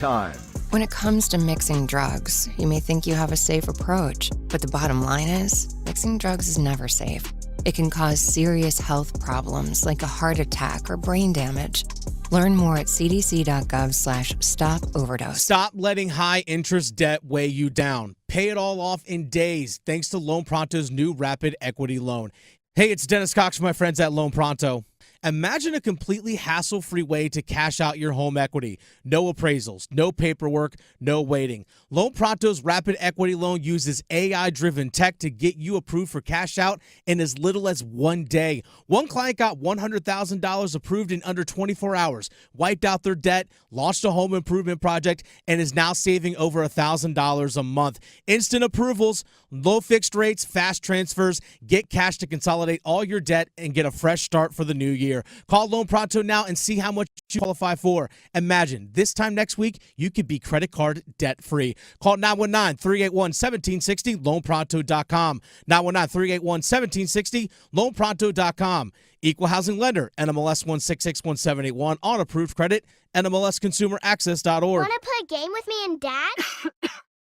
Time. When it comes to mixing drugs, you may think you have a safe approach, but the bottom line is, mixing drugs is never safe. It can cause serious health problems like a heart attack or brain damage. Learn more at cdc.gov/stop-overdose. Stop letting high-interest debt weigh you down. Pay it all off in days thanks to Loan Pronto's new Rapid Equity Loan. Hey, it's Dennis Cox from my friends at Loan Pronto. Imagine a completely hassle-free way to cash out your home equity. No appraisals, no paperwork, no waiting. Loan Pronto's Rapid Equity Loan uses AI-driven tech to get you approved for cash out in as little as 1 day. One client got $100,000 approved in under 24 hours, wiped out their debt, launched a home improvement project, and is now saving over $1,000 a month. Instant approvals, low fixed rates, fast transfers. Get cash to consolidate all your debt and get a fresh start for the new year. Call Loan Pronto now and see how much you qualify for. Imagine this time next week, you could be credit card debt free. Call 919-381-1760, loanpronto.com. 919-381-1760, loanpronto.com. Equal housing lender, NMLS 1661781, on approved credit, NMLSconsumeraccess.org. Want to play a game with me and Dad?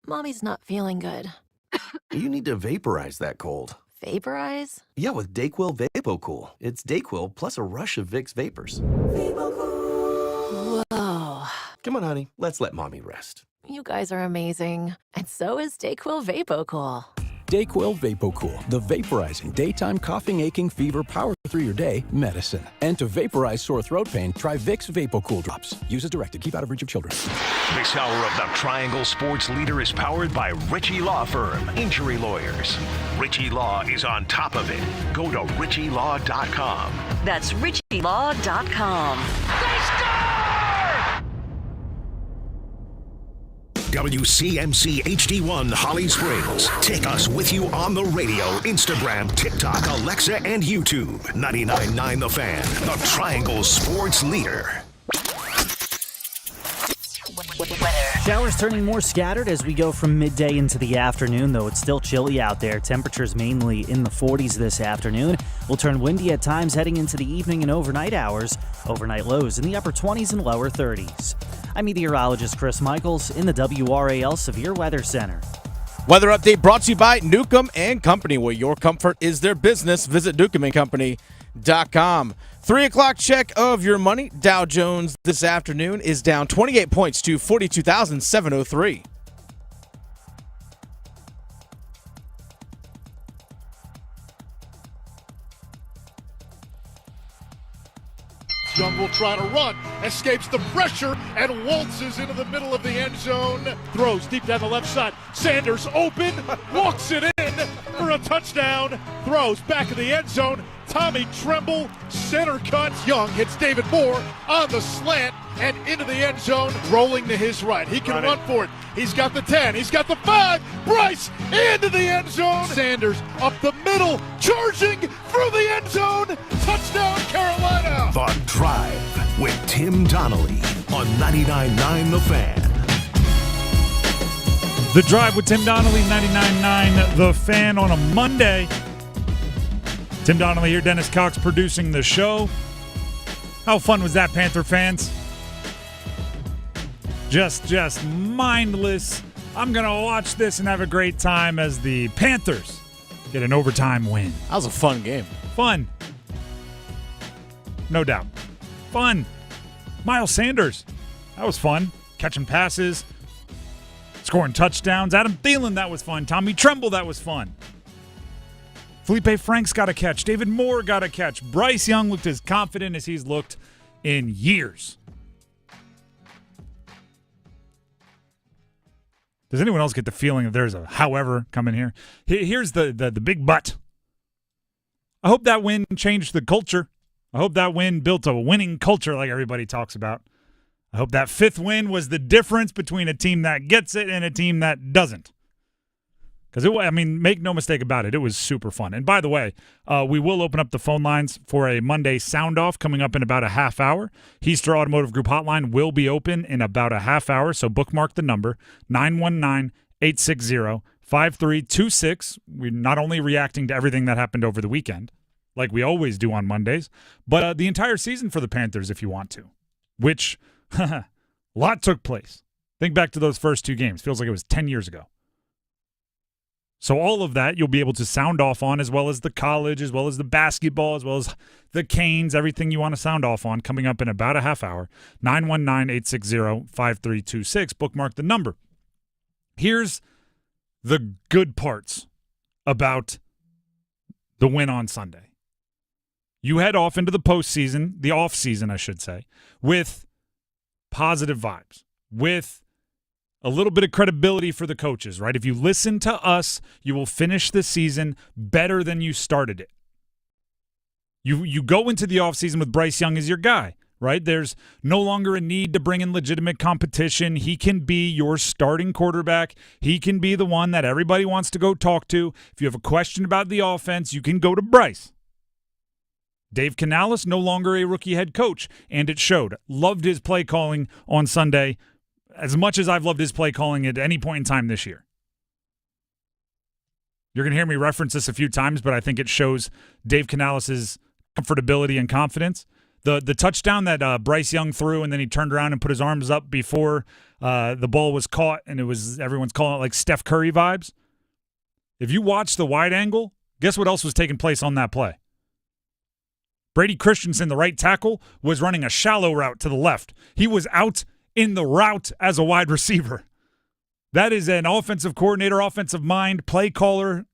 Mommy's not feeling good. You need to vaporize that cold. Vaporize? Yeah, with DayQuil VapoCool. It's DayQuil plus a rush of Vicks vapors. Whoa. Come on, honey. Let's let Mommy rest. You guys are amazing. And so is DayQuil VapoCool. DayQuil VapoCool, the vaporizing daytime coughing, aching, fever, power through your day medicine. And to vaporize sore throat pain, try Vicks VapoCool drops. Use as directed. Keep out of reach of children. This hour of the Triangle Sports Leader is powered by Ritchie Law Firm, injury lawyers. Ritchie Law is on top of it. Go to ritchielaw.com. That's ritchielaw.com. They score! WCMC HD1 Holly Springs. Take us with you on the radio, Instagram, TikTok, Alexa, and YouTube. 99.9 The Fan, the Triangle Sports Leader. Showers turning more scattered as we go from midday into the afternoon, though it's still chilly out there. Temperatures mainly in the 40s this afternoon. Will turn windy at times heading into the evening and overnight hours. Overnight lows in the upper 20s and lower 30s. I'm meteorologist Chris Michaels in the WRAL Severe Weather Center. Weather update brought to you by Newcomb and Company, where your comfort is their business. Visit newcombandcompany.com. 3 o'clock check of your money. Dow Jones this afternoon is down 28 points to 42,703. Young will try to run, escapes the pressure, and waltzes into the middle of the end zone. Throws deep down the left side. Sanders open, walks it in for a touchdown. Throws back of the end zone. Tommy Tremble, center cut. Young hits David Moore on the slant and into the end zone, rolling to his right. He can run for it. He's got the 10. He's got the 5. Bryce into the end zone. Sanders up the middle, charging through the end zone. Touchdown, Carolina. The Drive with Tim Donnelly on 99.9 The Fan. The Drive with Tim Donnelly, 99.9 The Fan on a Monday. Tim Donnelly here, Dennis Cox producing the show. How fun was that, Panther fans? Just mindless. I'm going to watch this and have a great time as the Panthers get an overtime win. That was a fun game. Fun. No doubt. Fun. Miles Sanders. That was fun. Catching passes. Scoring touchdowns. Adam Thelen, that was fun. Tommy Tremble, that was fun. Felipe Franks got a catch. David Moore got a catch. Bryce Young looked as confident as he's looked in years. Does anyone else get the feeling that there's a however coming here? Here's the big but. I hope that win changed the culture. I hope that win built a winning culture like everybody talks about. I hope that fifth win was the difference between a team that gets it and a team that doesn't. Because, make no mistake about it, it was super fun. And by the way, we will open up the phone lines for a Monday sound-off coming up in about a half hour. Heister Automotive Group hotline will be open in about a half hour, so bookmark the number, 919-860-5326. We're not only reacting to everything that happened over the weekend, like we always do on Mondays, but the entire season for the Panthers if you want to, which a lot took place. Think back to those first 2 games. Feels like it was 10 years ago. So all of that you'll be able to sound off on, as well as the college, as well as the basketball, as well as the Canes, everything you want to sound off on, coming up in about a half hour. 919-860-5326. Bookmark the number. Here's the good parts about the win on Sunday. You head off into the postseason, the off-season, I should say, with positive vibes, with a little bit of credibility for the coaches, right? If you listen to us, you will finish the season better than you started it. You go into the offseason with Bryce Young as your guy, right? There's no longer a need to bring in legitimate competition. He can be your starting quarterback. He can be the one that everybody wants to go talk to. If you have a question about the offense, you can go to Bryce. Dave Canales, no longer a rookie head coach, and it showed. Loved his play calling on Sunday as much as I've loved his play calling at any point in time this year. You're going to hear me reference this a few times, but I think it shows Dave Canales' comfortability and confidence. The touchdown that Bryce Young threw, and then he turned around and put his arms up before the ball was caught, and everyone's calling it like Steph Curry vibes. If you watch the wide angle, guess what else was taking place on that play? Brady Christensen, the right tackle, was running a shallow route to the left. He was out in the route as a wide receiver. That is an offensive coordinator, offensive mind, play caller.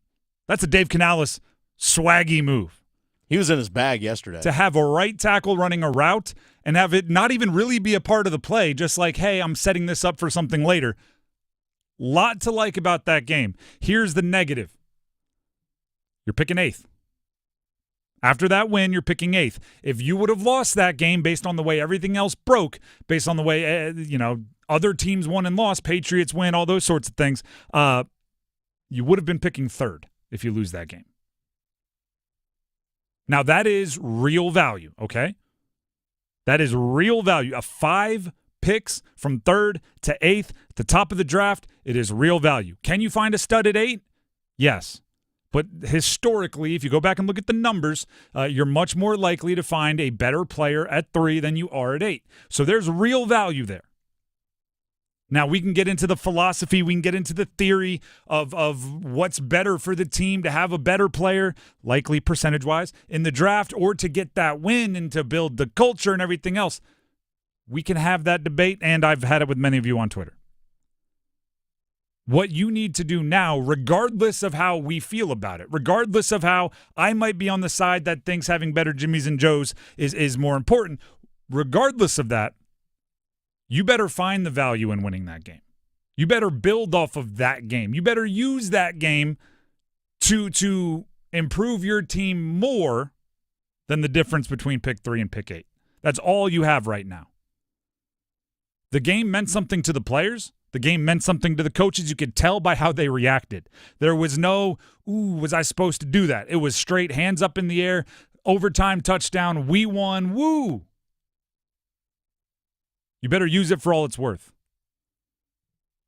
That's a Dave Canales swaggy move. He was in his bag yesterday. To have a right tackle running a route and have it not even really be a part of the play, just like, hey, I'm setting this up for something later. Lot to like about that game. Here's the negative. You're picking 8th. After that win, you're picking 8th. If you would have lost that game based on the way everything else broke, based on the way, other teams won and lost, Patriots win, all those sorts of things, you would have been picking 3rd if you lose that game. Now, that is real value, okay? That is real value. 5 picks from 3rd to 8th, at the top of the draft, it is real value. Can you find a stud at 8? Yes. But historically, if you go back and look at the numbers, you're much more likely to find a better player at 3 than you are at 8. So there's real value there. Now, we can get into the philosophy, we can get into the theory of what's better for the team to have a better player, likely percentage-wise, in the draft, or to get that win and to build the culture and everything else. We can have that debate, and I've had it with many of you on Twitter. What you need to do now, regardless of how we feel about it, regardless of how I might be on the side that thinks having better Jimmys and Joes is more important, regardless of that, you better find the value in winning that game. You better build off of that game. You better use that game to improve your team more than the difference between pick 3 and pick 8. That's all you have right now. The game meant something to the players. The game meant something to the coaches. You could tell by how they reacted. There was no, was I supposed to do that? It was straight hands up in the air, overtime touchdown, we won, woo. You better use it for all it's worth.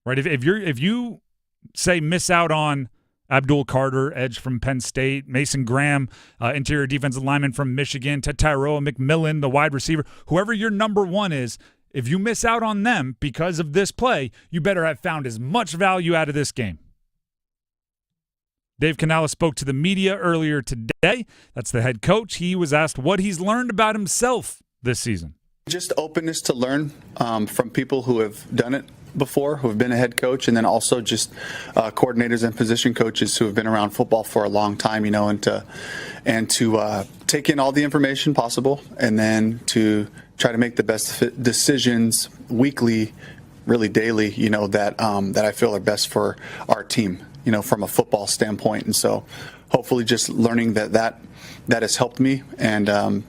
Right? If you say miss out on Abdul Carter, edge from Penn State, Mason Graham, interior defensive lineman from Michigan, Tataroa McMillan, the wide receiver, whoever your number 1 is, if you miss out on them because of this play, you better have found as much value out of this game. Dave Canales spoke to the media earlier today. That's the head coach. He was asked what he's learned about himself this season. Just openness to learn from people who have done it before, who have been a head coach, and then also just coordinators and position coaches who have been around football for a long time, and to take in all the information possible, and then to try to make the best decisions weekly, really daily, that I feel are best for our team, from a football standpoint. And so hopefully just learning that has helped me, and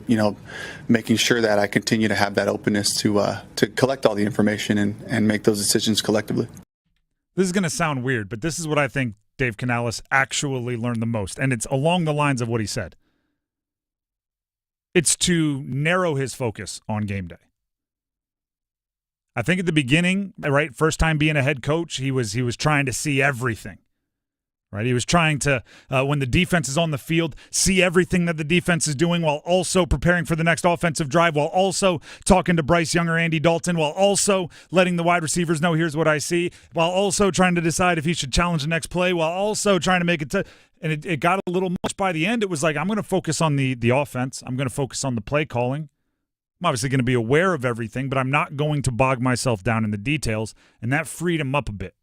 making sure that I continue to have that openness to collect all the information and make those decisions collectively. This is going to sound weird, but this is what I think Dave Canales actually learned the most, and it's along the lines of what he said. It's to narrow his focus on game day. I think at the beginning, right, first time being a head coach, he was trying to see everything. Right, he was trying to, when the defense is on the field, see everything that the defense is doing while also preparing for the next offensive drive, while also talking to Bryce Young or Andy Dalton, while also letting the wide receivers know, here's what I see, while also trying to decide if he should challenge the next play, while also trying to make it and it got a little much by the end. It was like, I'm going to focus on the offense. I'm going to focus on the play calling. I'm obviously going to be aware of everything, but I'm not going to bog myself down in the details, and that freed him up a bit.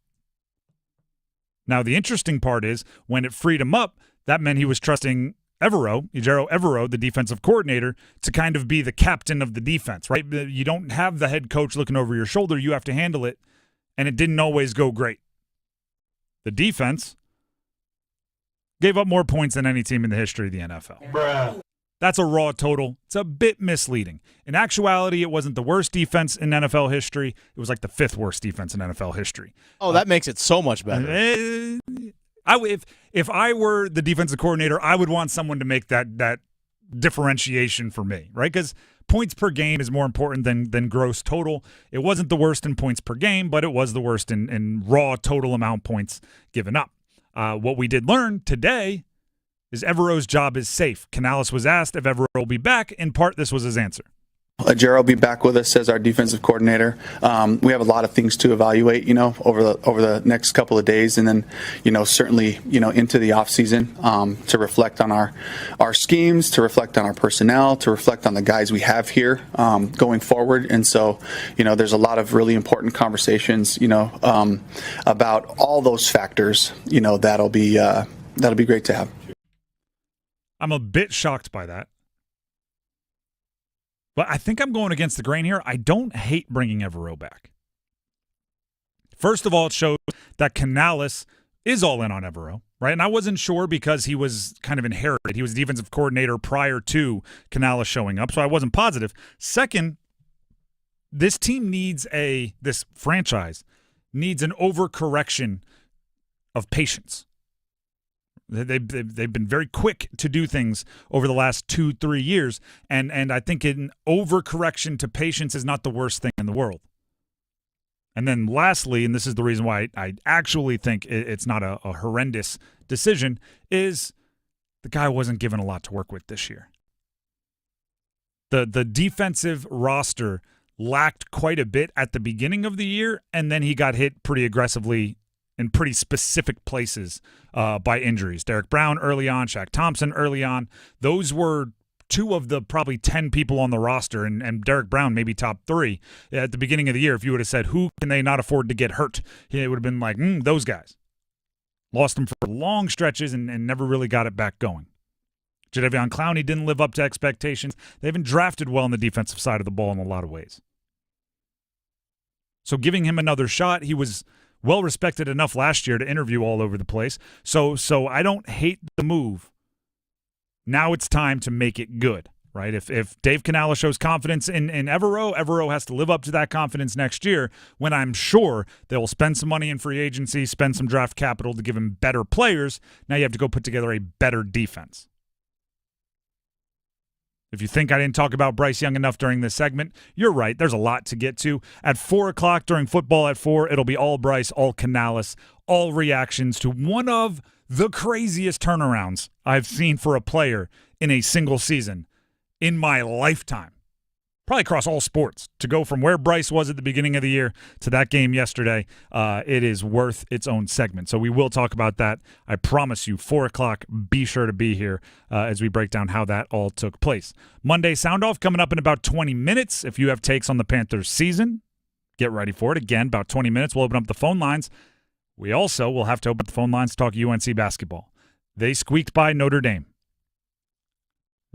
Now, the interesting part is when it freed him up, that meant he was trusting Ejiro Evero, the defensive coordinator, to kind of be the captain of the defense, right? You don't have the head coach looking over your shoulder. You have to handle it, and it didn't always go great. The defense gave up more points than any team in the history of the NFL. Bruh. That's a raw total. It's a bit misleading. In actuality, it wasn't the worst defense in NFL history. It was like the 5th worst defense in NFL history. Oh, that makes it so much better. If I were the defensive coordinator, I would want someone to make that differentiation for me, right? Because points per game is more important than gross total. It wasn't the worst in points per game, but it was the worst in raw total amount points given up. What we did learn today is Evero's job is safe. Canales was asked if Ejiro will be back. In part, this was his answer. Ejiro will be back with us as our defensive coordinator. We have a lot of things to evaluate, over the next couple of days, and then, certainly, into the offseason to reflect on our schemes, to reflect on our personnel, to reflect on the guys we have here going forward. And so, there's a lot of really important conversations, about all those factors. That'll be great to have. I'm a bit shocked by that. But I think I'm going against the grain here. I don't hate bringing Ejiro back. First of all, it shows that Canales is all in on Ejiro, right? And I wasn't sure because he was kind of inherited. He was defensive coordinator prior to Canales showing up, so I wasn't positive. Second, this franchise needs an overcorrection of patience. They've been very quick to do things over the last 2-3 years, and I think an overcorrection to patience is not the worst thing in the world. And then lastly, and this is the reason why I actually think it's not a horrendous decision, is the guy wasn't given a lot to work with this year. The defensive roster lacked quite a bit at the beginning of the year, and then he got hit pretty aggressively in pretty specific places by injuries. Derek Brown early on, Shaq Thompson early on. Those were 2 of the probably 10 people on the roster, and Derek Brown maybe top 3 at the beginning of the year. If you would have said, who can they not afford to get hurt? It would have been like, those guys. Lost them for long stretches and never really got it back going. Jadeveon Clowney didn't live up to expectations. They haven't drafted well on the defensive side of the ball in a lot of ways. So giving him another shot, he was well-respected enough last year to interview all over the place. So I don't hate the move. Now it's time to make it good, right? If Dave Canales shows confidence in Ejiro has to live up to that confidence next year, when I'm sure they will spend some money in free agency, spend some draft capital to give him better players. Now you have to go put together a better defense. If you think I didn't talk about Bryce Young enough during this segment, you're right. There's a lot to get to. At 4 o'clock during football at 4, it'll be all Bryce, all Canales, all reactions to one of the craziest turnarounds I've seen for a player in a single season in my lifetime. Probably across all sports. To go from where Bryce was at the beginning of the year to that game yesterday, it is worth its own segment. So we will talk about that. I promise you, 4 o'clock, be sure to be here as we break down how that all took place. Monday Sound Off coming up in about 20 minutes. If you have takes on the Panthers season, get ready for it. Again, about 20 minutes. We'll open up the phone lines. We also will have to open up the phone lines to talk UNC basketball. They squeaked by Notre Dame.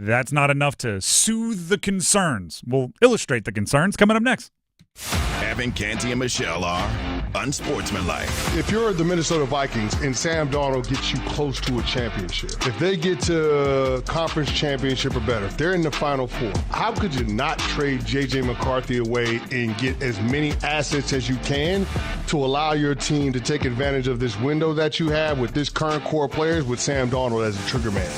That's not enough to soothe the concerns. We'll illustrate the concerns coming up next. Evan, Canty, and Michelle are unsportsmanlike. If you're the Minnesota Vikings and Sam Darnold gets you close to a championship, if they get to conference championship or better, if they're in the Final Four, how could you not trade J.J. McCarthy away and get as many assets as you can to allow your team to take advantage of this window that you have with this current core players with Sam Darnold as a trigger man?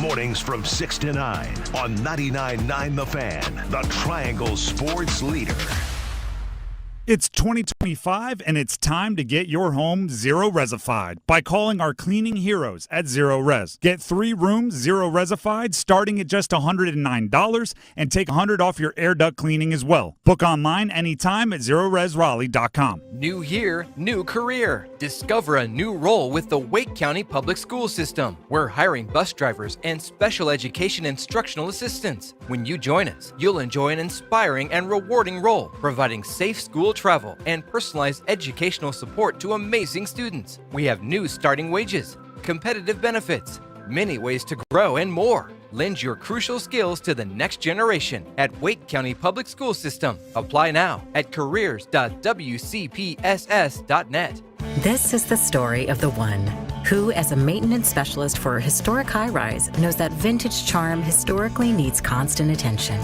Mornings from 6 to 9 on 99.9 The Fan, the Triangle Sports Leader. It's 2020. 2025, and it's time to get your home zero-resified by calling our cleaning heroes at Zero Res. Get 3 rooms zero-resified starting at just $109 and take $100 off your air duct cleaning as well. Book online anytime at ZeroResRaleigh.com. New year, new career. Discover a new role with the Wake County Public School System. We're hiring bus drivers and special education instructional assistants. When you join us, you'll enjoy an inspiring and rewarding role, providing safe school travel and personalized educational support to amazing students. We have new starting wages, competitive benefits, many ways to grow, and more. Lend your crucial skills to the next generation at Wake County Public School System. Apply now at careers.wcpss.net. This is the story of the one who, as a maintenance specialist for a historic high-rise, knows that vintage charm historically needs constant attention.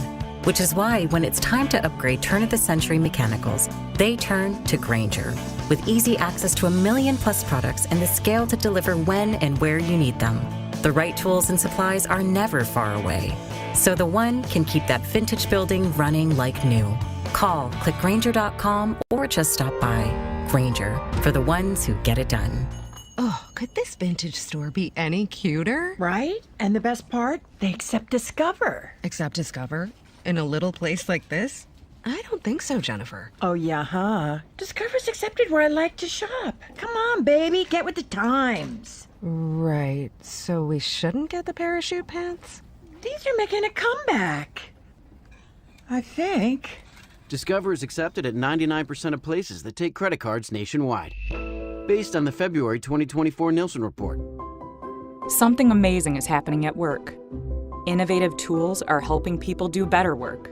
Which is why when it's time to upgrade turn-of-the-century mechanicals, they turn to Grainger. With easy access to 1 million-plus products and the scale to deliver when and where you need them. The right tools and supplies are never far away. So the one can keep that vintage building running like new. Call, click Grainger.com, or just stop by. Grainger, for the ones who get it done. Oh, could this vintage store be any cuter? Right? And the best part? They accept Discover. Accept Discover? In a little place like this? I don't think so, Jennifer. Oh, yeah, huh? Discover's accepted where I like to shop. Come on, baby, get with the times. Right, so we shouldn't get the parachute pants? These are making a comeback. I think. Discover is accepted at 99% of places that take credit cards nationwide. Based on the February 2024 Nielsen Report. Something amazing is happening at work. Innovative tools are helping people do better work.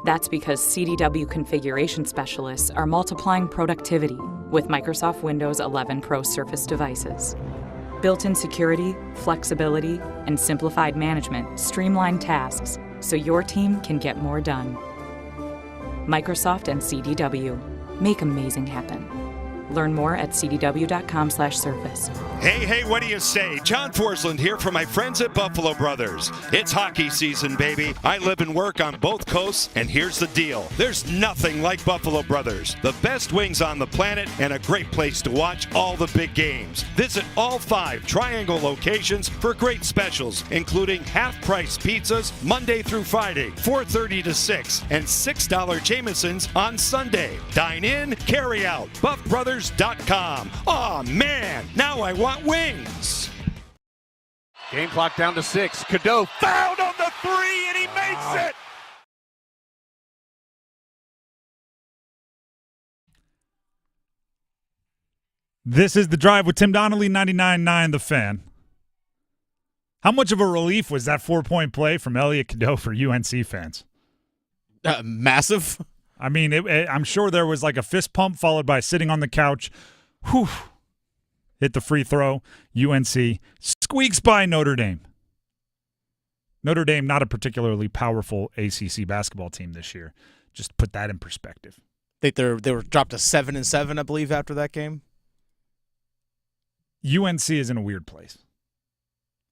That's because CDW configuration specialists are multiplying productivity with Microsoft Windows 11 Pro Surface devices. Built-in security, flexibility, and simplified management streamline tasks so your team can get more done. Microsoft and CDW. Make amazing happen. Learn more at cdw.com/surface. Hey, what do you say? John Forsland here for my friends at Buffalo Brothers. It's hockey season, baby. I live and work on both coasts, and here's the deal. There's nothing like Buffalo Brothers. The best wings on the planet and a great place to watch all the big games. Visit all 5 Triangle locations for great specials, including half-price pizzas Monday through Friday, 4:30 to 6, and $6 Jamesons on Sunday. Dine in, carry out. BuffBrothers.com. Aw, man, now I want wings. Game clock down to 6. Cadeau fouled on the 3, and he makes it. This is The Drive with Tim Donnelly, 99.9 The Fan. How much of a relief was that 4-point play from Elliot Cadeau for UNC fans? Massive. I mean, I'm sure there was like a fist pump followed by sitting on the couch. Whew. Hit the free throw. UNC squeaks by Notre Dame. Notre Dame, not a particularly powerful ACC basketball team this year. Just put that in perspective. They were dropped to 7-7, I believe, after that game. UNC is in a weird place.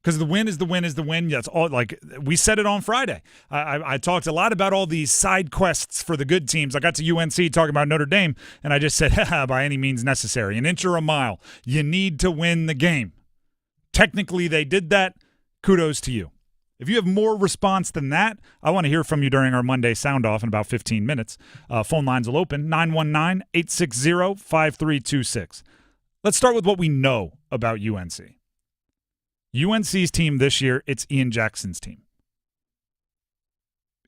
Because the win is the win is the win. That's all. Like we said it on Friday. I talked a lot about all these side quests for the good teams. I got to UNC talking about Notre Dame, and I just said, by any means necessary. An inch or a mile. You need to win the game. Technically, they did that. Kudos to you. If you have more response than that, I want to hear from you during our Monday sound off in about 15 minutes. Phone lines will open 919-860-5326. Let's start with what we know about UNC. UNC's team this year, it's Ian Jackson's team.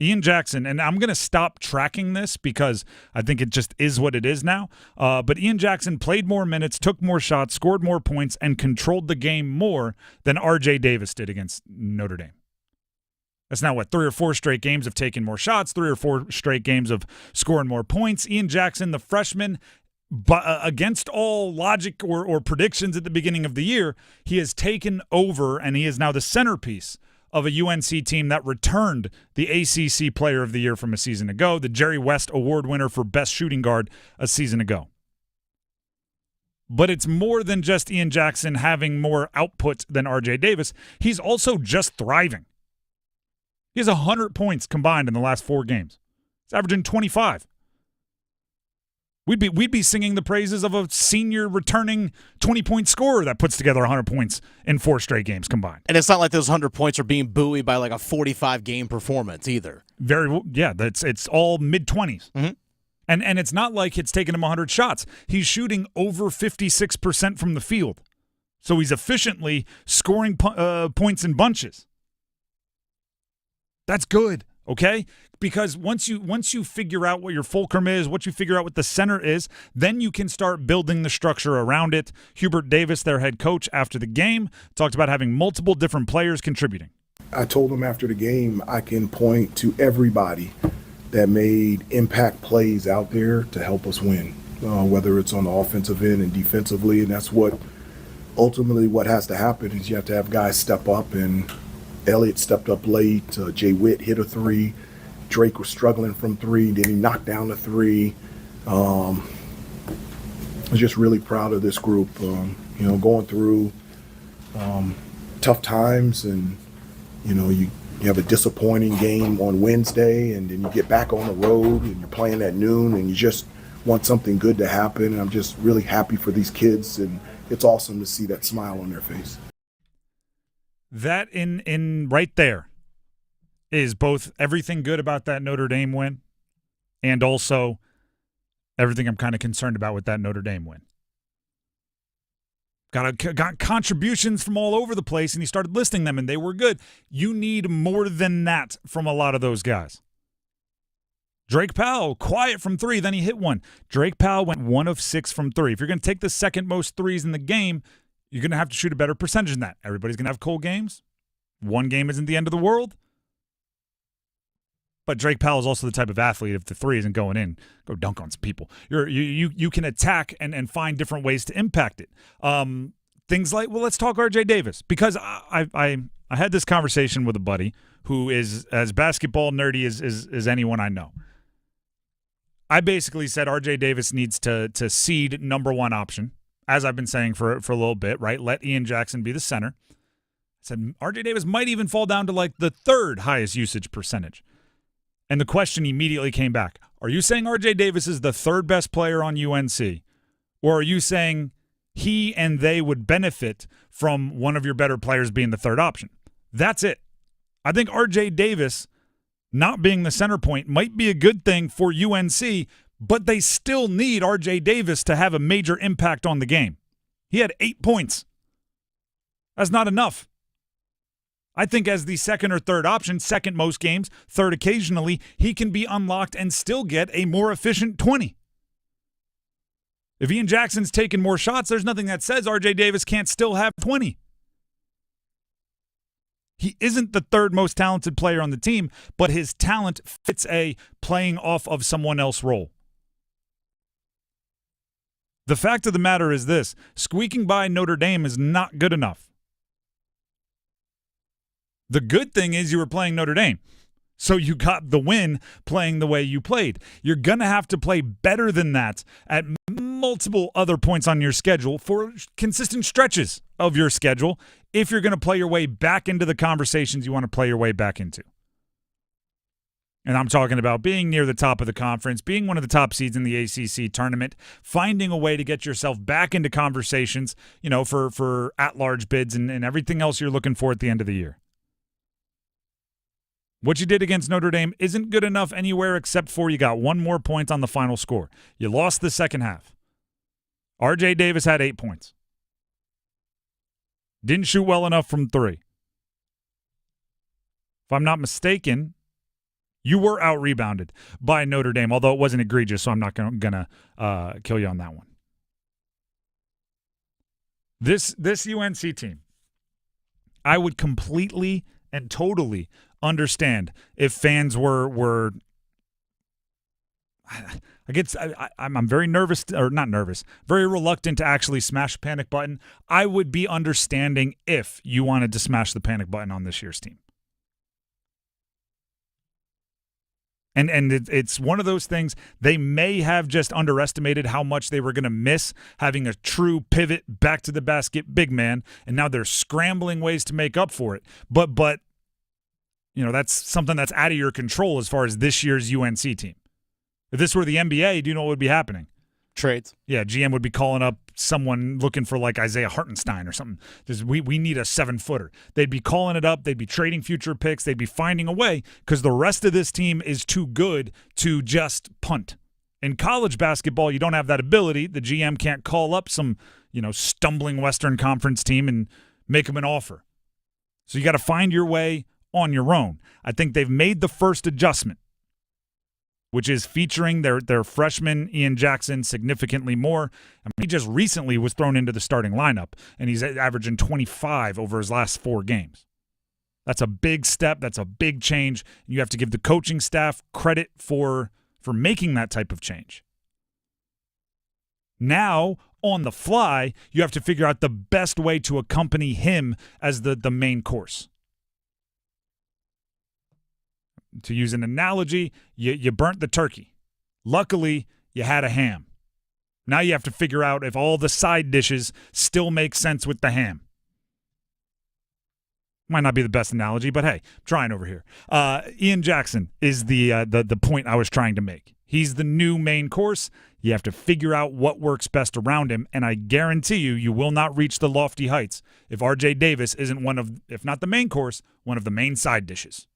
Ian Jackson, and I'm going to stop tracking this because I think it just is what it is now, but Ian Jackson played more minutes, took more shots, scored more points, and controlled the game more than R.J. Davis did against Notre Dame. That's now, 3 or 4 straight games of taking more shots, 3 or 4 straight games of scoring more points. Ian Jackson, the freshman, but against all logic or predictions at the beginning of the year, he has taken over, and he is now the centerpiece of a UNC team that returned the ACC Player of the Year from a season ago, the Jerry West Award winner for Best Shooting Guard a season ago. But it's more than just Ian Jackson having more output than R.J. Davis. He's also just thriving. He has 100 points combined in the last 4 games. He's averaging 25. We'd be singing the praises of a senior returning 20-point scorer that puts together 100 points in 4 straight games combined. And it's not like those 100 points are being buoyed by like a 45-game performance either. It's all mid-20s. Mm-hmm. And it's not like it's taken him 100 shots. He's shooting over 56% from the field. So he's efficiently scoring points in bunches. That's good, okay? Because once you figure out what your fulcrum is, once you figure out what the center is, then you can start building the structure around it. Hubert Davis, their head coach, after the game, talked about having multiple different players contributing. I told him after the game I can point to everybody that made impact plays out there to help us win, whether it's on the offensive end and defensively, and that's what ultimately what has to happen is you have to have guys step up, and Elliott stepped up late. Jay Witt hit a 3. Drake was struggling from 3. Then he knocked down the 3. I was just really proud of this group, going through tough times, and, you have a disappointing game on Wednesday, and then you get back on the road, and you're playing at noon, and you just want something good to happen. And I'm just really happy for these kids, and it's awesome to see that smile on their face. That in right there is both everything good about that Notre Dame win and also everything I'm kind of concerned about with that Notre Dame win. Got contributions from all over the place, and he started listing them, and they were good. You need more than that from a lot of those guys. Drake Powell, quiet from 3, then he hit 1. Drake Powell went 1 of 6 from 3. If you're going to take the second most threes in the game, you're going to have to shoot a better percentage than that. Everybody's going to have cold games. One game isn't the end of the world. But Drake Powell is also the type of athlete, if the 3 isn't going in, go dunk on some people. You can attack and find different ways to impact it. Things like, well, let's talk R.J. Davis, because I had this conversation with a buddy who is as basketball nerdy as anyone I know. I basically said R.J. Davis needs to seed number 1 option, as I've been saying for a little bit, right? Let Ian Jackson be the center. I said R.J. Davis might even fall down to like the 3rd highest usage percentage. And the question immediately came back. Are you saying R.J. Davis is the 3rd best player on UNC? Or are you saying he and they would benefit from one of your better players being the 3rd option? That's it. I think R.J. Davis not being the center point might be a good thing for UNC, but they still need R.J. Davis to have a major impact on the game. He had 8 points. That's not enough. I think as the 2nd or 3rd option, 2nd most games, 3rd occasionally, he can be unlocked and still get a more efficient 20. If Ian Jackson's taking more shots, there's nothing that says R.J. Davis can't still have 20. He isn't the 3rd most talented player on the team, but his talent fits a playing off of someone else role. The fact of the matter is this: squeaking by Notre Dame is not good enough. The good thing is you were playing Notre Dame, so you got the win playing the way you played. You're going to have to play better than that at multiple other points on your schedule for consistent stretches of your schedule if you're going to play your way back into the conversations you want to play your way back into. And I'm talking about being near the top of the conference, being one of the top seeds in the ACC tournament, finding a way to get yourself back into conversations, for at-large bids and everything else you're looking for at the end of the year. What you did against Notre Dame isn't good enough anywhere except for you got 1 more point on the final score. You lost the second half. R.J. Davis had 8 points. Didn't shoot well enough from 3. If I'm not mistaken, you were out-rebounded by Notre Dame, although it wasn't egregious, so I'm not going to kill you on that one. This UNC team, I would completely and totally understand if fans were I'm very nervous, or not nervous, very reluctant to actually smash the panic button. I would be understanding if you wanted to smash the panic button on this year's team. And it's one of those things, they may have just underestimated how much they were going to miss having a true pivot back to the basket big man, and now they're scrambling ways to make up for it. But that's something that's out of your control as far as this year's UNC team. If this were the NBA, do you know what would be happening? Trades. Yeah, GM would be calling up someone looking for like Isaiah Hartenstein or something. We need a 7-footer. They'd be calling it up. They'd be trading future picks. They'd be finding a way because the rest of this team is too good to just punt. In college basketball, you don't have that ability. The GM can't call up some, stumbling Western Conference team and make them an offer. So you got to find your way on your own. I think they've made the first adjustment, which is featuring their freshman Ian Jackson significantly more. I mean, he just recently was thrown into the starting lineup, and he's averaging 25 over his last 4 games. That's a big step. That's a big change. You have to give the coaching staff credit for making that type of change. Now, on the fly, you have to figure out the best way to accompany him as the main course. To use an analogy, you burnt the turkey. Luckily, you had a ham. Now you have to figure out if all the side dishes still make sense with the ham. Might not be the best analogy, but hey, I'm trying over here. Ian Jackson is the point I was trying to make. He's the new main course. You have to figure out what works best around him, and I guarantee you will not reach the lofty heights if R.J. Davis isn't one of, if not the main course, one of the main side dishes.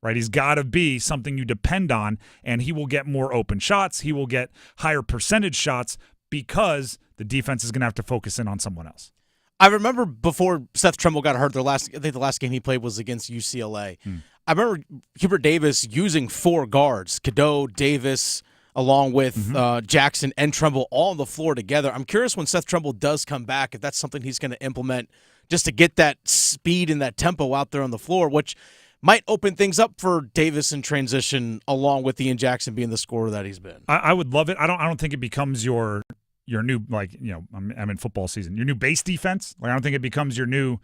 Right? He's got to be something you depend on, and he will get more open shots. He will get higher percentage shots because the defense is going to have to focus in on someone else. I remember before Seth Trimble got hurt, I think the last game he played was against UCLA. I remember Hubert Davis using 4 guards, Cadeau, Davis, along with Jackson and Trimble all on the floor together. I'm curious when Seth Trimble does come back, if that's something he's going to implement just to get that speed and that tempo out there on the floor, which might open things up for Davis in transition, along with Ian Jackson being the scorer that he's been. I would love it. I don't think it becomes your new, I'm in football season, your new base defense. I don't think it becomes your new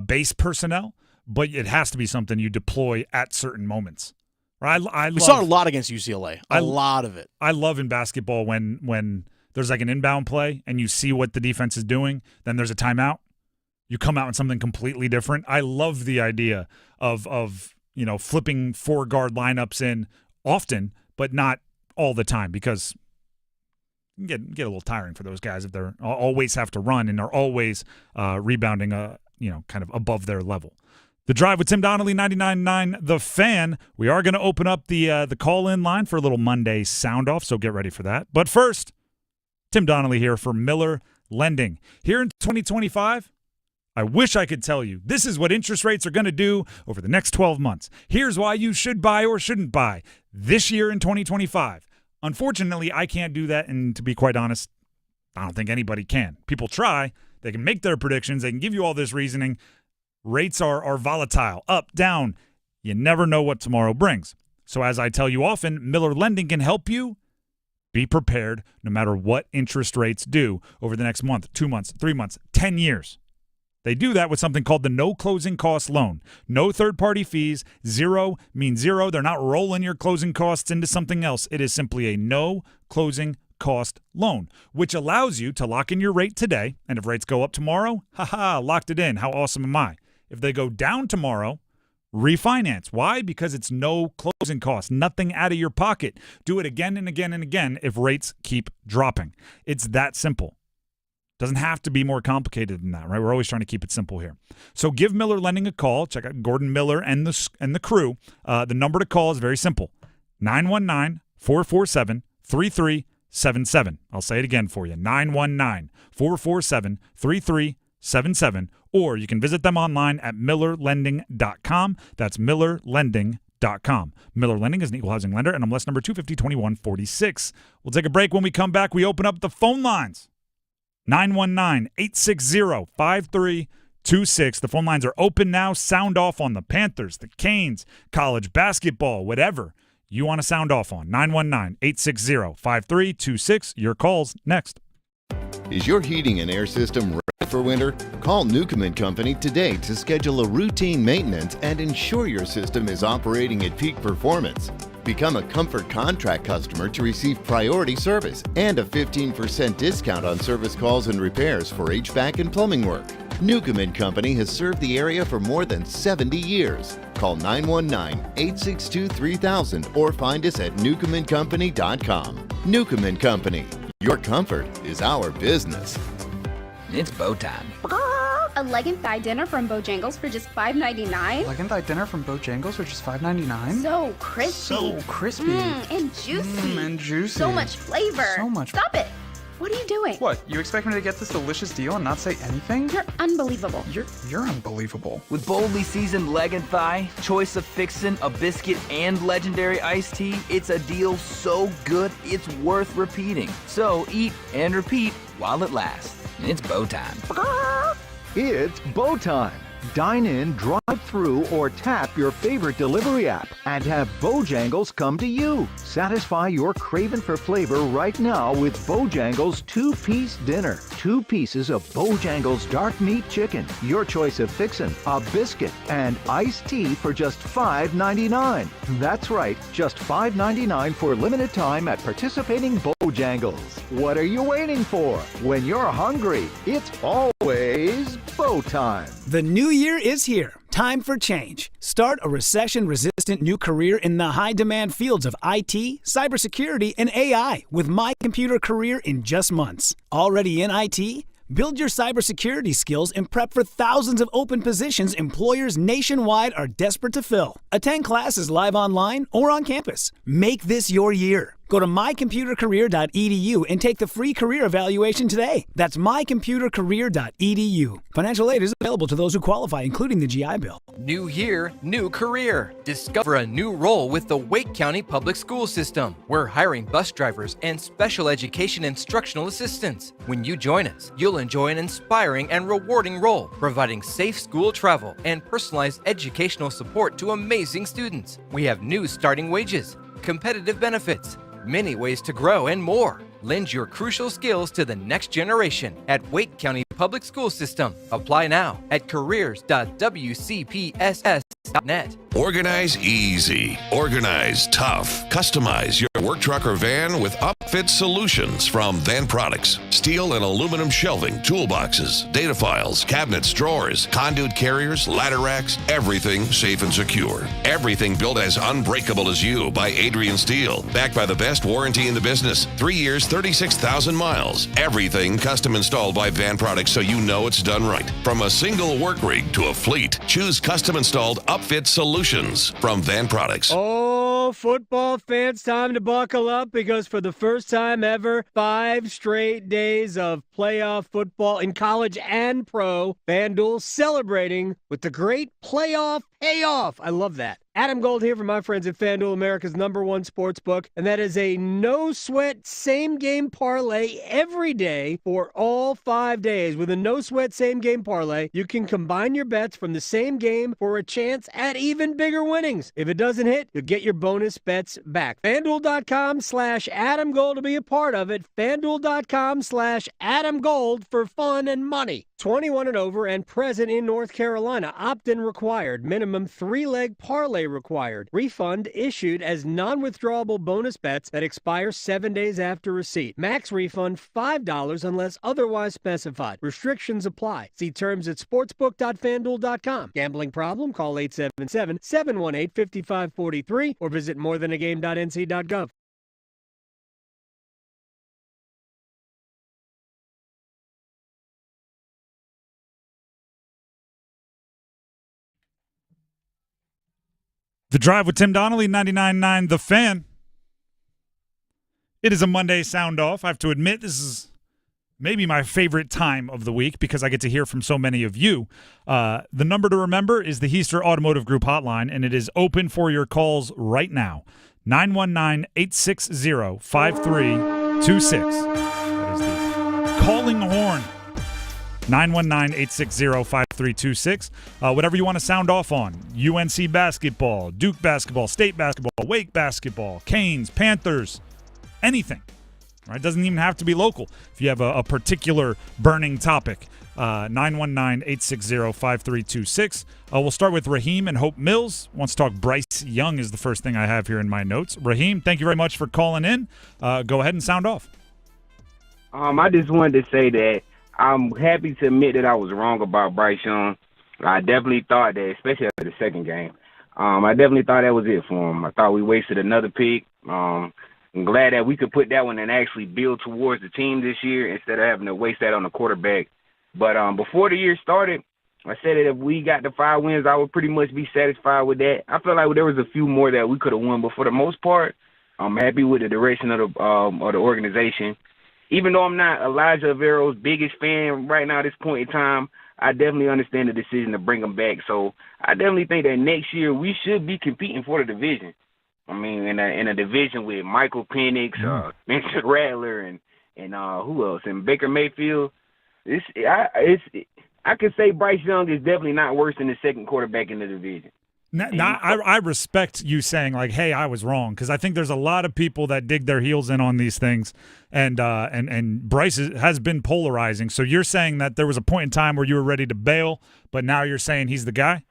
base personnel, but it has to be something you deploy at certain moments. Right? We saw a lot against UCLA, a lot of it. I love in basketball when there's like an inbound play and you see what the defense is doing, then there's a timeout. You come out with something completely different. I love the idea of flipping 4-guard lineups in often, but not all the time, because it can get a little tiring for those guys if they're always have to run and are always rebounding kind of above their level. The Drive with Tim Donnelly, 99.9 The Fan. We are going to open up the call-in line for a little Monday sound-off, so get ready for that. But first, Tim Donnelly here for Miller Lending. Here in 2025, I wish I could tell you this is what interest rates are going to do over the next 12 months. Here's why you should buy or shouldn't buy this year in 2025. Unfortunately, I can't do that, and to be quite honest, I don't think anybody can. People try. They can make their predictions. They can give you all this reasoning. Rates are volatile, up, down. You never know what tomorrow brings. So as I tell you often, Miller Lending can help you be prepared no matter what interest rates do over the next month, 2 months, 3 months, 10 years. They do that with something called the no closing cost loan. No third-party fees. 0 means 0. They're not rolling your closing costs into something else. It is simply a no closing cost loan, which allows you to lock in your rate today. And if rates go up tomorrow, locked it in. How awesome am I? If they go down tomorrow, refinance. Why? Because it's no closing cost, nothing out of your pocket. Do it again and again and again if rates keep dropping. It's that simple. Doesn't have to be more complicated than that, right? We're always trying to keep it simple here. So give Miller Lending a call. Check out Gordon Miller and the crew. The number to call is very simple, 919-447-3377. I'll say it again for you, 919-447-3377. Or you can visit them online at millerlending.com. That's millerlending.com. Miller Lending is an equal housing lender, and MLS number 250-2146. We'll take a break. When we come back, we open up the phone lines. 919-860-5326. The phone lines are open now. Sound off on the Panthers, the Canes, college basketball, whatever you want to sound off on. 919-860-5326. Your calls next. Is your heating and air system ready for winter? Call Newcomb & Company today to schedule a routine maintenance and ensure your system is operating at peak performance. Become a Comfort Contract customer to receive priority service and a 15% discount on service calls and repairs for HVAC and plumbing work. Newcomb & Company has served the area for more than 70 years. Call 919-862-3000 or find us at newcombandcompany.com. Newcomb & Company, Your comfort is our business. It's bow time. A leg and thigh dinner from Bojangles for just $5.99? Leg and thigh dinner from Bojangles for just $5.99? So crispy. So crispy. And juicy. And juicy. So much flavor. So much. Stop it. What are you doing? What, you expect me to get this delicious deal and not say anything? You're unbelievable. You're unbelievable. With boldly seasoned leg and thigh, choice of fixin', a biscuit, and legendary iced tea, it's a deal so good it's worth repeating. So eat and repeat while it lasts. It's bow time. It's bow time. Dine in, drive through, or tap your favorite delivery app and have Bojangles come to you. Satisfy your craving for flavor right now with Bojangles 2-piece dinner. 2 pieces of Bojangles dark meat chicken, your choice of fixin', a biscuit, and iced tea for just $5.99. That's right, just $5.99 for limited time at participating Bojangles. What are you waiting for? When you're hungry, it's always bow time. The new year is here. Time for change. Start a recession-resistant new career in the high-demand fields of IT, cybersecurity, and AI with My Computer Career in just months. Already in IT? Build your cybersecurity skills and prep for thousands of open positions employers nationwide are desperate to fill. Attend classes live online or on campus. Make this your year. Go to mycomputercareer.edu and take the free career evaluation today. That's mycomputercareer.edu. Financial aid is available to those who qualify, including the GI Bill. New year, new career. Discover a new role with the Wake County Public School System. We're hiring bus drivers and special education instructional assistants. When you join us, you'll enjoy an inspiring and rewarding role, providing safe school travel and personalized educational support to amazing students. We have new starting wages, competitive benefits, many ways to grow, and more. Lend your crucial skills to the next generation at Wake County Public School System. Apply now at careers.wcpss.net. Organize easy. Organize tough. Customize your work truck or van with upfit solutions from Van Products. Steel and aluminum shelving, toolboxes, data files, cabinets, drawers, conduit carriers, ladder racks, everything safe and secure. Everything built as unbreakable as you by Adrian Steel. Backed by the best warranty in the business. 3 years, 36,000 miles. Everything custom installed by Van Products so you know it's done right. From a single work rig to a fleet, choose custom installed upfit solutions from Van Products. Oh, football fans, time to buckle up because for the first time ever, 5 straight days of playoff football in college and pro, FanDuel celebrating with the great playoff payoff. I love that. Adam Gold here from my friends at FanDuel, America's #1 sports book, and that is a no-sweat same-game parlay every day for all 5 days. With a no-sweat same-game parlay, you can combine your bets from the same game for a chance at even bigger winnings. If it doesn't hit, you'll get your bonus bets back. FanDuel.com/AdamGold to be a part of it. FanDuel.com/AdamGold for fun and money. 21 and over and present in North Carolina. Opt-in required. Minimum 3-leg parlay required. Refund issued as non-withdrawable bonus bets that expire 7 days after receipt. Max refund $5 unless otherwise specified. Restrictions apply. See terms at sportsbook.fanduel.com. Gambling problem? Call 877-718-5543 or visit morethanagame.nc.gov. The Drive with Tim Donnelly, 99.9 The Fan. It is a Monday sound off. I have to admit, this is maybe my favorite time of the week because I get to hear from so many of you. The number to remember is the Heister Automotive Group hotline, and it is open for your calls right now. 919-860-5326. That is the calling horn. 919-860-5326. Whatever you want to sound off on. UNC basketball, Duke basketball, State basketball, Wake basketball, Canes, Panthers, anything. Right? Doesn't even have to be local. If you have a particular burning topic, 919-860-5326. We'll start with Raheem and Hope Mills. Wants to talk Bryce Young is the first thing I have here in my notes. Raheem, thank you very much for calling in. Go ahead and sound off. I just wanted to say that I'm happy to admit that I was wrong about Bryce Young. I definitely thought that, especially after the second game, I definitely thought that was it for him. I thought we wasted another pick. I'm glad that we could put that one and actually build towards the team this year instead of having to waste that on the quarterback. But before the year started, I said that if we got the 5 wins, I would pretty much be satisfied with that. I feel like there was a few more that we could have won, but for the most part, I'm happy with the direction of the organization. Even though I'm not Elijah Avero's biggest fan right now at this point in time, I definitely understand the decision to bring him back. So I definitely think that next year we should be competing for the division. I mean, in a division with Michael Penix, Spencer Rattler, and who else? And Baker Mayfield. I could say Bryce Young is definitely not worse than the second quarterback in the division. I respect you saying, like, hey, I was wrong, because I think there's a lot of people that dig their heels in on these things, and Bryce has been polarizing. So you're saying that there was a point in time where you were ready to bail, but now you're saying he's the guy?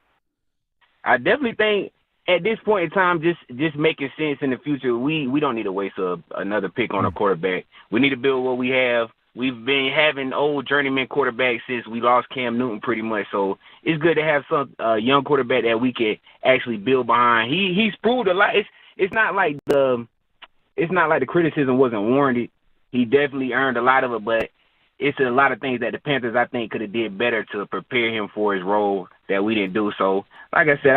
I definitely think at this point in time, just making sense in the future, we don't need to waste another pick on a quarterback. We need to build what we have. We've been having old journeyman quarterbacks since we lost Cam Newton pretty much. So it's good to have some young quarterback that we can actually build behind. He's proved a lot. It's not like the criticism wasn't warranted. He definitely earned a lot of it, but it's a lot of things that the Panthers, I think, could have did better to prepare him for his role that we didn't do. So, like I said,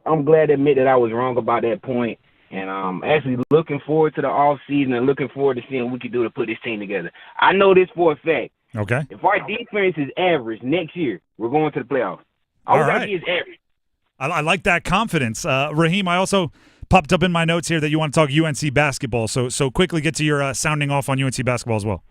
I'm glad to admit that I was wrong about that point. And I'm actually looking forward to the offseason and looking forward to seeing what we can do to put this team together. I know this for a fact. Okay. If our defense is average next year, we're going to the playoffs. All right. Is average. I like that confidence. Raheem, I also popped up in my notes here that you want to talk UNC basketball. So quickly get to your sounding off on UNC basketball as well.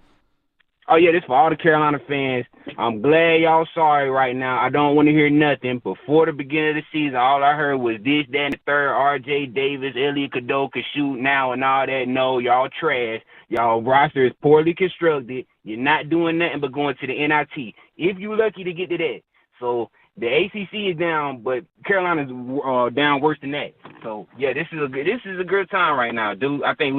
Oh, yeah, this for all the Carolina fans. I'm glad y'all sorry right now. I don't want to hear nothing. Before the beginning of the season, all I heard was this, that, and the third, R.J. Davis, Elliot Cadeau can shoot now and all that. No, y'all trash. Y'all roster is poorly constructed. You're not doing nothing but going to the NIT. If you're lucky to get to that. So the ACC is down, but Carolina's down worse than that. So, yeah, this is a good time right now, dude. I think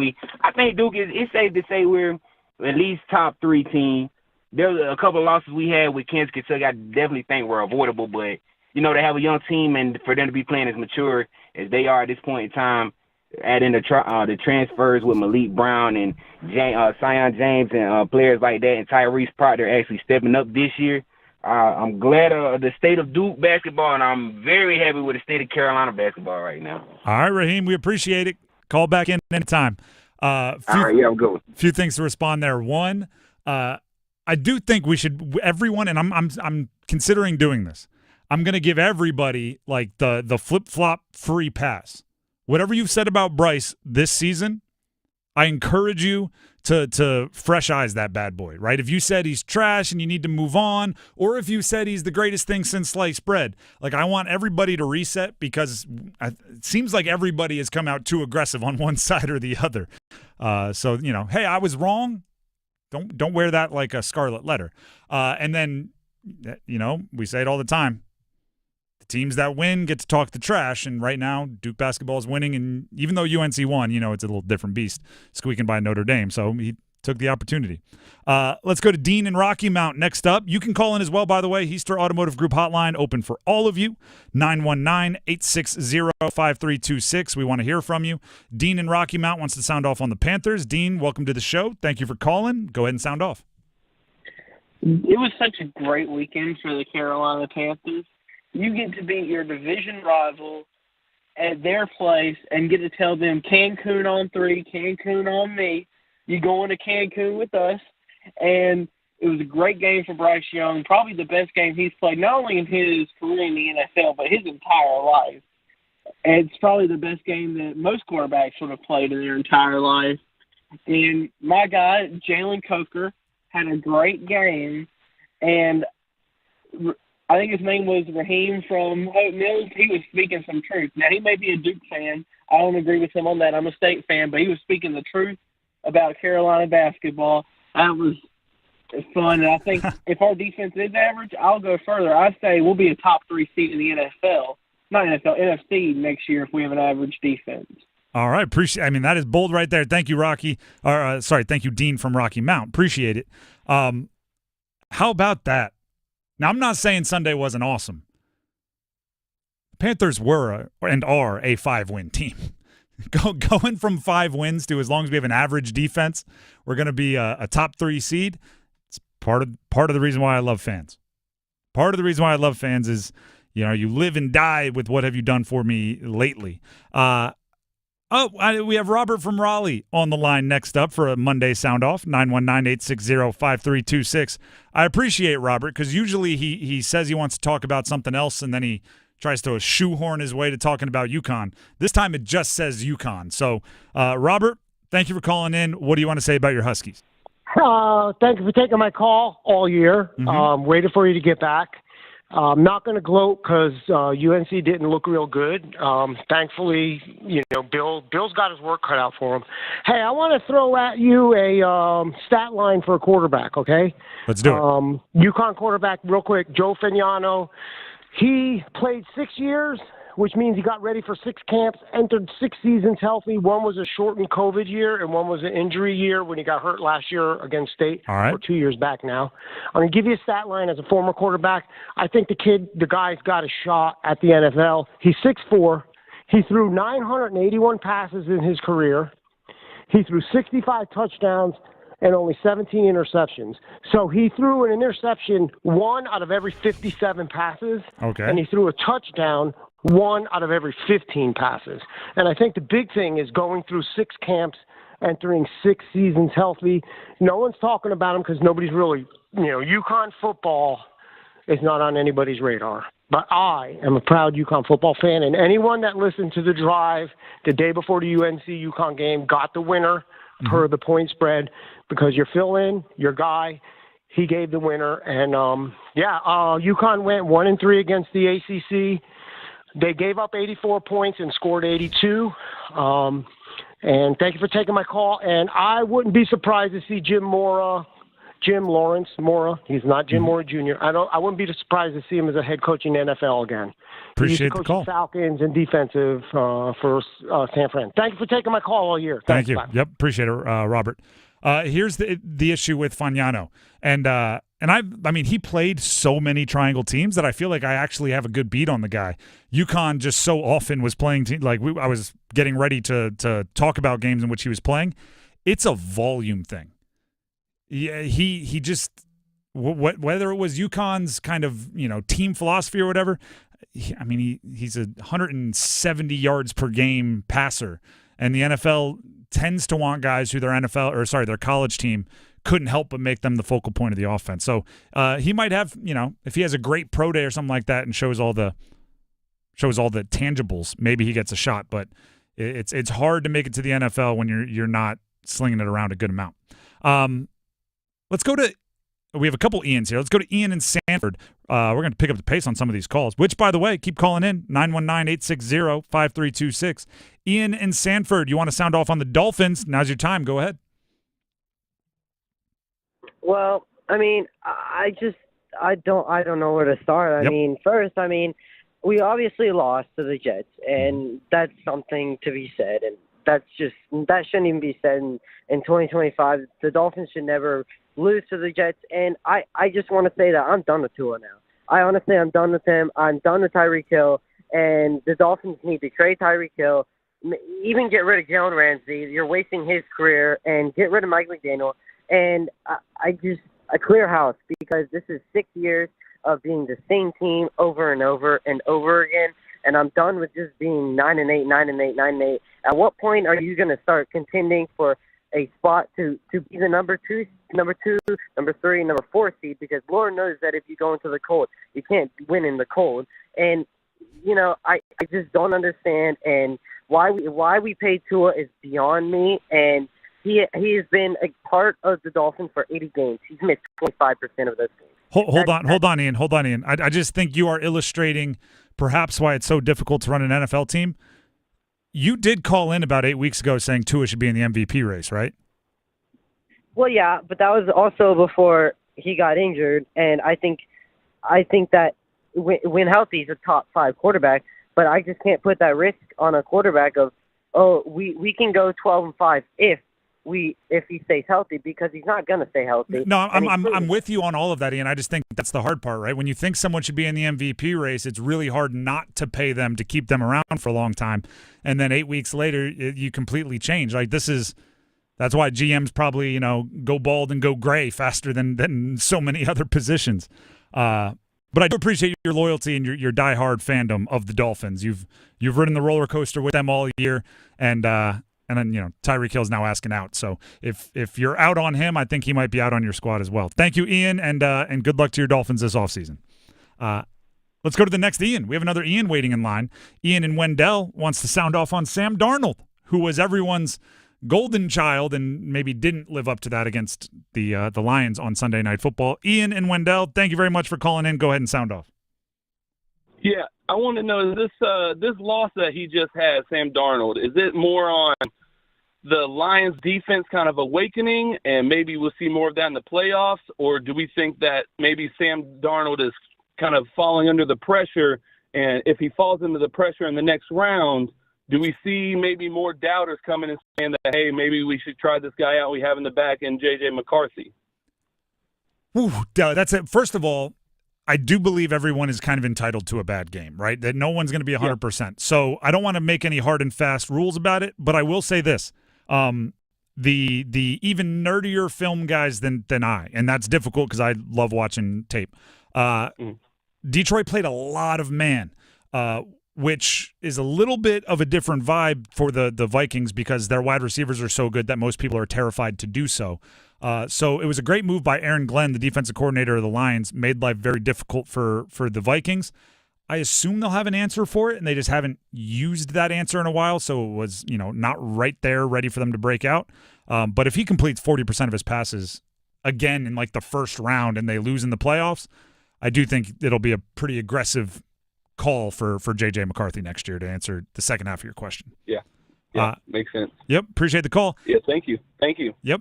Duke it's safe to say we're at least top 3 team. There's a couple of losses we had with Kansas, Kentucky. I definitely think were avoidable, but they have a young team, and for them to be playing as mature as they are at this point in time, adding the transfers with Malik Brown and Zion James and players like that, and Tyrese Proctor actually stepping up this year. I'm glad of the state of Duke basketball, and I'm very happy with the state of Carolina basketball right now. All right, Raheem, we appreciate it. Call back in anytime. All right, yeah, I'm good. Few things to respond there. One, I do think we should everyone, and I'm considering doing this. I'm going to give everybody like the flip flop free pass. Whatever you've said about Bryce this season, I encourage you to fresh eyes that bad boy. Right? If you said he's trash and you need to move on, or if you said he's the greatest thing since sliced bread, like I want everybody to reset, because it seems like everybody has come out too aggressive on one side or the other. So hey, I was wrong. Don't wear that like a scarlet letter. And then, we say it all the time. The teams that win get to talk the trash, and right now Duke basketball is winning. And even though UNC won, it's a little different beast, squeaking by Notre Dame. So he took the opportunity. Let's go to Dean in Rocky Mount next up. You can call in as well, by the way. Heister Automotive Group hotline open for all of you. 919-860-5326. We want to hear from you. Dean in Rocky Mount wants to sound off on the Panthers. Dean, welcome to the show. Thank you for calling. Go ahead and sound off. It was such a great weekend for the Carolina Panthers. You get to beat your division rival at their place and get to tell them Cancun on 3, Cancun on me. You going to Cancun with us. And it was a great game for Bryce Young, probably the best game he's played, not only in his career in the NFL, but his entire life. And it's probably the best game that most quarterbacks would have played in their entire life. And my guy, Jalen Coker, had a great game. And I think his name was Raheem from Hope Mills. He was speaking some truth. Now, he may be a Duke fan. I don't agree with him on that. I'm a State fan, but he was speaking the truth about Carolina basketball. That was fun. And I think if our defense is average, I'll go further. I say we'll be a top 3 seed in the NFL. Not NFL, NFC next year if we have an average defense. All right. That is bold right there. Thank you, Rocky. Thank you, Dean from Rocky Mount. Appreciate it. How about that? Now, I'm not saying Sunday wasn't awesome. The Panthers were and are a 5-win team. Going from 5 wins to, as long as we have an average defense, we're going to be a top 3 seed. It's part of the reason why I love fans. Part of the reason why I love fans is, you live and die with what have you done for me lately. We have Robert from Raleigh on the line next up for a Monday Sound Off, 919-860-5326. I appreciate Robert because usually he says he wants to talk about something else and then he tries to shoehorn his way to talking about UConn. This time it just says UConn. So, Robert, thank you for calling in. What do you want to say about your Huskies? Thank you for taking my call all year. Waited for you to get back. I'm not going to gloat because UNC didn't look real good. Thankfully, Bill's got his work cut out for him. Hey, I want to throw at you a stat line for a quarterback, okay? Let's do it. UConn quarterback, real quick, Joe Fagnano. He played 6 years, which means he got ready for 6 camps, entered 6 seasons healthy. One was a shortened COVID year, and one was an injury year when he got hurt last year against State, or 2 years back now. I'm going to give you a stat line as a former quarterback. I think the guy's got a shot at the NFL. He's 6'4". He threw 981 passes in his career. He threw 65 touchdowns and only 17 interceptions. So he threw an interception 1 out of every 57 passes, and he threw a touchdown 1 out of every 15 passes. And I think the big thing is going through 6 camps, entering 6 seasons healthy. No one's talking about him because nobody's really, UConn football is not on anybody's radar. But I am a proud UConn football fan, and anyone that listened to the drive the day before the UNC-UConn game got the winner per the point spread because your fill-in, your guy, he gave the winner. And, UConn went 1-3 against the ACC. They gave up 84 points and scored 82. And thank you for taking my call. And I wouldn't be surprised to see Jim Lawrence Mora. He's not Jim Mora Jr. I wouldn't be surprised to see him as a head coach in the NFL again. Appreciate the call. Falcons and defensive for San Fran. Thank you for taking my call all year. Thank you. Bye. Yep, appreciate it, Robert. Here's the issue with Fagnano, and I mean he played so many triangle teams that I feel like I actually have a good beat on the guy. UConn just so often was playing I was getting ready to talk about games in which he was playing. It's a volume thing. Yeah, he just whether it was UConn's kind of team philosophy or whatever. He's a 170 yards per game passer, and the NFL tends to want guys who their college team couldn't help but make them the focal point of the offense. So he might have, if he has a great pro day or something like that and shows all the tangibles, maybe he gets a shot. But it's hard to make it to the NFL when you're not slinging it around a good amount. Let's go to. We have a couple Ians here. Let's go to Ian in Sanford. We're going to pick up the pace on some of these calls, which, by the way, keep calling in, 919-860-5326. Ian in Sanford, you want to sound off on the Dolphins? Now's your time. Go ahead. Well, I don't know where to start. First, we obviously lost to the Jets, and that's something to be said, and that shouldn't even be said in 2025. The Dolphins should never lose to the Jets, and I just want to say that I'm done with Tua now. I'm done with him. I'm done with Tyreek Hill, and the Dolphins need to trade Tyreek Hill, even get rid of Jalen Ramsey. You're wasting his career, and get rid of Mike McDaniel. And I clear house because this is 6 years of being the same team over and over and over again, and I'm done with just being 9-8, 9-8, 9-8. At what point are you going to start contending for a spot to be the number 2, number 3, number 4 seed? Because Lord knows that if you go into the cold, you can't win in the cold. And I just don't understand, and why we paid Tua is beyond me. And he has been a part of the Dolphins for 80 games. He's missed 25% of those games. Hold on, Ian. I just think you are illustrating perhaps why it's so difficult to run an NFL team. You did call in about 8 weeks ago saying Tua should be in the MVP race, right? Well, yeah, but that was also before he got injured, and I think that when healthy, he's a top 5 quarterback. But I just can't put that risk on a quarterback of, we can go 12-5 if if he stays healthy, because he's not going to stay healthy. No, I'm with you on all of that, Ian. I just think that's the hard part, right? When you think someone should be in the MVP race, it's really hard not to pay them to keep them around for a long time, and then 8 weeks later, you completely change. Like that's why GMs probably go bald and go gray faster than so many other positions. But I do appreciate your loyalty and your diehard fandom of the Dolphins. You've ridden the roller coaster with them all year, and then Tyreek Hill's now asking out. So if you're out on him, I think he might be out on your squad as well. Thank you, Ian, and good luck to your Dolphins this offseason. Let's go to the next Ian. We have another Ian waiting in line. Ian in Wendell wants to sound off on Sam Darnold, who was everyone's golden child and maybe didn't live up to that against the Lions on Sunday Night Football. Ian in Wendell, thank you very much for calling in. Go ahead and sound off. Yeah, I want to know, is this loss that he just had, Sam Darnold, is it more on the Lions defense kind of awakening and maybe we'll see more of that in the playoffs, or do we think that maybe Sam Darnold is kind of falling under the pressure, and if he falls into the pressure in the next round, do we see maybe more doubters coming and saying that, hey, maybe we should try this guy out we have in the back in J.J. McCarthy? Ooh, that's it. First of all, I do believe everyone is kind of entitled to a bad game, right? That no one's going to be 100%. Yeah. So I don't want to make any hard and fast rules about it, but I will say this. The even nerdier film guys than I, and that's difficult because I love watching tape. Detroit played a lot of man, which is a little bit of a different vibe for the Vikings because their wide receivers are so good that most people are terrified to do so. So it was a great move by Aaron Glenn, the defensive coordinator of the Lions, made life very difficult for the Vikings. I assume they'll have an answer for it, and they just haven't used that answer in a while, so it was not right there ready for them to break out. But if he completes 40% of his passes again in like the first round and they lose in the playoffs, I do think it'll be a pretty aggressive call for J.J. McCarthy next year to answer the second half of your question. Yeah, makes sense. Yep, appreciate the call. Yeah, thank you. Yep.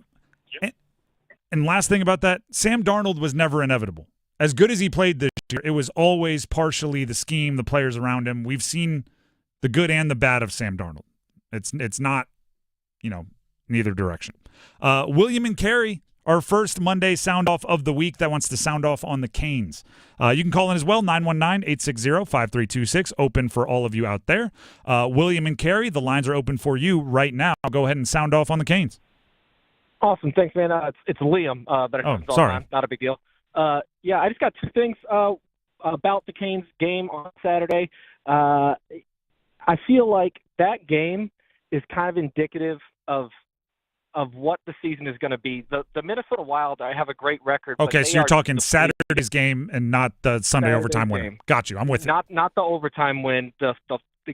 And last thing about that, Sam Darnold was never inevitable. As good as he played this year, it was always partially the scheme, the players around him. We've seen the good and the bad of Sam Darnold. It's not, neither direction. William and Carey, our first Monday sound-off of the week that wants to sound off on the Canes. You can call in as well, 919-860-5326, open for all of you out there. William and Carey, the lines are open for you right now. Go ahead and sound off on the Canes. Awesome. Thanks, man. It's Liam. Sorry. Not a big deal. I just got two things about the Canes game on Saturday. I feel like that game is kind of indicative of what the season is going to be. The Minnesota Wild, I have a great record. Okay, so you're talking Saturday's game and not the Sunday overtime win. Got you. I'm with you. Not the overtime win. The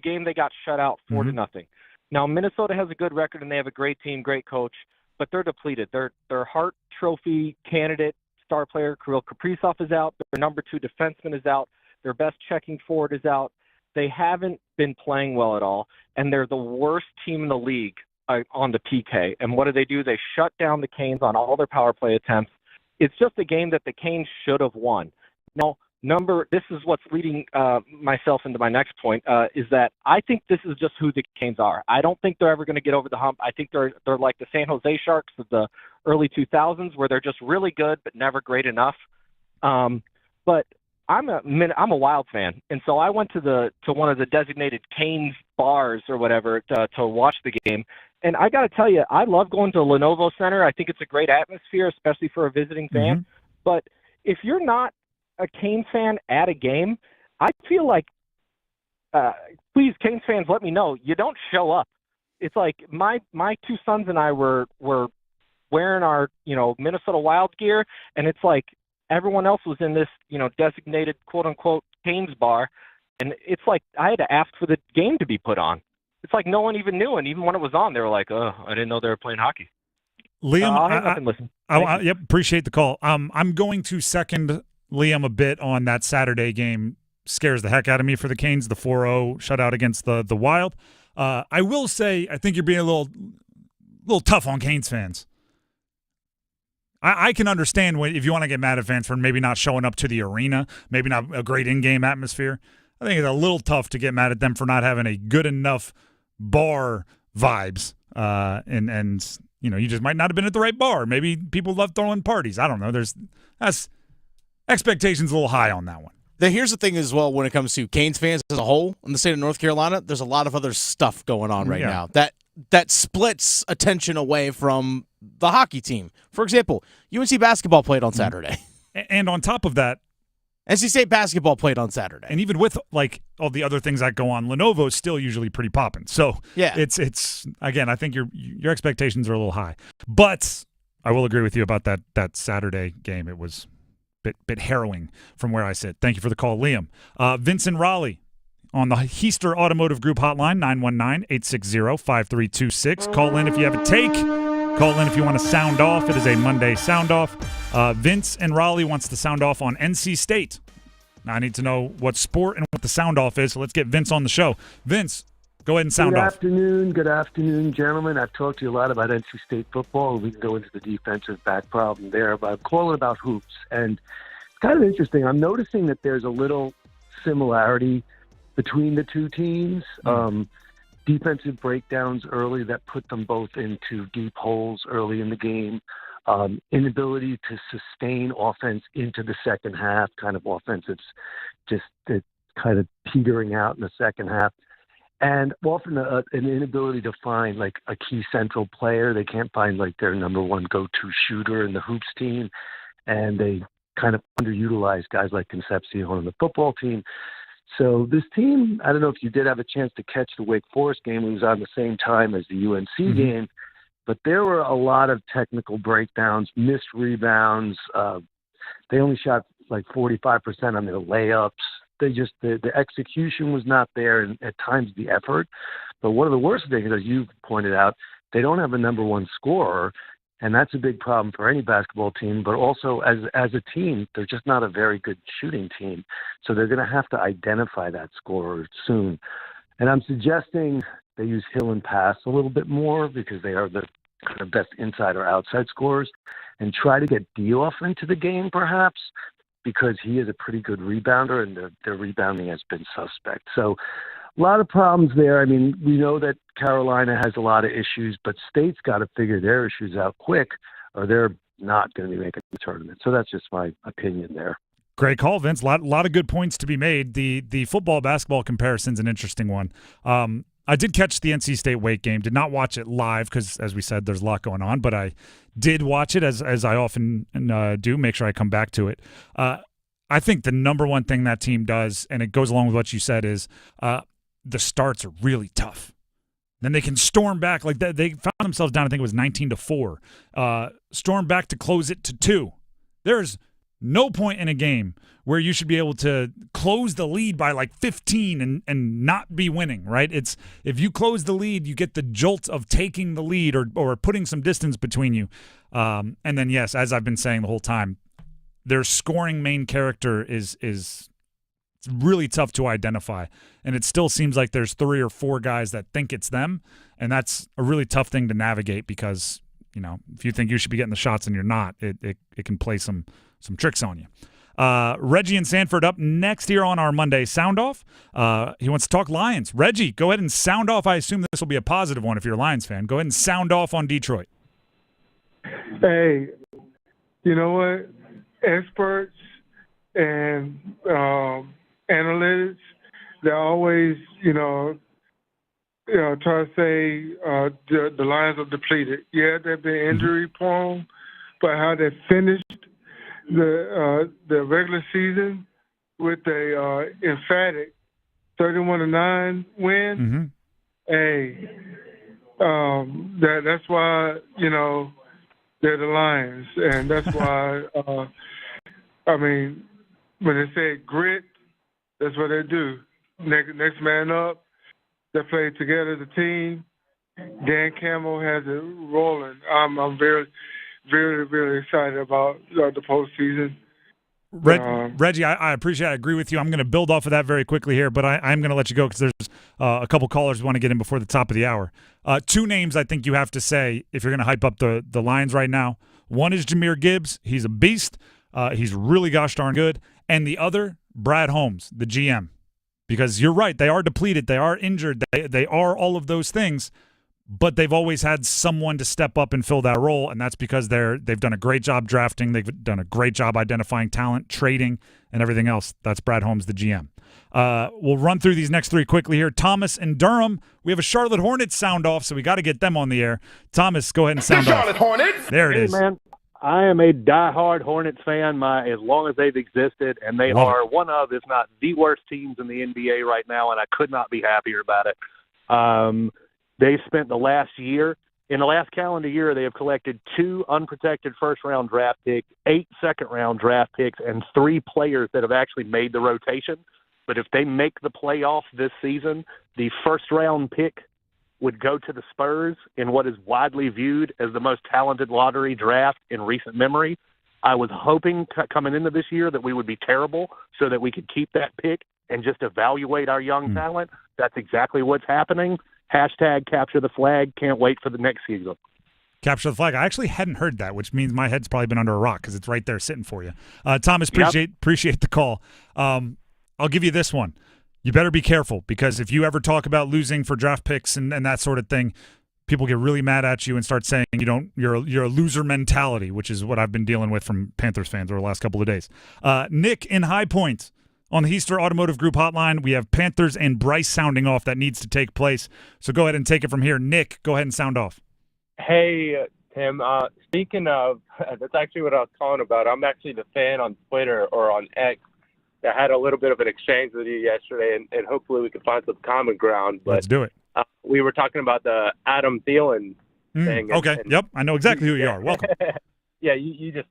game they got shut out 4-0. Now Minnesota has a good record and they have a great team, great coach, but they're depleted. Their Hart Trophy candidate star player Kirill Kaprizov is out. Their number 2 defenseman is out. Their best checking forward is out. They haven't been playing well at all, and they're the worst team in the league on the PK. And what do? They shut down the Canes on all their power play attempts. It's just a game that the Canes should have won. Now, this is what's leading myself into my next point, is that I think this is just who the Canes are. I don't think they're ever going to get over the hump. I think they're like the San Jose Sharks of the early 2000s, where they're just really good but never great enough. But I'm a Wild fan, and so I went to one of the designated Canes bars or whatever to watch the game. And I got to tell you, I love going to Lenovo Center. I think it's a great atmosphere, especially for a visiting fan. Mm-hmm. But if you're not a Canes fan at a game, I feel like, please, Canes fans, let me know. You don't show up. It's like my 2 sons and I were wearing our Minnesota Wild gear, and it's like everyone else was in this designated quote unquote Canes bar, and it's like I had to ask for the game to be put on. It's like no one even knew, and even when it was on, they were like, "Oh, I didn't know they were playing hockey." Liam, I'll hang up and listen. Yep, appreciate the call. I'm going to second Liam a bit on that Saturday game. Scares the heck out of me for the Canes, the 4-0 shutout against the Wild. I will say, I think you're being a little tough on Canes fans. I can understand if you want to get mad at fans for maybe not showing up to the arena, maybe not a great in-game atmosphere. I think it's a little tough to get mad at them for not having a good enough bar vibes and You just might not have been at the right bar. Maybe people love throwing parties. I don't know. That's expectations a little high on that one. Here's the thing as well when it comes to Canes fans as a whole in the state of North Carolina, there's a lot of other stuff going on right now that splits attention away from the hockey team. For example, UNC Basketball played on Saturday. And on top of that, NC State Basketball played on Saturday. And even with like all the other things that go on, Lenovo's still usually pretty popping. So yeah, it's again, I think your expectations are a little high. But I will agree with you about that Saturday game. It was bit harrowing from where I sit. Thank you for the call, Liam. Vince in Raleigh on the Heister Automotive Group hotline, 919-860-5326. Call in if you have a take. Call in if you want to sound off. It is a Monday sound off. Vince in Raleigh wants to sound off on NC State. Now I need to know what sport and what the sound off is, so let's get Vince on the show. Vince, go ahead and sound off. Good afternoon, gentlemen. I've talked to you a lot about NC State football. We can go into the defensive back problem there, but I'm calling about hoops. And it's kind of interesting. I'm noticing that there's a little similarity between the two teams. Defensive breakdowns early that put them both into deep holes early in the game. Inability to sustain offense into the second half, kind of offense that's just kind of petering out in the second half. And often an inability to find like a key central player. They can't find like their number one go-to shooter in the hoops team. And they kind of underutilize guys like Concepcion on the football team. So this team, I don't know if you did have a chance to catch the Wake Forest game. It was on the same time as the UNC game. But there were a lot of technical breakdowns, missed rebounds. They only shot like 45% on their layups. The execution was not there, and at times the effort. But one of the worst things, as you pointed out, they don't have a number one scorer, and that's a big problem for any basketball team. But also as a team, they're just not a very good shooting team. So they're going to have to identify that scorer soon. And I'm suggesting they use Hill and pass a little bit more because they are the kind of best inside or outside scorers, and try to get Dioff into the game perhaps, because he is a pretty good rebounder and their rebounding has been suspect. So a lot of problems there. I mean, we know that Carolina has a lot of issues, but State's got to figure their issues out quick or they're not going to be making the tournament. So that's just my opinion there. Great call, Vince. A lot of good points to be made. The football-basketball comparison's an interesting one. I did catch the NC State Wake game. Did not watch it live because, as we said, there's a lot going on. But I did watch it, as I often do, make sure I come back to it. I think the number one thing that team does, and it goes along with what you said, is the starts are really tough. Then they can storm back. Like they found themselves down, I think it was 19-4. Storm back to close it to 2. There's no point in a game where you should be able to close the lead by like 15 and not be winning, right? It's if you close the lead, you get the jolt of taking the lead or putting some distance between you. And then, yes, as I've been saying the whole time, their scoring main character is really tough to identify. And it still seems like there's 3 or 4 guys that think it's them. And that's a really tough thing to navigate because, if you think you should be getting the shots and you're not, it can play some tricks on you. Reggie and Sanford up next here on our Monday Sound Off. He wants to talk Lions. Reggie, go ahead and sound off. I assume this will be a positive one if you're a Lions fan. Go ahead and sound off on Detroit. Hey, you know what? Experts and analytics, they always, try to say the Lions are depleted. Yeah, they've been injury prone, but how they finished the regular season with a emphatic 31-9 win. Hey, that's why they're the Lions, and that's why when they say grit, that's what they do. Next man up. They play together as a team. Dan Campbell has it rolling. I'm very, very, very excited about the postseason. Reggie, I appreciate it. I agree with you. I'm going to build off of that very quickly here, but I'm going to let you go because there's a couple callers who want to get in before the top of the hour. 2 names I think you have to say if you're going to hype up the Lions right now. One is Jahmyr Gibbs. He's a beast. He's really gosh darn good. And the other, Brad Holmes, the GM. Because you're right, they are depleted. They are injured. They are all of those things. but they've always had someone to step up and fill that role, and that's because they've done a great job drafting. They've done a great job identifying talent, trading, and everything else. That's Brad Holmes, the GM. We'll run through these next three quickly here. Thomas and Durham. We have a Charlotte Hornets sound off, so we got to get them on the air. Thomas, go ahead and sound off. Charlotte Hornets. There it is. Man, I am a diehard Hornets fan as long as they've existed, and they are one of, if not the worst teams in the NBA right now, and I could not be happier about it. They spent the last year, in the last calendar year, they have collected 2 unprotected first-round draft picks, 8 second-round draft picks, and 3 players that have actually made the rotation. But if they make the playoffs this season, the first-round pick would go to the Spurs in what is widely viewed as the most talented lottery draft in recent memory. I was hoping coming into this year that we would be terrible so that we could keep that pick and just evaluate our young talent. That's exactly what's happening. Hashtag capture the flag. Can't wait for the next season. Capture the flag. I actually hadn't heard that, which means my head's probably been under a rock because it's right there sitting for you. Thomas, appreciate the call. I'll give you this one. You better be careful, because if you ever talk about losing for draft picks and that sort of thing, people get really mad at you and start saying you're a loser mentality, which is what I've been dealing with from Panthers fans over the last couple of days. Nick in High Point on the Heister Automotive Group hotline. We have Panthers and Bryce sounding off. That needs to take place. So go ahead and take it from here. Nick, go ahead and sound off. Hey, Tim. Speaking of, that's actually what I was calling about. I'm actually the fan on Twitter or on X. I had a little bit of an exchange with you yesterday, and hopefully we can find some common ground. But, let's do it. We were talking about the Adam Thelen thing. Okay, yep. I know exactly who you are. Welcome. Yeah, you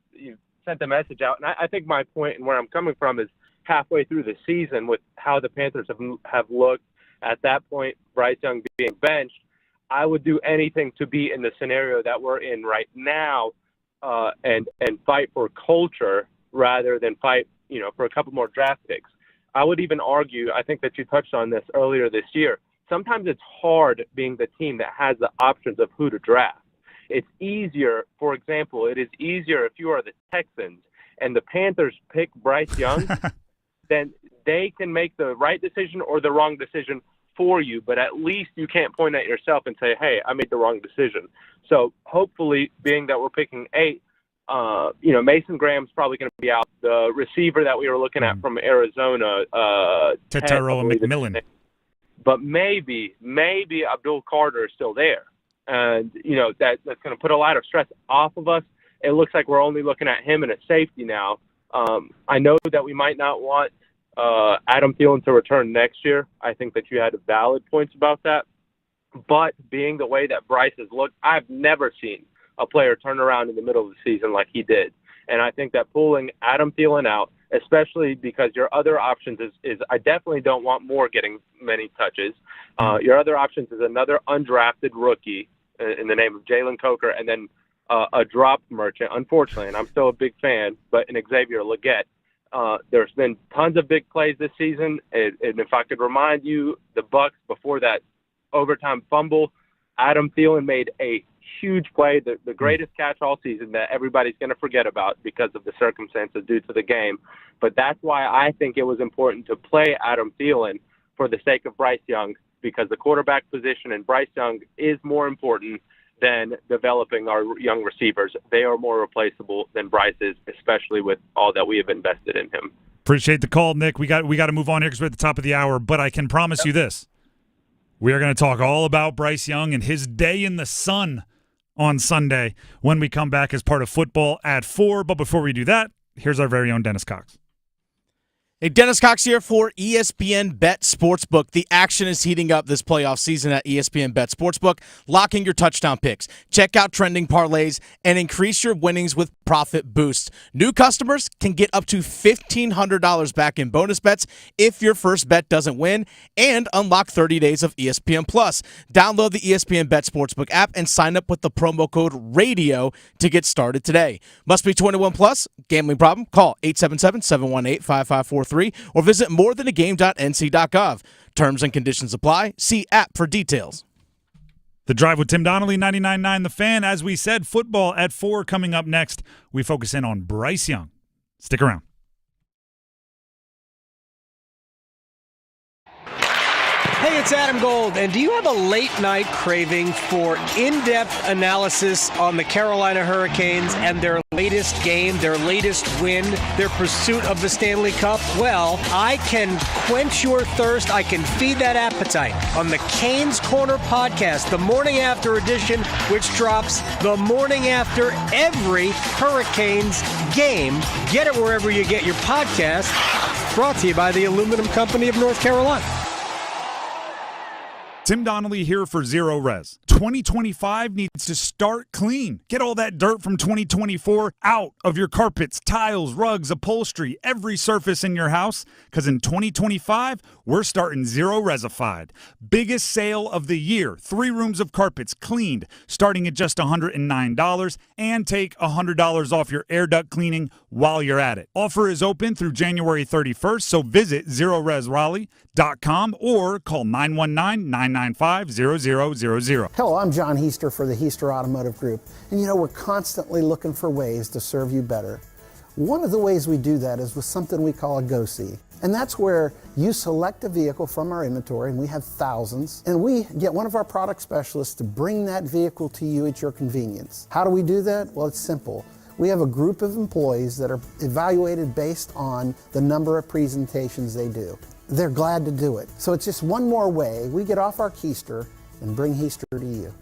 sent the message out. And I think my point and where I'm coming from is halfway through the season with how the Panthers have looked. At that point, Bryce Young being benched, I would do anything to be in the scenario that we're in right now and fight for culture rather than fight for a couple more draft picks. I would even argue, I think that you touched on this earlier this year, sometimes it's hard being the team that has the options of who to draft. It's easier, for example, it is easier if you are the Texans and the Panthers pick Bryce Young, then they can make the right decision or the wrong decision for you, but at least you can't point at yourself and say, hey, I made the wrong decision. So hopefully, being that we're picking 8, Mason Graham's probably going to be out. The receiver that we were looking at from Arizona, Tetairoa McMillan. But maybe Abdul Carter is still there. And, that's going to put a lot of stress off of us. It looks like we're only looking at him in a safety now. I know that we might not want Adam Thielen to return next year. I think that you had valid points about that. But being the way that Bryce has looked, I've never seen a player turn around in the middle of the season like he did. And I think that pulling Adam Thielen out, especially because your other options is I definitely don't want Moore getting many touches. Your other options is another undrafted rookie in the name of Jalen Coker, and then a drop merchant, unfortunately, and I'm still a big fan, but in Xavier Legette. There's been tons of big plays this season. And if I could remind you, the Bucs, before that overtime fumble, Adam Thielen made a huge play, the greatest catch all season that everybody's going to forget about because of the circumstances due to the game. But that's why I think it was important to play Adam Thielen for the sake of Bryce Young, because the quarterback position and Bryce Young is more important than developing our young receivers. They are more replaceable than Bryce is, especially with all that we have invested in him. Appreciate the call, Nick. We got to move on here because we're at the top of the hour, but I can promise you this. We are going to talk all about Bryce Young and his day in the sun on Sunday when we come back as part of Football at 4. But before we do that, here's our very own Dennis Cox. Hey, Dennis Cox here for ESPN Bet Sportsbook. The action is heating up this playoff season at ESPN Bet Sportsbook. Lock in your touchdown picks, check out trending parlays, and increase your winnings with profit boosts. New customers can get up to $1,500 back in bonus bets if your first bet doesn't win, and unlock 30 days of ESPN Plus. Download the ESPN Bet Sportsbook app and sign up with the promo code RADIO to get started today. Must be 21 plus. Gambling problem? Call 877-718-5543 or visit morethanagame.nc.gov. Terms and conditions apply. See app for details. The Drive with Tim Donnelly, 99.9 The Fan. As we said, Football at 4 coming up next. We focus in on Bryce Young. Stick around. Hey, it's Adam Gold, and do you have a late-night craving for in-depth analysis on the Carolina Hurricanes and their latest game, their latest win, their pursuit of the Stanley Cup? Well, I can quench your thirst. I can feed that appetite on the Canes Corner podcast, the morning after edition, which drops the morning after every Hurricanes game. Get it wherever you get your podcast. Brought to you by the Aluminum Company of North Carolina. Tim Donnelly here for Zero Res. 2025 needs to start clean. Get all that dirt from 2024 out of your carpets, tiles, rugs, upholstery, every surface in your house. Because in 2025, we're starting Zero Resified. Biggest sale of the year. 3 rooms of carpets cleaned, starting at just $109. And take $100 off your air duct cleaning while you're at it. Offer is open through January 31st, so visit ZeroResRaleigh.com or call 919-995-0000. Hello, I'm John Heister for the Heister Automotive Group. And you know, we're constantly looking for ways to serve you better. One of the ways we do that is with something we call a Go-See. And that's where you select a vehicle from our inventory, and we have thousands, and we get one of our product specialists to bring that vehicle to you at your convenience. How do we do that? Well, it's simple. We have a group of employees that are evaluated based on the number of presentations they do. They're glad to do it. So it's just one more way we get off our keister and bring Heister to you.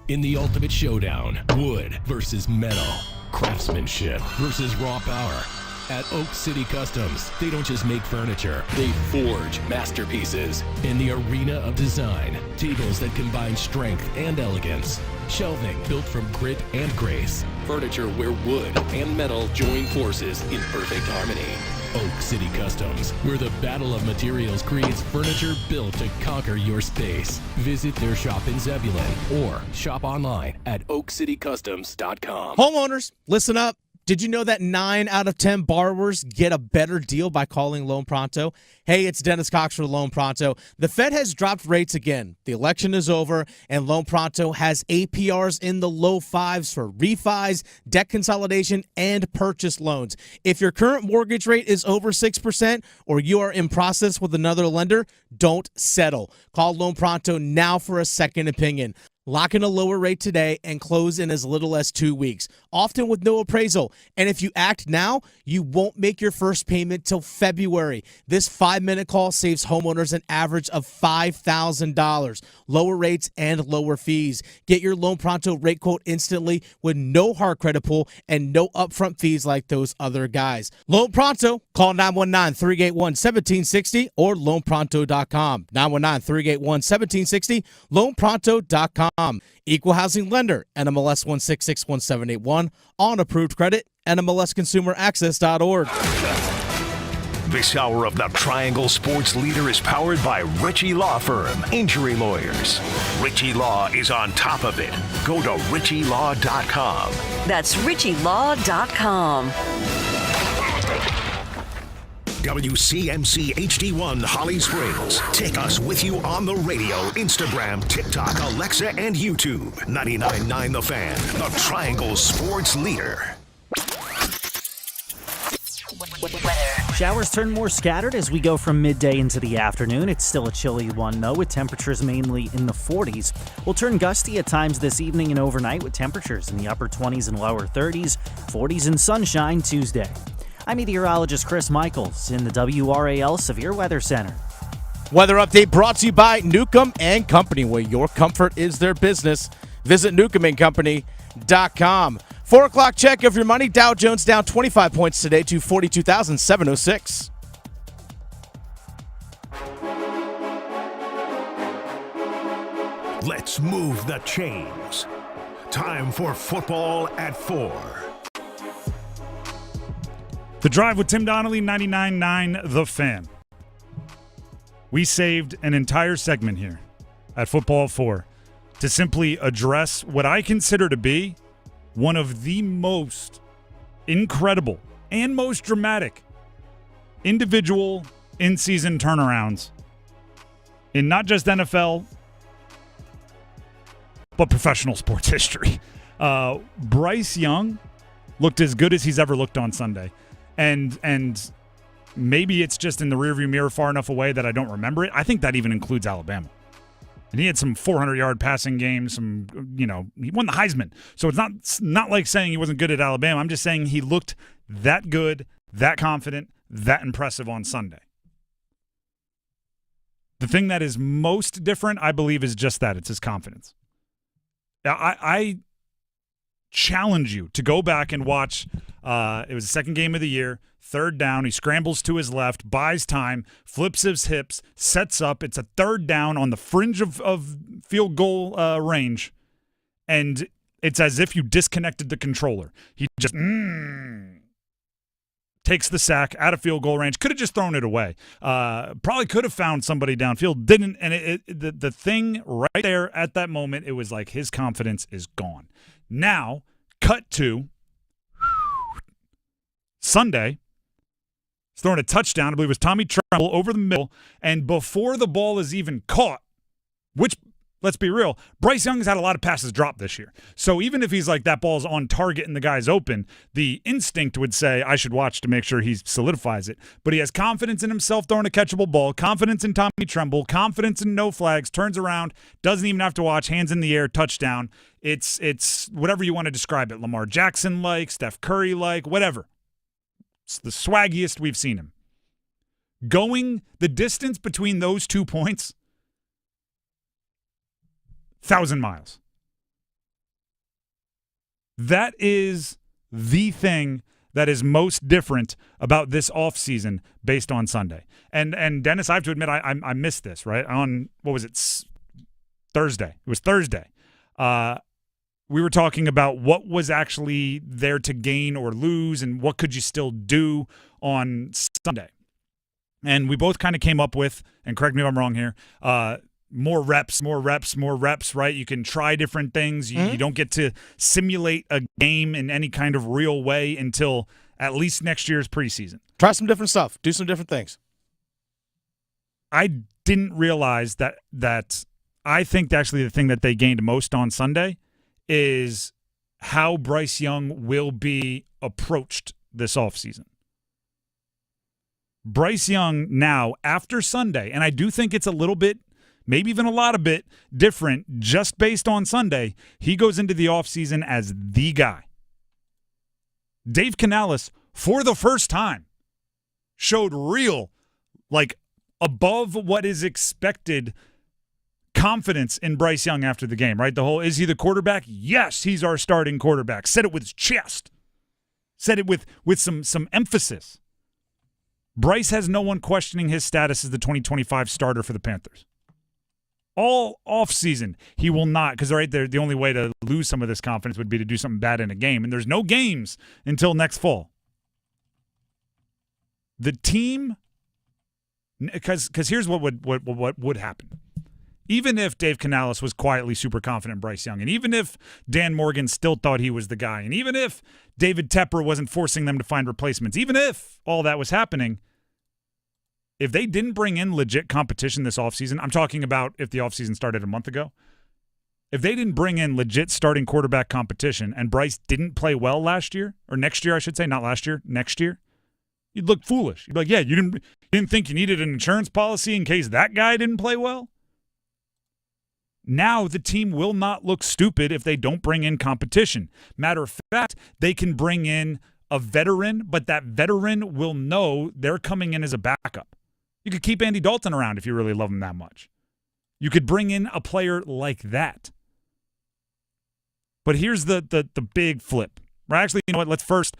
In the ultimate showdown, wood versus metal, craftsmanship versus raw power. At Oak City Customs, they don't just make furniture, they forge masterpieces. In the arena of design, tables that combine strength and elegance. Shelving built from grit and grace. Furniture where wood and metal join forces in perfect harmony. Oak City Customs, where the battle of materials creates furniture built to conquer your space. Visit their shop in Zebulon or shop online at oakcitycustoms.com. Homeowners, listen up. Did you know that 9 out of 10 borrowers get a better deal by calling Loan Pronto? Hey, it's Dennis Cox for Loan Pronto. The Fed has dropped rates again. The election is over, and Loan Pronto has APRs in the low 5s for refis, debt consolidation, and purchase loans. If your current mortgage rate is over 6% or you are in process with another lender, don't settle. Call Loan Pronto now for a second opinion. Lock in a lower rate today and close in as little as 2 weeks, often with no appraisal. And if you act now, you won't make your first payment till February. This 5-minute call saves homeowners an average of $5,000. Lower rates and lower fees. Get your Loan Pronto rate quote instantly with no hard credit pull and no upfront fees like those other guys. Loan Pronto, call 919-381-1760 or loanpronto.com. 919-381-1760, loanpronto.com. Equal housing lender, NMLS 1661781, on approved credit, NMLSconsumeraccess.org. This hour of the Triangle Sports Leader is powered by Ritchie Law Firm, injury lawyers. Ritchie Law is on top of it. Go to ritchielaw.com. That's ritchielaw.com. WCMC HD1 Holly Springs. Take us with you on the radio, Instagram, TikTok, Alexa, and YouTube. 99.9 The Fan, the Triangle Sports Leader. Showers turn more scattered as we go from midday into the afternoon. It's still a chilly one, though, with temperatures mainly in the 40s. We'll turn gusty at times this evening and overnight with temperatures in the upper 20s and lower 30s, 40s and sunshine Tuesday. I'm meteorologist Chris Michaels in the WRAL Severe Weather Center. Weather update brought to you by Newcomb and Company, where your comfort is their business. Visit newcombandcompany.com. 4 o'clock check of your money. Dow Jones down 25 points today to 42,706. Let's move the chains. Time for football at 4. The Drive with Tim Donnelly, 99.9 The Fan. We saved an entire segment here at Football 4 to simply address what I consider to be one of the most incredible and most dramatic individual in-season turnarounds in not just NFL, but professional sports history. Bryce Young looked as good as he's ever looked on Sunday. And maybe it's just in the rearview mirror far enough away that I don't remember it. I think that even includes Alabama. And he had some 400-yard passing games, he won the Heisman. So it's not like saying he wasn't good at Alabama. I'm just saying he looked that good, that confident, that impressive on Sunday. The thing that is most different, I believe, is just that. It's his confidence. I challenge you to go back and watch. It was the second game of the year, third down. He scrambles to his left, buys time, flips his hips, sets up. It's a third down on the fringe of field goal range, and it's as if you disconnected the controller. He just takes the sack out of field goal range. Could have just thrown it away. Probably could have found somebody downfield. Didn't. And the thing right there at that moment, it was like his confidence is gone. Now, cut to Sunday. He's throwing a touchdown. I believe it was Tommy Tremble over the middle. And before the ball is even caught, which, let's be real, Bryce Young has had a lot of passes dropped this year. So even if he's like, that ball's on target and the guy's open, the instinct would say, I should watch to make sure he solidifies it. But he has confidence in himself throwing a catchable ball, confidence in Tommy Tremble, confidence in no flags, turns around, doesn't even have to watch, hands in the air, touchdown. It's whatever you want to describe it. Lamar Jackson-like, Steph Curry-like, whatever. It's the swaggiest we've seen him. Going the distance between those 2 points, 1,000 miles. That is the thing that is most different about this offseason based on Sunday. And Dennis, I have to admit, I missed this, right? On, what was it, Thursday. It was Thursday. We were talking about what was actually there to gain or lose and what could you still do on Sunday. And we both kind of came up with, and correct me if I'm wrong here, more reps, right? You can try different things. You don't get to simulate a game in any kind of real way until at least next year's preseason. Try some different stuff. Do some different things. I didn't realize that I think actually the thing that they gained most on Sunday is how Bryce Young will be approached this offseason. Bryce Young now, after Sunday, and I do think it's a little bit, maybe even a lot of bit different just based on Sunday, he goes into the offseason as the guy. Dave Canales, for the first time, showed real, like above what is expected confidence in Bryce Young after the game, right? The whole, is he the quarterback? Yes, he's our starting quarterback. Said it with his chest. Said it with some emphasis. Bryce has no one questioning his status as the 2025 starter for the Panthers. All offseason, he will not, because right there, the only way to lose some of this confidence would be to do something bad in a game, and there's no games until next fall. The team, because here's what would happen. Even if Dave Canales was quietly super confident in Bryce Young, and even if Dan Morgan still thought he was the guy, and even if David Tepper wasn't forcing them to find replacements, even if all that was happening, if they didn't bring in legit competition this offseason, I'm talking about if the offseason started a month ago, if they didn't bring in legit starting quarterback competition and Bryce didn't play well last year, or next year I should say, not last year, next year, you'd look foolish. You'd be like, yeah, you didn't think you needed an insurance policy in case that guy didn't play well? Now the team will not look stupid if they don't bring in competition. Matter of fact, they can bring in a veteran, but that veteran will know they're coming in as a backup. You could keep Andy Dalton around if you really love him that much. You could bring in a player like that. But here's the big flip. Right, actually, you know what? Let's first.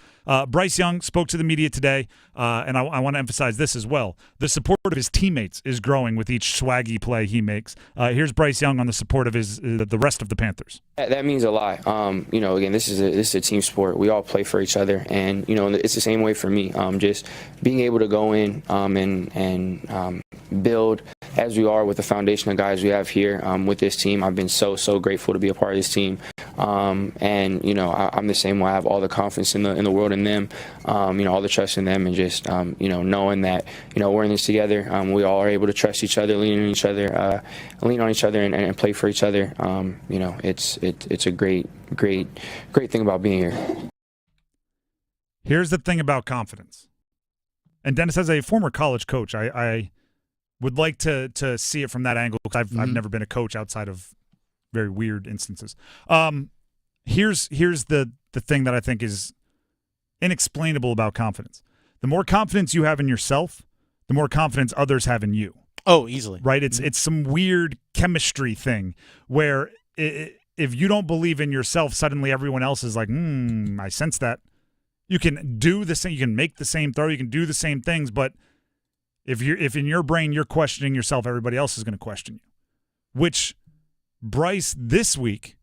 Bryce Young spoke to the media today, and I want to emphasize this as well. The support of his teammates is growing with each swaggy play he makes. Here's Bryce Young on the support of the rest of the Panthers. That means a lot. Again, this is a team sport. We all play for each other, and it's the same way for me. Just being able to go in and build as we are with the foundation of guys we have here with this team. I've been so grateful to be a part of this team, and I'm the same way. I have all the confidence in the world in them, all the trust in them, and just knowing that we're in this together. We all are able to trust each other, lean on each other, and play for each other. It's a great thing about being here. Here's the thing about confidence, And Dennis, as a former college coach, I would like to see it from that angle because I've never been a coach outside of very weird instances. Here's the thing that I think is inexplainable about confidence. The more confidence you have in yourself, the more confidence others have in you. Oh, easily. Right? It's some weird chemistry thing where if you don't believe in yourself, suddenly everyone else is like, I sense that. You can do the same, you can make the same throw, you can do the same things, but if in your brain you're questioning yourself, everybody else is going to question you. Which Bryce this week,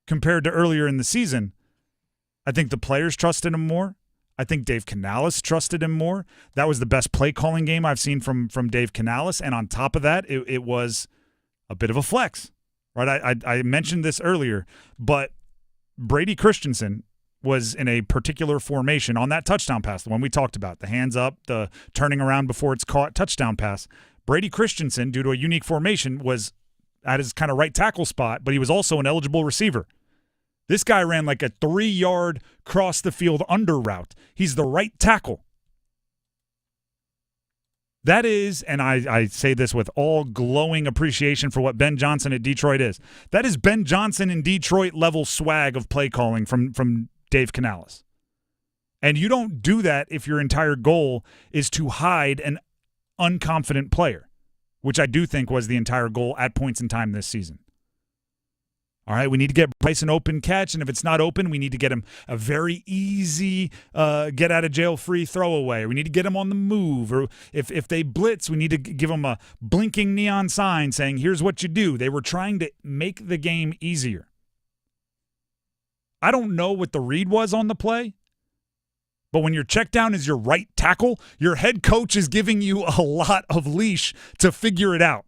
compared to earlier in the season, I think the players trusted him more. I think Dave Canales trusted him more. That was the best play calling game I've seen from Dave Canales, and on top of that, it was a bit of a flex. Right? I mentioned this earlier, but Brady Christensen was in a particular formation on that touchdown pass, the one we talked about, the hands up, the turning around before it's caught touchdown pass. Brady Christensen, due to a unique formation, was at his kind of right tackle spot, but he was also an eligible receiver. This guy ran like a 3-yard cross the field under route. He's the right tackle. That is, and I say this with all glowing appreciation for what Ben Johnson at Detroit is. That is Ben Johnson in Detroit level swag of play calling from Dave Canales. And you don't do that if your entire goal is to hide an unconfident player, which I do think was the entire goal at points in time this season. All right, we need to get Bryce an open catch, and if it's not open, we need to get him a very easy get-out-of-jail-free throwaway. We need to get him on the move, or if they blitz, we need to give them a blinking neon sign saying, here's what you do. They were trying to make the game easier. I don't know what the read was on the play, but when your check down is your right tackle, your head coach is giving you a lot of leash to figure it out.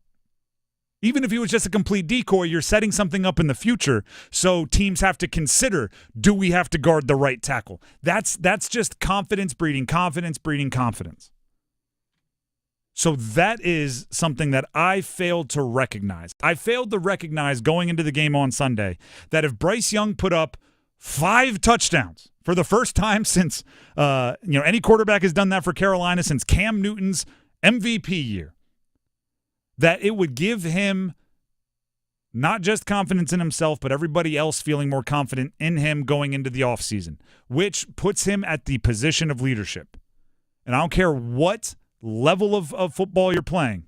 Even if it was just a complete decoy, you're setting something up in the future, so teams have to consider, do we have to guard the right tackle? That's just confidence breeding confidence. So that is something that I failed to recognize. I failed to recognize going into the game on Sunday that if Bryce Young put up 5 touchdowns for the first time since any quarterback has done that for Carolina since Cam Newton's MVP year, that it would give him not just confidence in himself, but everybody else feeling more confident in him going into the offseason, which puts him at the position of leadership. And I don't care what level of football you're playing,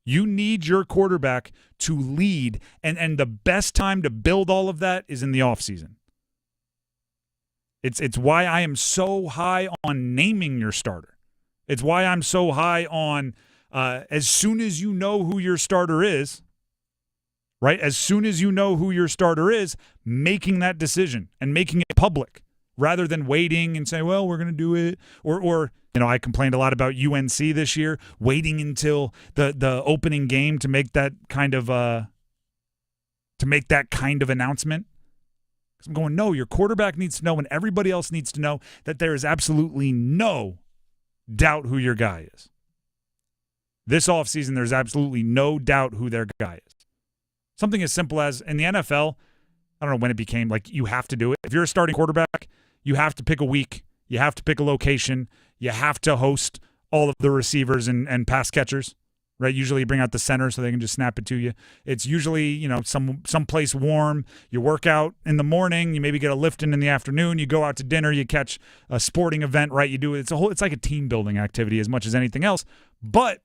you need your quarterback to lead, and the best time to build all of that is in the offseason. It's why I am so high on naming your starter. It's why I'm so high on as soon as you know who your starter is, right? As soon as you know who your starter is, making that decision and making it public rather than waiting and saying, well, we're going to do it. Or I complained a lot about UNC this year, waiting until the opening game to make that kind of announcement. I'm going, no, your quarterback needs to know and everybody else needs to know that there is absolutely no doubt who your guy is. This offseason, there's absolutely no doubt who their guy is. Something as simple as in the NFL, I don't know when it became like you have to do it. If you're a starting quarterback, you have to pick a week. You have to pick a location. You have to host all of the receivers and pass catchers. Right, usually you bring out the center so they can just snap it to you. It's usually, some place warm. You work out in the morning. You maybe get a lift in the afternoon. You go out to dinner. You catch a sporting event. Right, you do it. It's like a team building activity as much as anything else. But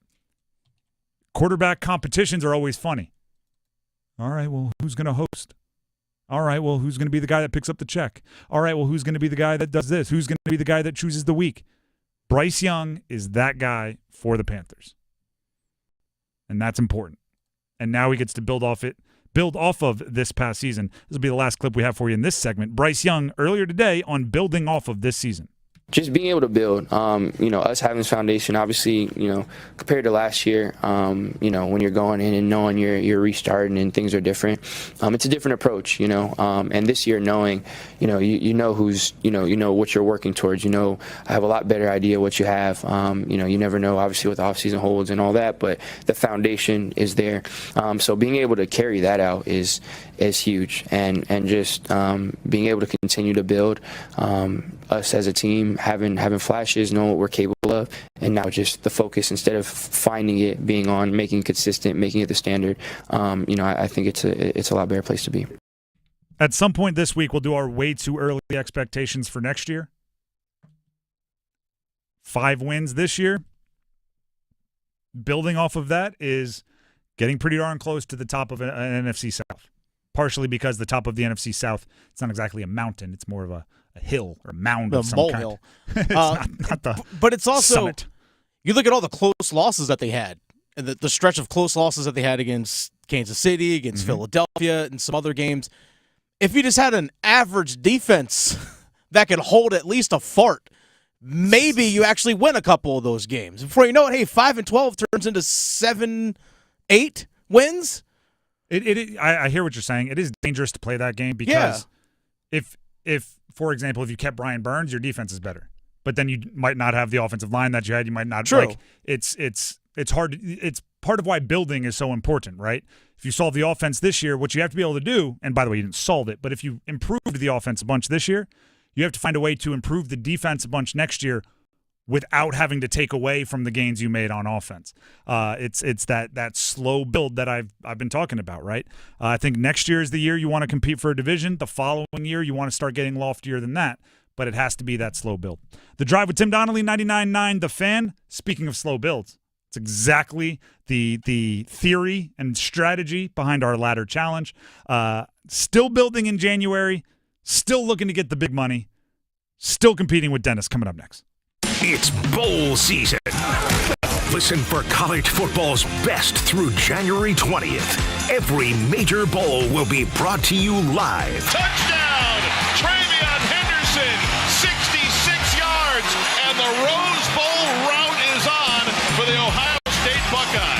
quarterback competitions are always funny. All right, well, who's going to host? All right, well, who's going to be the guy that picks up the check? All right, well, who's going to be the guy that does this? Who's going to be the guy that chooses the week? Bryce Young is that guy for the Panthers. And that's important. And now he gets to build off of this past season. This will be the last clip we have for you in this segment. Bryce Young earlier today on building off of this season. Just being able to build, us having this foundation, obviously, compared to last year, when you're going in and knowing you're restarting and things are different, it's a different approach, and this year knowing, you know who's, you know what you're working towards, I have a lot better idea what you have, you never know obviously what the offseason holds and all that, but the foundation is there. So being able to carry that out is huge, and just being able to continue to build, us as a team, having flashes, knowing what we're capable of, and now just the focus, instead of finding it, being on, making it consistent, making it the standard. I think it's a lot better place to be. At some point this week, we'll do our way too early expectations for next year. 5 wins this year. Building off of that is getting pretty darn close to the top of an NFC South. Partially because the top of the NFC South, it's not exactly a mountain. It's more of a hill or a mound of some kind. Molehill. It's not the but it's also, summit. You look at all the close losses that they had, and the stretch of close losses that they had against Kansas City, against Philadelphia, and some other games. If you just had an average defense that could hold at least a fart, maybe you actually win a couple of those games. Before you know it, hey, 5-12 turns into 7-8 wins. I hear what you're saying. It is dangerous to play that game because if for example, if you kept Brian Burns, your defense is better. But then you might not have the offensive line that you had. You might not. True. Like, it's hard. It's part of why building is so important, right? If you solve the offense this year, what you have to be able to do, and by the way, you didn't solve it, but if you improved the offense a bunch this year, you have to find a way to improve the defense a bunch next year without having to take away from the gains you made on offense. It's that slow build that I've been talking about, right? I think next year is the year you want to compete for a division. The following year you want to start getting loftier than that, but it has to be that slow build. The Drive with Tim Donnelly, 99.9 The Fan. Speaking of slow builds, it's exactly the theory and strategy behind our ladder challenge. Still building in January, still looking to get the big money, still competing with Dennis coming up next. It's bowl season. Listen for college football's best through January 20th. Every major bowl will be brought to you live. Touchdown! Travion Henderson, 66 yards, and the Rose Bowl route is on for the Ohio State Buckeyes.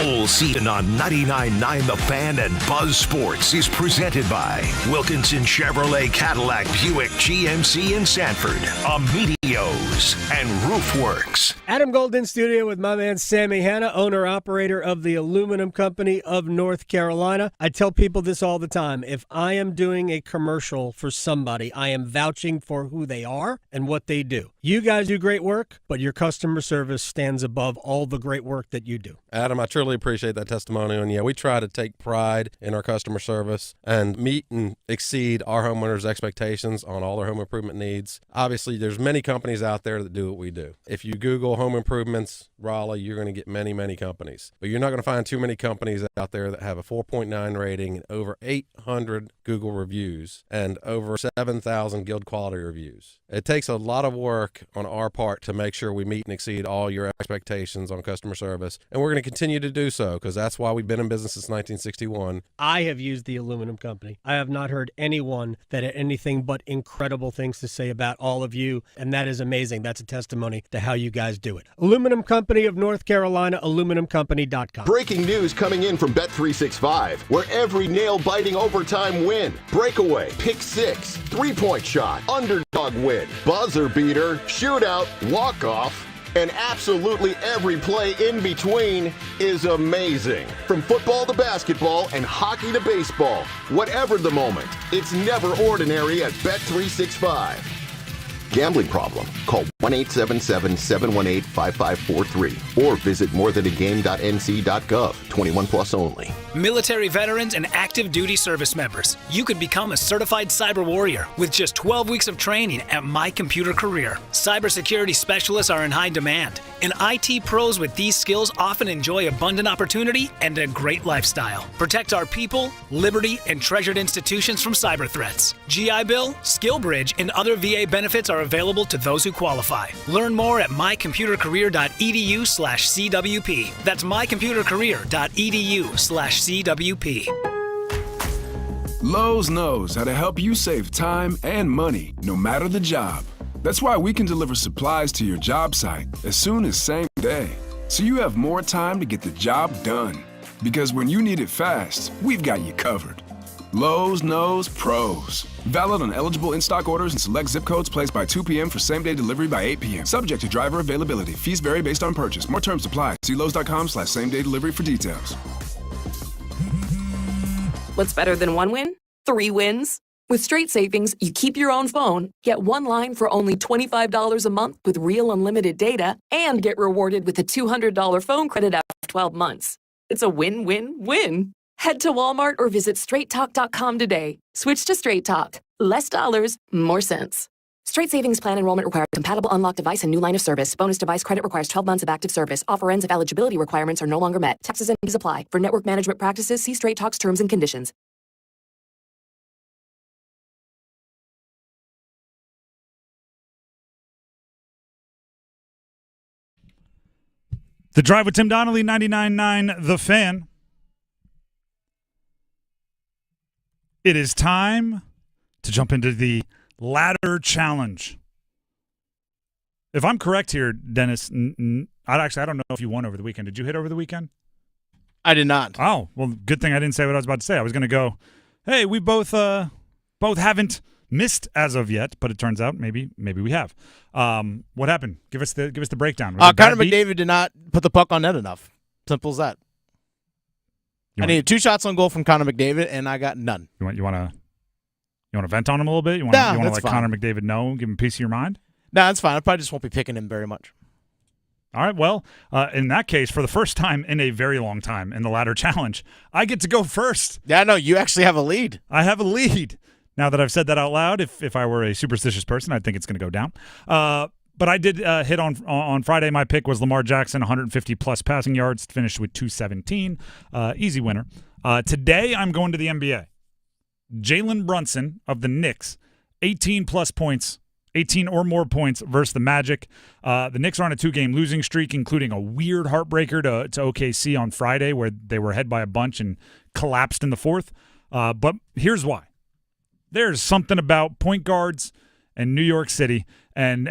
Bowl season on 99.9 The Fan and Buzz Sports is presented by Wilkinson Chevrolet Cadillac Buick GMC in Sanford, Amedios, and Roofworks. Adam Gold in studio with my man Sammy Hanna, owner-operator of the Aluminum Company of North Carolina. I tell people this all the time. If I am doing a commercial for somebody, I am vouching for who they are and what they do. You guys do great work, but your customer service stands above all the great work that you do. Adam, I truly appreciate that testimonial. And yeah, we try to take pride in our customer service and meet and exceed our homeowners' expectations on all their home improvement needs. Obviously, there's many companies out there that do what we do. If you Google home improvements, Raleigh, you're going to get many, many companies. But you're not going to find too many companies out there that have a 4.9 rating and over 800 Google reviews and over 7,000 Guild quality reviews. It takes a lot of work on our part to make sure we meet and exceed all your expectations on customer service. And we're going to continue to do so because that's why we've been in business since 1961. I have used the Aluminum Company. I have not heard anyone that had anything but incredible things to say about all of you, and that is amazing. That's a testimony to how you guys do it. Aluminum Company of North Carolina, aluminumcompany.com. Breaking news coming in from Bet365, where every nail-biting overtime win, breakaway, pick six, three-point shot, underdog win, buzzer beater, shootout, walk-off, and absolutely every play in between is amazing. From football to basketball and hockey to baseball, whatever the moment, it's never ordinary at Bet365. Gambling problem? Call 1-877-718-5543 or visit morethanagame.nc.gov. 21 plus only. Military veterans and active duty service members, you could become a certified cyber warrior with just 12 weeks of training at My Computer Career. Cybersecurity specialists are in high demand, and IT pros with these skills often enjoy abundant opportunity and a great lifestyle. Protect our people, liberty, and treasured institutions from cyber threats. GI Bill, SkillBridge, and other VA benefits are available to those who qualify. Learn more at mycomputercareer.edu/CWP. That's mycomputercareer.edu/CWP. Lowe's knows how to help you save time and money, no matter the job. That's why we can deliver supplies to your job site as soon as same day, so you have more time to get the job done. Because when you need it fast, we've got you covered. Lowe's knows pros. Valid on eligible in-stock orders and select zip codes placed by 2 p.m. for same-day delivery by 8 p.m. Subject to driver availability. Fees vary based on purchase. More terms apply. See Lowe's.com/same-day delivery for details. What's better than one win? 3 wins? With Straight Savings, you keep your own phone, get one line for only $25 a month with real unlimited data, and get rewarded with a $200 phone credit after 12 months. It's a win-win-win. Head to Walmart or visit straighttalk.com today. Switch to Straight Talk. Less dollars, more sense. Straight Savings Plan enrollment requires compatible unlocked device and new line of service. Bonus device credit requires 12 months of active service. Offer ends if eligibility requirements are no longer met. Taxes and fees apply. For network management practices, see Straight Talk's terms and conditions. The Drive with Tim Donnelly, 99.9 The Fan. It is time to jump into the ladder challenge. If I'm correct here, Dennis, I don't know if you won over the weekend. Did you hit over the weekend? I did not. Oh, well, good thing I didn't say what I was about to say. I was going to go, hey, we both haven't missed as of yet, but it turns out maybe we have. What happened? Give us the breakdown. Connor McDavid did not put the puck on net enough. Simple as that. I needed 2 shots on goal from Connor McDavid, and I got none. You want to vent on him a little bit? You want to let fine. Connor McDavid know, give him a piece of your mind? No, that's fine. I probably just won't be picking him very much. All right, well, in that case, for the first time in a very long time in the ladder challenge, I get to go first. Yeah, no, you actually have a lead. I have a lead. Now that I've said that out loud, if I were a superstitious person, I think it's going to go down. But I did hit on Friday. My pick was Lamar Jackson, 150-plus passing yards, finished with 217. Easy winner. Today, I'm going to the NBA. Jalen Brunson of the Knicks, 18-plus points, 18 or more points versus the Magic. The Knicks are on a 2-game losing streak, including a weird heartbreaker to OKC on Friday where they were ahead by a bunch and collapsed in the fourth. But here's why. There's something about point guards and New York City, and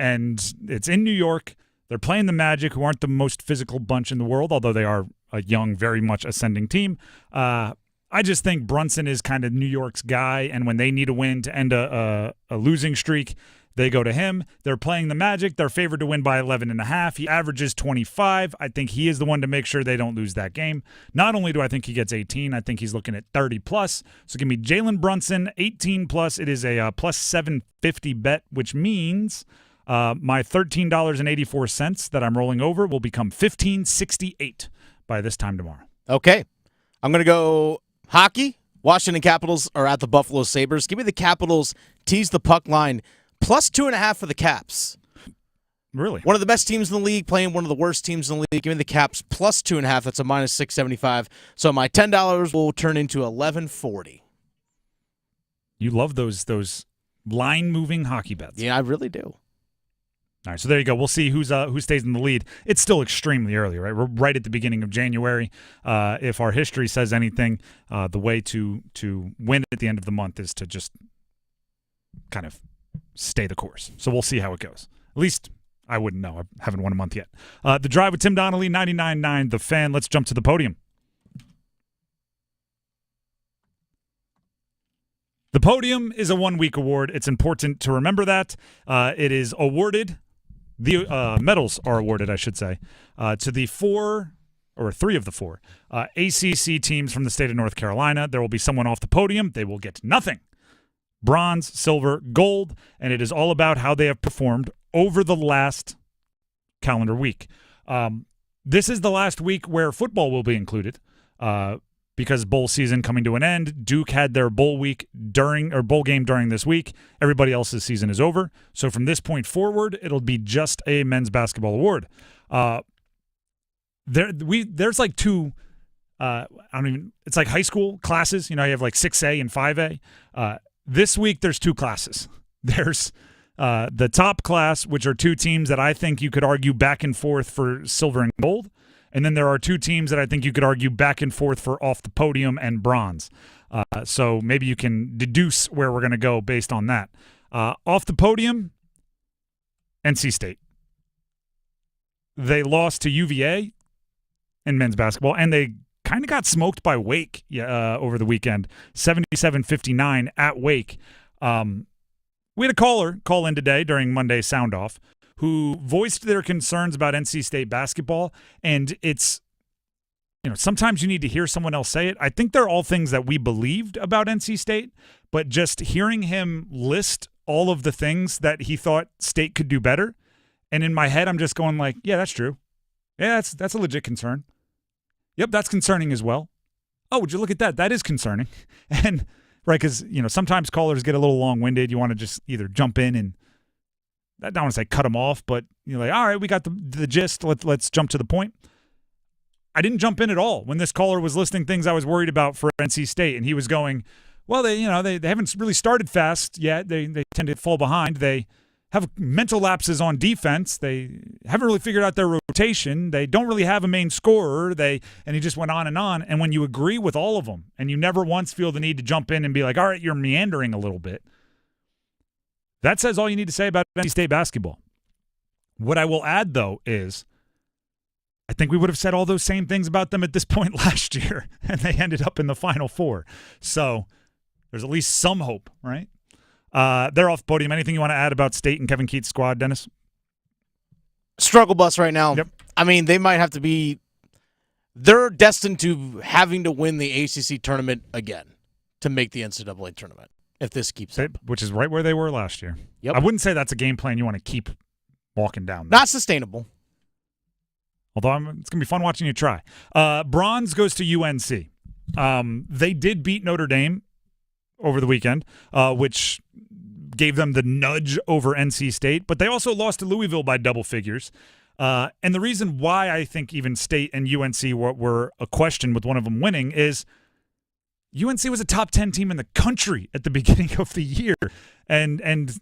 it's in New York. They're playing the Magic, who aren't the most physical bunch in the world, although they are a young, very much ascending team. I just think Brunson is kind of New York's guy, and when they need a win to end a losing streak, they go to him. They're playing the Magic. They're favored to win by 11.5. He averages 25. I think he is the one to make sure they don't lose that game. Not only do I think he gets 18, I think he's looking at 30-plus. So give me Jalen Brunson, 18-plus. It is a plus 750 bet, which means my $13.84 that I'm rolling over will become $15.68 by this time tomorrow. Okay. I'm going to go hockey. Washington Capitals are at the Buffalo Sabres. Give me the Capitals, tease the puck line. Plus 2.5 for the Caps. Really? One of the best teams in the league playing one of the worst teams in the league. Give me the Caps plus 2.5. That's a minus 675. So my $10 will turn into $11.40. You love those line-moving hockey bets. Yeah, I really do. All right, so there you go. We'll see who stays in the lead. It's still extremely early, right? We're right at the beginning of January. If our history says anything, the way to win at the end of the month is to just kind of stay the course. So we'll see how it goes. At least I wouldn't know. I haven't won a month yet. The Drive with Tim Donnelly, 99.9 The Fan. Let's jump to the podium. The Podium is a one-week award. It's important to remember that. It is awarded, the medals are awarded, I should say, to the 3 of the 4 ACC teams from the state of North Carolina. There will be someone off the podium. They will get nothing. Bronze, silver, gold, and it is all about how they have performed over the last calendar week. This is the last week where football will be included because bowl season coming to an end. Duke had their bowl game during this week. Everybody else's season is over. So from this point forward, it'll be just a men's basketball award. There's like 2. It's like high school classes. You know, you have like 6A and 5A. This week, there's 2 classes. There's the top class, which are 2 teams that I think you could argue back and forth for silver and gold. And then there are 2 teams that I think you could argue back and forth for off the podium and bronze. So maybe you can deduce where we're going to go based on that. Off the podium, NC State. They lost to UVA in men's basketball, and they kind of got smoked by Wake over the weekend, 77-59 at Wake. We had a caller call in today during Monday's Sound Off who voiced their concerns about NC State basketball, and it's sometimes you need to hear someone else say it. I think they're all things that we believed about NC State, but just hearing him list all of the things that he thought State could do better, and in my head I'm just going like, yeah, that's true. Yeah, that's a legit concern. Yep, that's concerning as well. Oh, would you look at that? That is concerning. And right, because sometimes callers get a little long-winded. You want to just either jump in and I don't want to say cut them off, but you're like, all right, we got the gist. Let's jump to the point. I didn't jump in at all when this caller was listing things I was worried about for NC State, and he was going, well, they haven't really started fast yet. They tend to fall behind. They have mental lapses on defense. They haven't really figured out their rotation. They don't really have a main scorer. And he just went on. And when you agree with all of them, and you never once feel the need to jump in and be like, all right, you're meandering a little bit, that says all you need to say about NC State basketball. What I will add, though, is I think we would have said all those same things about them at this point last year, and they ended up in the Final Four. So there's at least some hope, right? They're off podium. Anything you want to add about State and Kevin Keatts' squad, Dennis? Struggle bus right now. Yep. I mean, they might have to be – they're destined to having to win the ACC tournament again to make the NCAA tournament if this keeps up. Which is right where they were last year. Yep. I wouldn't say that's a game plan you want to keep walking down there. Not sustainable. Although it's going to be fun watching you try. Bronze goes to UNC. They did beat Notre Dame over the weekend, which gave them the nudge over NC State. But they also lost to Louisville by double figures. And the reason why I think even State and UNC were a question with one of them winning is UNC was a top 10 team in the country at the beginning of the year. And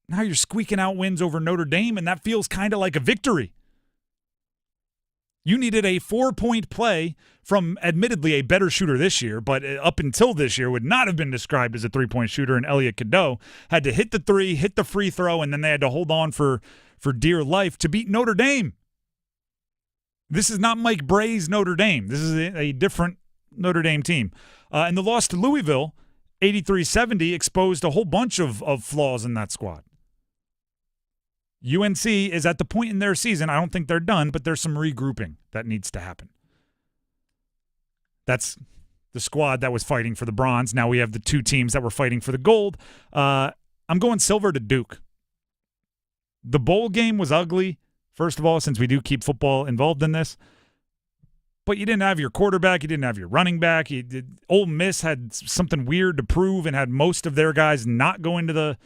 now you're squeaking out wins over Notre Dame, and that feels kind of like a victory. You needed a 4-point play from admittedly a better shooter this year, but up until this year would not have been described as a 3-point shooter, and Elliot Cadeau had to hit the three, hit the free throw, and then they had to hold on for dear life to beat Notre Dame. This is not Mike Bray's Notre Dame. This is a different Notre Dame team. And the loss to Louisville, 83-70, exposed a whole bunch of flaws in that squad. UNC is at the point in their season, I don't think they're done, but there's some regrouping that needs to happen. That's the squad that was fighting for the bronze. Now we have the two teams that were fighting for the gold. I'm going silver to Duke. The bowl game was ugly, first of all, since we do keep football involved in this. But you didn't have your quarterback. You didn't have your running back. Ole Miss had something weird to prove and had most of their guys not go into the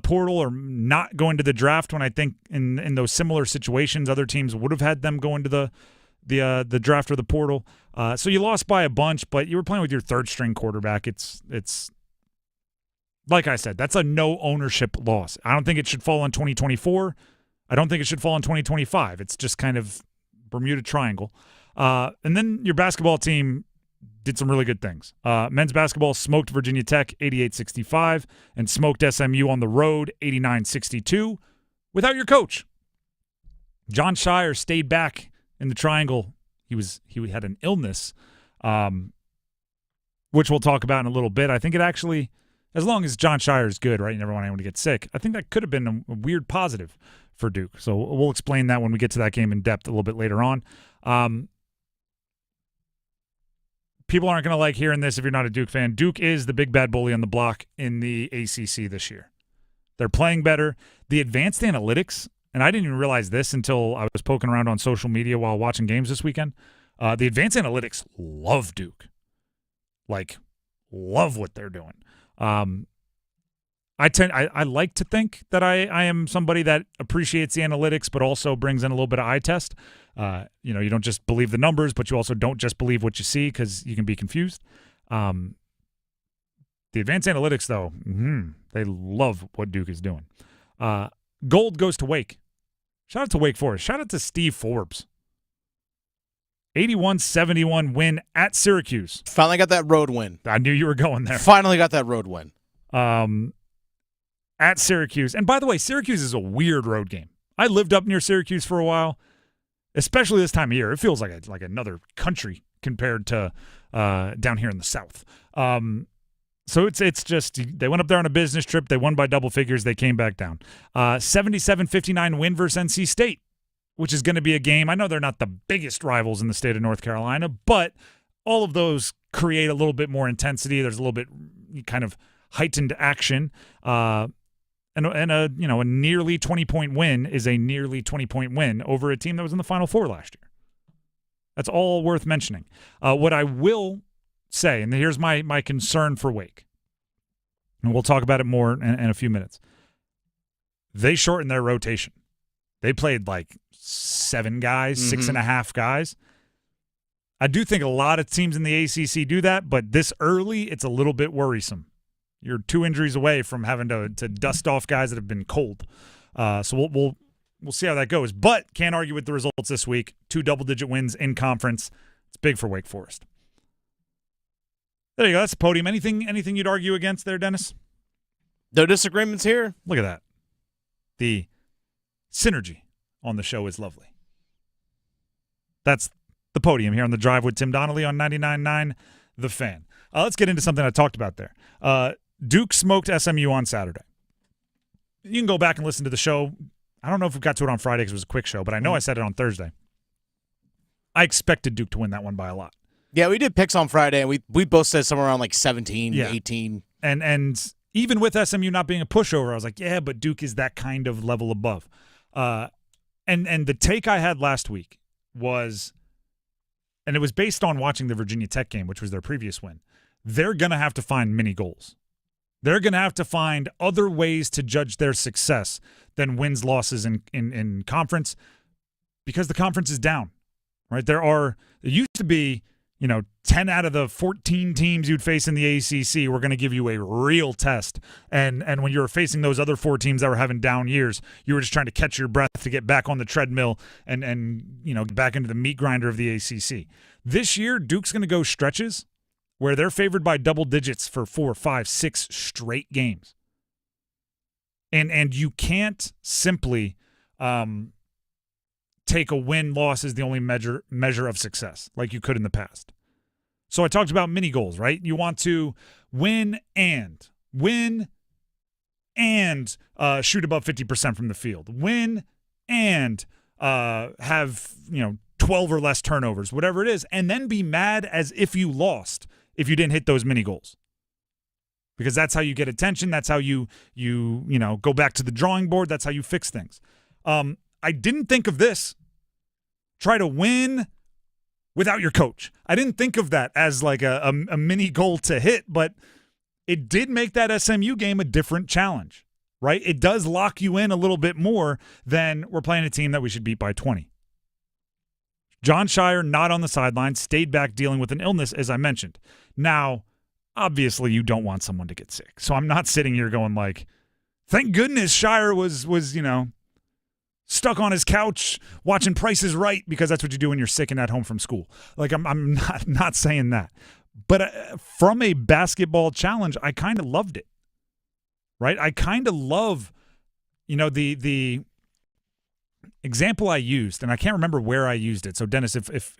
portal or not go into the draft, when I think in those similar situations other teams would have had them go into the draft or the portal. So you lost by a bunch, but you were playing with your third-string quarterback. It's like I said, that's a no ownership loss. I don't think it should fall on 2024. I don't think it should fall on 2025. It's just kind of Bermuda Triangle. And then your basketball team did some really good things. Men's basketball smoked Virginia Tech 88-65 and smoked SMU on the road 89-62 without your coach. John Shire stayed back in the Triangle. He had an illness, which we'll talk about in a little bit. I think it actually, as long as John Shire is good, right, you never want anyone to get sick, I think that could have been a weird positive for Duke. So we'll explain that when we get to that game in depth a little bit later on. People aren't going to like hearing this if you're not a Duke fan. Duke is the big bad bully on the block in the ACC this year. They're playing better. The advanced analytics, and I didn't even realize this until I was poking around on social media while watching games this weekend. The advanced analytics love Duke. Love what they're doing. I like to think that I am somebody that appreciates the analytics, but also brings in a little bit of eye test. You don't just believe the numbers, but you also don't just believe what you see because you can be confused. The advanced analytics, though, they love what Duke is doing. Gold goes to Wake. Shout out to Wake Forest. Shout out to Steve Forbes. 81-71 win at Syracuse. Finally got that road win. I knew you were going there. Finally got that road win. At Syracuse. And by the way, Syracuse is a weird road game. I lived up near Syracuse for a while, especially this time of year. It feels like another country compared to down here in the South. So it's just they went up there on a business trip. They won by double figures. They came back down. 77-59 win versus NC State. which is going to be a game. I know they're not the biggest rivals in the state of North Carolina, but all of those create a little bit more intensity. There's a little bit kind of heightened action. And a nearly 20-point win is a nearly 20-point win over a team that was in the Final Four last year. That's all worth mentioning. What I will say, and here's my concern for Wake, and we'll talk about it more in a few minutes. They shortened their rotation. They played like 7 guys, 6.5 guys. I do think a lot of teams in the ACC do that, but this early, it's a little bit worrisome. You're 2 injuries away from having to dust off guys that have been cold. So we'll see how that goes. But can't argue with the results this week. 2 double-digit wins in conference. It's big for Wake Forest. There you go. That's the podium. Anything you'd argue against there, Dennis? No disagreements here. Look at that. The synergy on the show is lovely. That's the podium here on The Drive with Tim Donnelly on 99.9 The Fan. Let's get into something I talked about there. Duke smoked SMU on Saturday. You can go back and listen to the show. I don't know if we got to it on Friday because it was a quick show, but I know I said it on Thursday. I expected Duke to win that one by a lot. Yeah, we did picks on Friday, and we both said somewhere around like 17, 18. And even with SMU not being a pushover, I was like, yeah, but Duke is that kind of level above. And the take I had last week was, and it was based on watching the Virginia Tech game, which was their previous win, they're going to have to find mini goals. They're going to have to find other ways to judge their success than wins, losses in conference, because the conference is down, right? It used to be, 10 out of the 14 teams you'd face in the ACC were going to give you a real test. And when you were facing those other 4 teams that were having down years, you were just trying to catch your breath to get back on the treadmill and get back into the meat grinder of the ACC. This year, Duke's going to go stretches where they're favored by double digits for 4, 5, 6 straight games. And you can't simply take a win-loss as the only measure of success like you could in the past. So I talked about mini goals, right? You want to win and shoot above 50% from the field. Win and have 12 or less turnovers, whatever it is, and then be mad as if you lost if you didn't hit those mini goals. Because that's how you get attention. That's how you go back to the drawing board. That's how you fix things. I didn't think of this. Try to win without your coach. I didn't think of that as like a mini goal to hit, but it did make that SMU game a different challenge, right? It does lock you in a little bit more than we're playing a team that we should beat by 20. John Shire, not on the sideline, stayed back dealing with an illness, as I mentioned. Now, obviously, you don't want someone to get sick. So I'm not sitting here going like, thank goodness Shire was stuck on his couch watching Price is Right, because that's what you do when you're sick and at home from school. Like, I'm not saying that. But from a basketball challenge, I kind of loved it, right? I kind of love, the example I used, and I can't remember where I used it. So, Dennis, if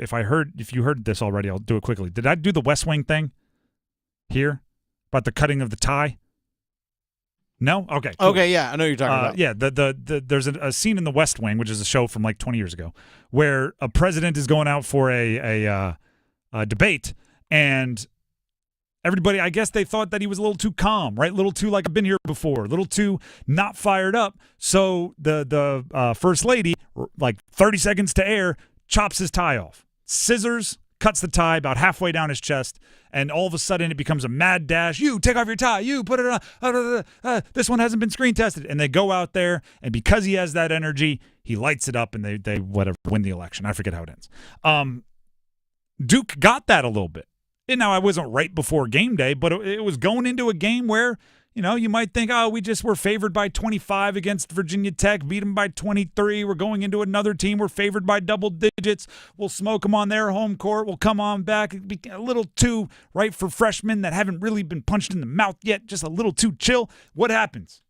you heard this already, I'll do it quickly. Did I do the West Wing thing here about the cutting of the tie? No? Okay. Cool. Okay, yeah, I know what you're talking about. Yeah, there's a scene in the West Wing, which is a show from like 20 years ago, where a president is going out for a debate, and everybody, I guess they thought that he was a little too calm, right? A little too like, I've been here before, a little too not fired up. So the first lady, like 30 seconds to air, chops his tie off. Scissors, cuts the tie about halfway down his chest, and all of a sudden it becomes a mad dash. You take off your tie. You put it on. This one hasn't been screen tested. And they go out there, and because he has that energy, he lights it up, and they win the election. I forget how it ends. Duke got that a little bit. And now I wasn't right before game day, but it was going into a game where, you might think, we just were favored by 25 against Virginia Tech, beat them by 23. We're going into another team. We're favored by double digits. We'll smoke them on their home court. We'll come on back. It'd be a little too, right, for freshmen that haven't really been punched in the mouth yet, just a little too chill. What happens?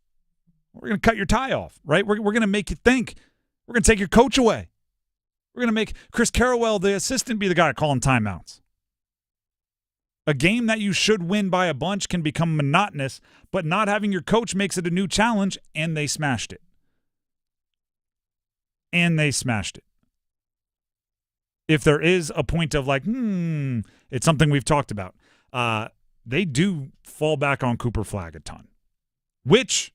We're going to cut your tie off, right? We're going to make you think. We're going to take your coach away. We're going to make Chris Carrawell, the assistant, be the guy calling timeouts. A game that you should win by a bunch can become monotonous, but not having your coach makes it a new challenge, and they smashed it. and they smashed it. If there is a point of like, it's something we've talked about, they do fall back on Cooper Flagg a ton. Which,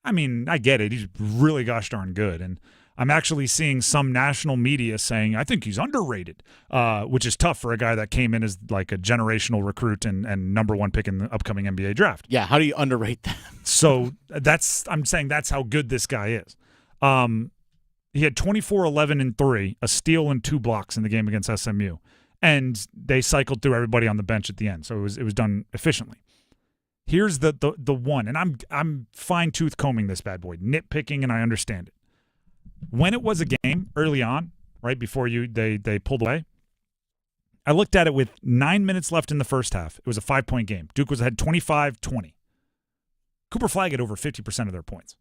I mean, I get it. He's really gosh darn good. And I'm actually seeing some national media saying, I think he's underrated, which is tough for a guy that came in as like a generational recruit and number one pick in the upcoming NBA draft. Yeah, how do you underrate that? So I'm saying that's how good this guy is. He had 24, 11, and 3, a steal and 2 blocks in the game against SMU. And they cycled through everybody on the bench at the end, so it was done efficiently. Here's the one, and I'm fine-tooth combing this bad boy, nitpicking, and I understand it. When it was a game early on, right before they pulled away, I looked at it with 9 minutes left in the first half. It was a 5-point game. Duke was ahead 25-20. Cooper Flagg had over 50% of their points.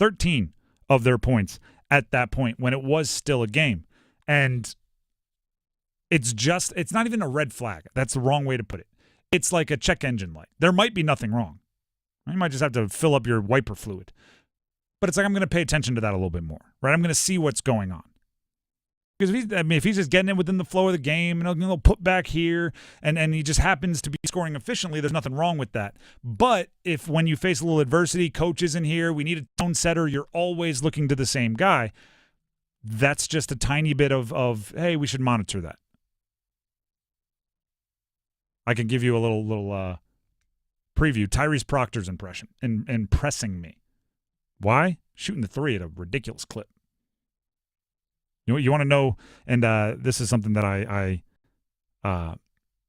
13 of their points at that point when it was still a game. And it's not even a red flag. That's the wrong way to put it. It's like a check engine light. There might be nothing wrong. You might just have to fill up your wiper fluid. But it's like I'm going to pay attention to that a little bit more, right? I'm going to see what's going on. Because if he's just getting in within the flow of the game and he'll put back here and he just happens to be scoring efficiently, there's nothing wrong with that. But if when you face a little adversity, coach isn't here, we need a tone setter, you're always looking to the same guy, that's just a tiny bit of hey, we should monitor that. I can give you a little preview. Tyrese Proctor's impressing me. Why? Shooting the 3 at a ridiculous clip. You want to know, and this is something that I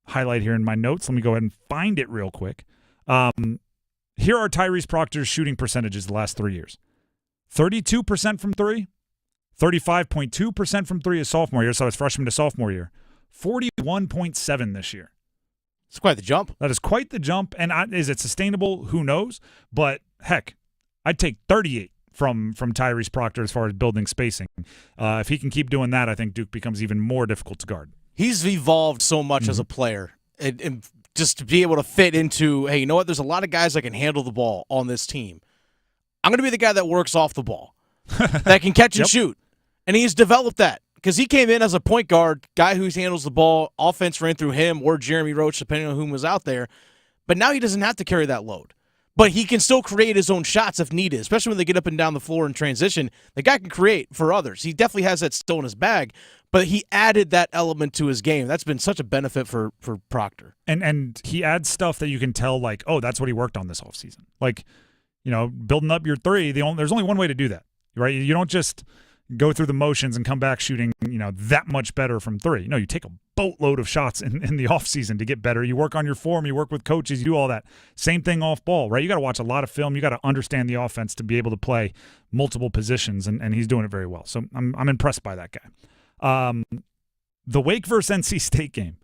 highlight here in my notes. Let me go ahead and find it real quick. Here are Tyrese Proctor's shooting percentages the last 3 years. 32% from 3, 35.2% from 3 his sophomore year, so it's freshman to sophomore year, 41.7 this year. It's quite the jump. That is quite the jump, and is it sustainable? Who knows? But, heck, I'd take 38 from Tyrese Proctor as far as building spacing. If he can keep doing that, I think Duke becomes even more difficult to guard. He's evolved so much as a player. And just to be able to fit into, hey, you know what? There's a lot of guys that can handle the ball on this team. I'm going to be the guy that works off the ball, that can catch and shoot. And he's developed that because he came in as a point guard, guy who handles the ball. Offense ran through him or Jeremy Roach, depending on whom was out there. But now he doesn't have to carry that load. But he can still create his own shots if needed, especially when they get up and down the floor in transition. The guy can create for others. He definitely has that still in his bag, but he added that element to his game. That's been such a benefit for Proctor. And he adds stuff that you can tell, like, oh, that's what he worked on this offseason. Like, building up your 3, there's only one way to do that, right? You don't just go through the motions and come back shooting, that much better from 3. No, you take a boatload of shots in the offseason to get better. You work on your form, you work with coaches, you do all that. Same thing off ball, right? You got to watch a lot of film. You got to understand the offense to be able to play multiple positions, and he's doing it very well. So I'm impressed by that guy. The Wake versus NC State game.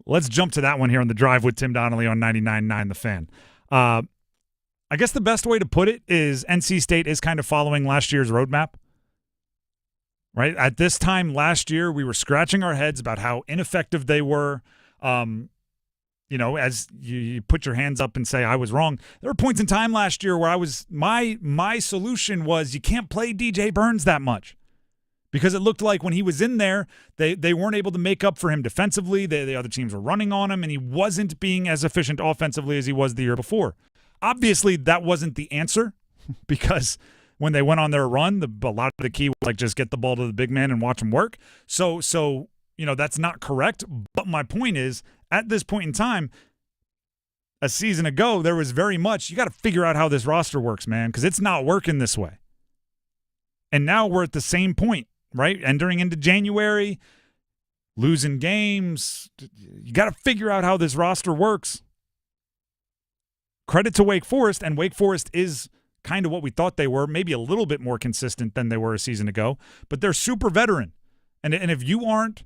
Let's jump to that one here on the drive with Tim Donnelly on 99.9 The Fan. I guess the best way to put it is NC State is kind of following last year's roadmap. Right? At this time last year, we were scratching our heads about how ineffective they were. As you put your hands up and say, I was wrong. There were points in time last year where my solution was you can't play DJ Burns that much. Because it looked like when he was in there, they weren't able to make up for him defensively. The other teams were running on him, and he wasn't being as efficient offensively as he was the year before. Obviously, that wasn't the answer because when they went on their run, a lot of the key was like just get the ball to the big man and watch him work. So that's not correct. But my point is, at this point in time, a season ago, there was very much, you got to figure out how this roster works, man, because it's not working this way. And now we're at the same point, right? Entering into January, losing games. You got to figure out how this roster works. Credit to Wake Forest, and Wake Forest is kind of what we thought they were, maybe a little bit more consistent than they were a season ago, but they're super veteran. And if you aren't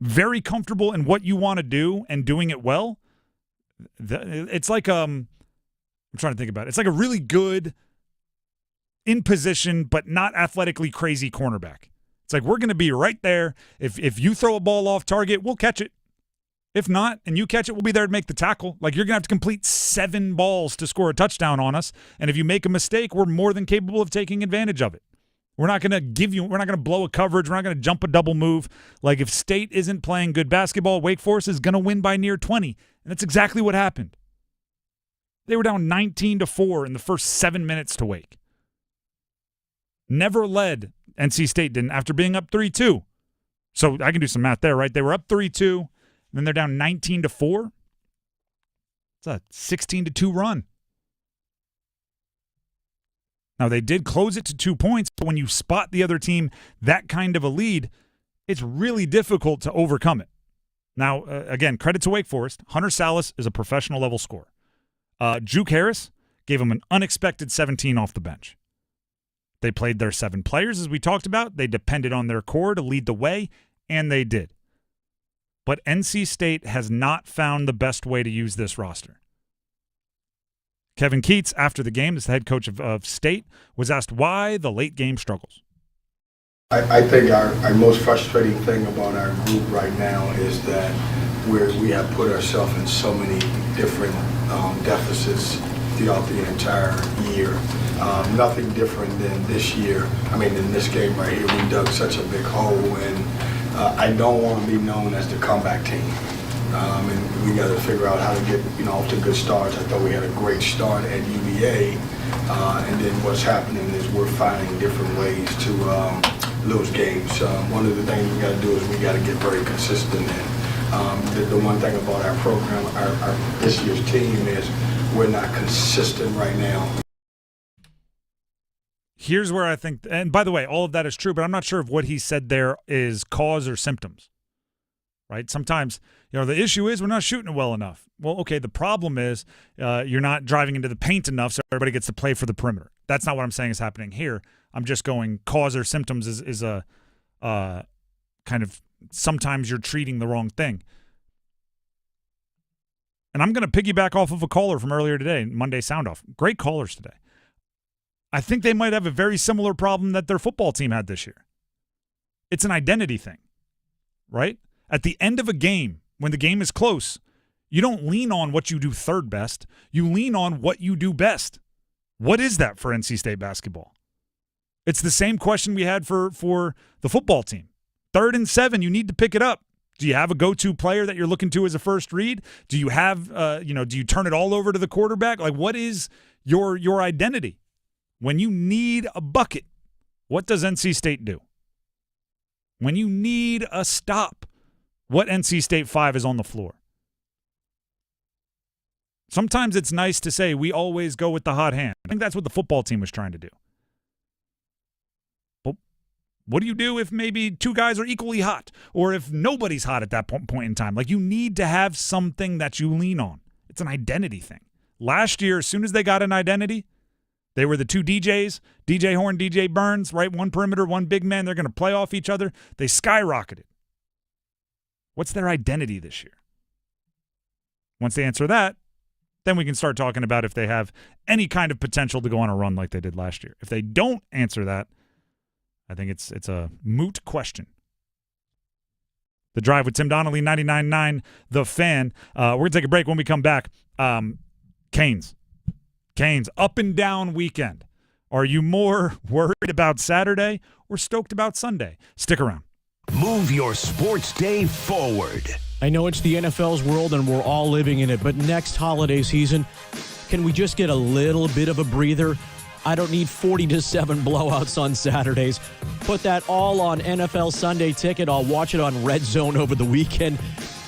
very comfortable in what you want to do and doing it well, it's like I'm trying to think about it. It's like a really good in position but not athletically crazy cornerback. It's like we're going to be right there. If you throw a ball off target, we'll catch it. If not, and you catch it, we'll be there to make the tackle. Like, you're going to have to complete 7 balls to score a touchdown on us. And if you make a mistake, we're more than capable of taking advantage of it. We're not going to blow a coverage. We're not going to jump a double move. Like, if State isn't playing good basketball, Wake Forest is going to win by near 20. And that's exactly what happened. They were down 19-4 in the first 7 minutes to Wake. Never led, NC State didn't, after being up 3-2. So I can do some math there, right? They were up 3-2. Then they're down 19-4. It's a 16-2 run. Now, they did close it to 2 points, but when you spot the other team that kind of a lead, it's really difficult to overcome it. Now, again, credit to Wake Forest. Hunter Salas is a professional-level scorer. Juke Harris gave him an unexpected 17 off the bench. They played their 7 players, as we talked about. They depended on their core to lead the way, and they did. But NC State has not found the best way to use this roster. Kevin Keats, after the game, as the head coach of State, was asked why the late game struggles. I think our most frustrating thing about our group right now is that we have put ourselves in so many different deficits throughout the entire year. Nothing different than this year. I mean, in this game right here, we dug such a big hole, and I don't want to be known as the comeback team. And we got to figure out how to get off to good starts. I thought we had a great start at UVA, and then what's happening is we're finding different ways to lose games. One of the things we got to do is we got to get very consistent. And the one thing about our program, our this year's team, is we're not consistent right now. Here's where I think, and by the way, all of that is true, but I'm not sure if what he said there is cause or symptoms, right? Sometimes, the issue is we're not shooting it well enough. Well, okay, the problem is you're not driving into the paint enough so everybody gets to play for the perimeter. That's not what I'm saying is happening here. I'm just going cause or symptoms is a kind of sometimes you're treating the wrong thing. And I'm going to piggyback off of a caller from earlier today, Monday Sound Off. Great callers today. I think they might have a very similar problem that their football team had this year. It's an identity thing, right? At the end of a game, when the game is close, you don't lean on what you do third best. You lean on what you do best. What is that for NC State basketball? It's the same question we had for the football team. 3rd and 7, you need to pick it up. Do you have a go-to player that you're looking to as a first read? Do you have, do you turn it all over to the quarterback? Like, what is your identity? When you need a bucket, what does NC State do? When you need a stop, what NC State 5 is on the floor? Sometimes it's nice to say we always go with the hot hand. I think that's what the football team was trying to do. But what do you do if maybe 2 guys are equally hot, or if nobody's hot at that point in time? Like, you need to have something that you lean on. It's an identity thing. Last year, as soon as they got an identity, they were the 2 DJs, DJ Horn, DJ Burns, right? One perimeter, one big man. They're going to play off each other. They skyrocketed. What's their identity this year? Once they answer that, then we can start talking about if they have any kind of potential to go on a run like they did last year. If they don't answer that, I think it's a moot question. The Drive with Tim Donnelly, 99.9 The Fan. We're going to take a break. When we come back. Canes, up and down weekend. Are you more worried about Saturday or stoked about Sunday? Stick around. Move your sports day forward. I know it's the NFL's world and we're all living in it, but next holiday season, can we just get a little bit of a breather? I don't need 40-7 blowouts on Saturdays. Put that all on NFL Sunday Ticket. I'll watch it on Red Zone over the weekend.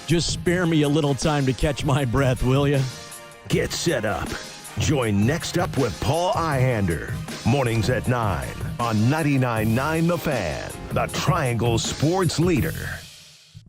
Just spare me a little time to catch my breath, will you? Get set up. Join Next Up with Paul Ihander. Mornings at 9 on 99.9 The Fan, the Triangle Sports Leader.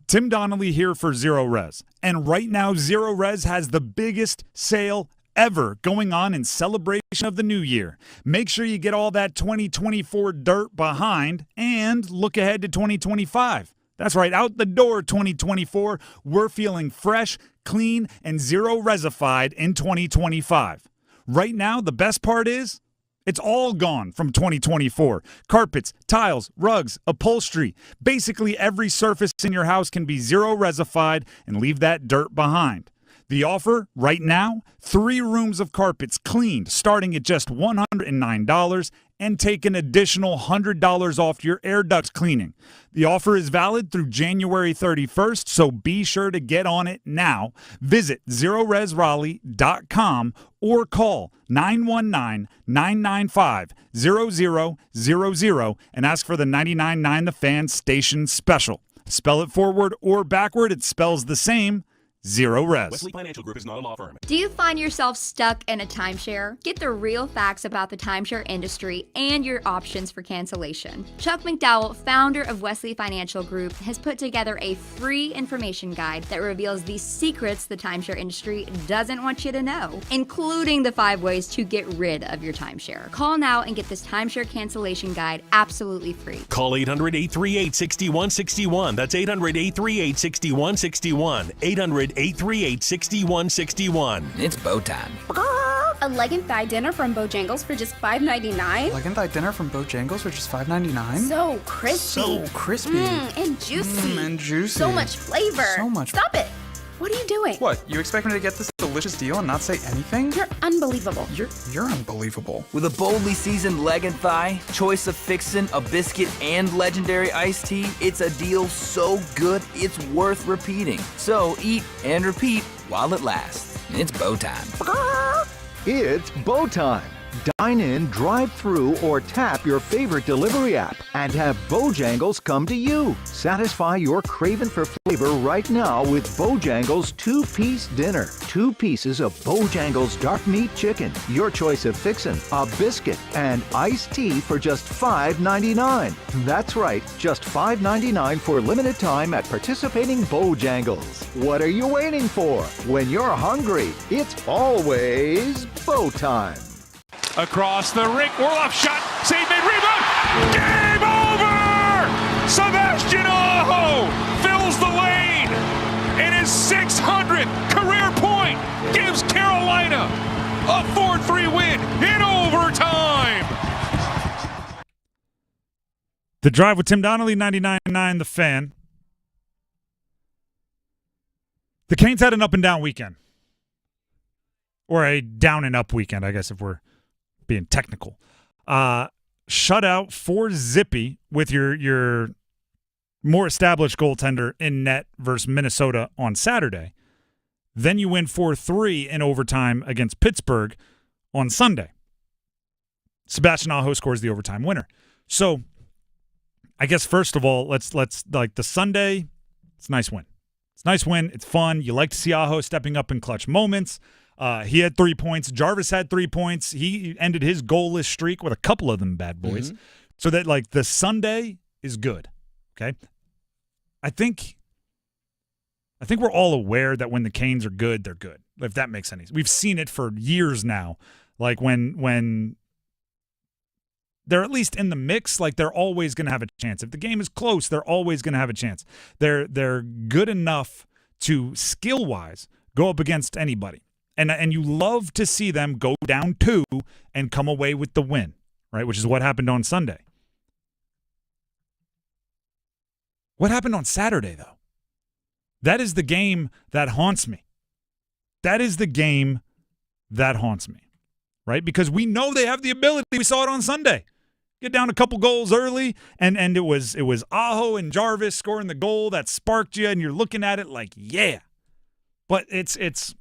Tim Donnelly here for Zero Res. And right now, Zero Res has the biggest sale ever going on in celebration of the new year. Make sure you get all that 2024 dirt behind and look ahead to 2025. That's right, out the door 2024. We're feeling fresh, clean, and zero resified in 2025. Right now, the best part is It's all gone from 2024. Carpets, tiles, rugs, upholstery. Basically every surface in your house can be zero resified and leave that dirt behind. The offer right now, 3 rooms of carpets cleaned starting at just $109 and take an additional $100 off your air ducts cleaning. The offer is valid through January 31st, so be sure to get on it now. Visit ZeroResRaleigh.com or call 919-995-0000 and ask for the 99.9 The Fan Station Special. Spell it forward or backward, it spells the same. Zero Res. Wesley Financial Group is not a law firm. Do you find yourself stuck in a timeshare? Get the real facts about the timeshare industry and your options for cancellation. Chuck McDowell, founder of Wesley Financial Group, has put together a free information guide that reveals the secrets the timeshare industry doesn't want you to know, including the 5 ways to get rid of your timeshare. Call now and get this timeshare cancellation guide absolutely free. Call 800-838-6161. That's 800-838-6161. 800-838-6161. It's bow time. A leg and thigh dinner from Bojangles for just $5.99. Leg and thigh dinner from Bojangles for just $5.99. So crispy. So crispy. And juicy. And juicy. So much flavor. So much. Stop it. What are you doing? What? You expect me to get this delicious deal and not say anything? You're unbelievable. You're unbelievable. With a boldly seasoned leg and thigh, choice of fixin', a biscuit, and legendary iced tea, it's a deal so good it's worth repeating. So eat and repeat while it lasts. It's bow time. It's bow time. Dine in, drive through, or tap your favorite delivery app and have Bojangles come to you. Satisfy your craving for flavor right now with Bojangles 2-piece dinner. 2 pieces of Bojangles dark meat chicken, your choice of fixin', a biscuit, and iced tea for just $5.99. That's right, just $5.99 for limited time at participating Bojangles. What are you waiting for? When you're hungry, it's always bow time. Across the ring, Orloff shot, save made, rebound, game over! Sebastian Aho fills the lane, and his 600th career point gives Carolina a 4-3 win in overtime. The Drive with Tim Donnelly, 99.9 The Fan. The Canes had an up and down weekend. Or a down and up weekend, I guess, if we're being technical. Shutout for Zippy with your more established goaltender in net versus Minnesota on Saturday. Then you win 4-3 in overtime against Pittsburgh on Sunday. Sebastian Aho scores the overtime winner. So I guess first of all, let's like the Sunday, it's a nice win. It's a nice win. It's fun. You like to see Aho stepping up in clutch moments. He had 3 points. Jarvis had 3 points. He ended his goalless streak with a couple of them bad boys. Mm-hmm. So that, like, the Sunday is good, okay? I think we're all aware that when the Canes are good, they're good, if that makes any sense. We've seen it for years now. Like, when they're at least in the mix, like, they're always going to have a chance. If the game is close, they're always going to have a chance. They're good enough to, skill-wise, go up against anybody. And you love to see them go down 2 and come away with the win, right? Which is what happened on Sunday. What happened on Saturday, though? That is the game that haunts me. That is the game that haunts me, right? Because we know they have the ability. We saw it on Sunday. Get down a couple goals early, and it was Aho and Jarvis scoring the goal that sparked you, and you're looking at it like, yeah. But it's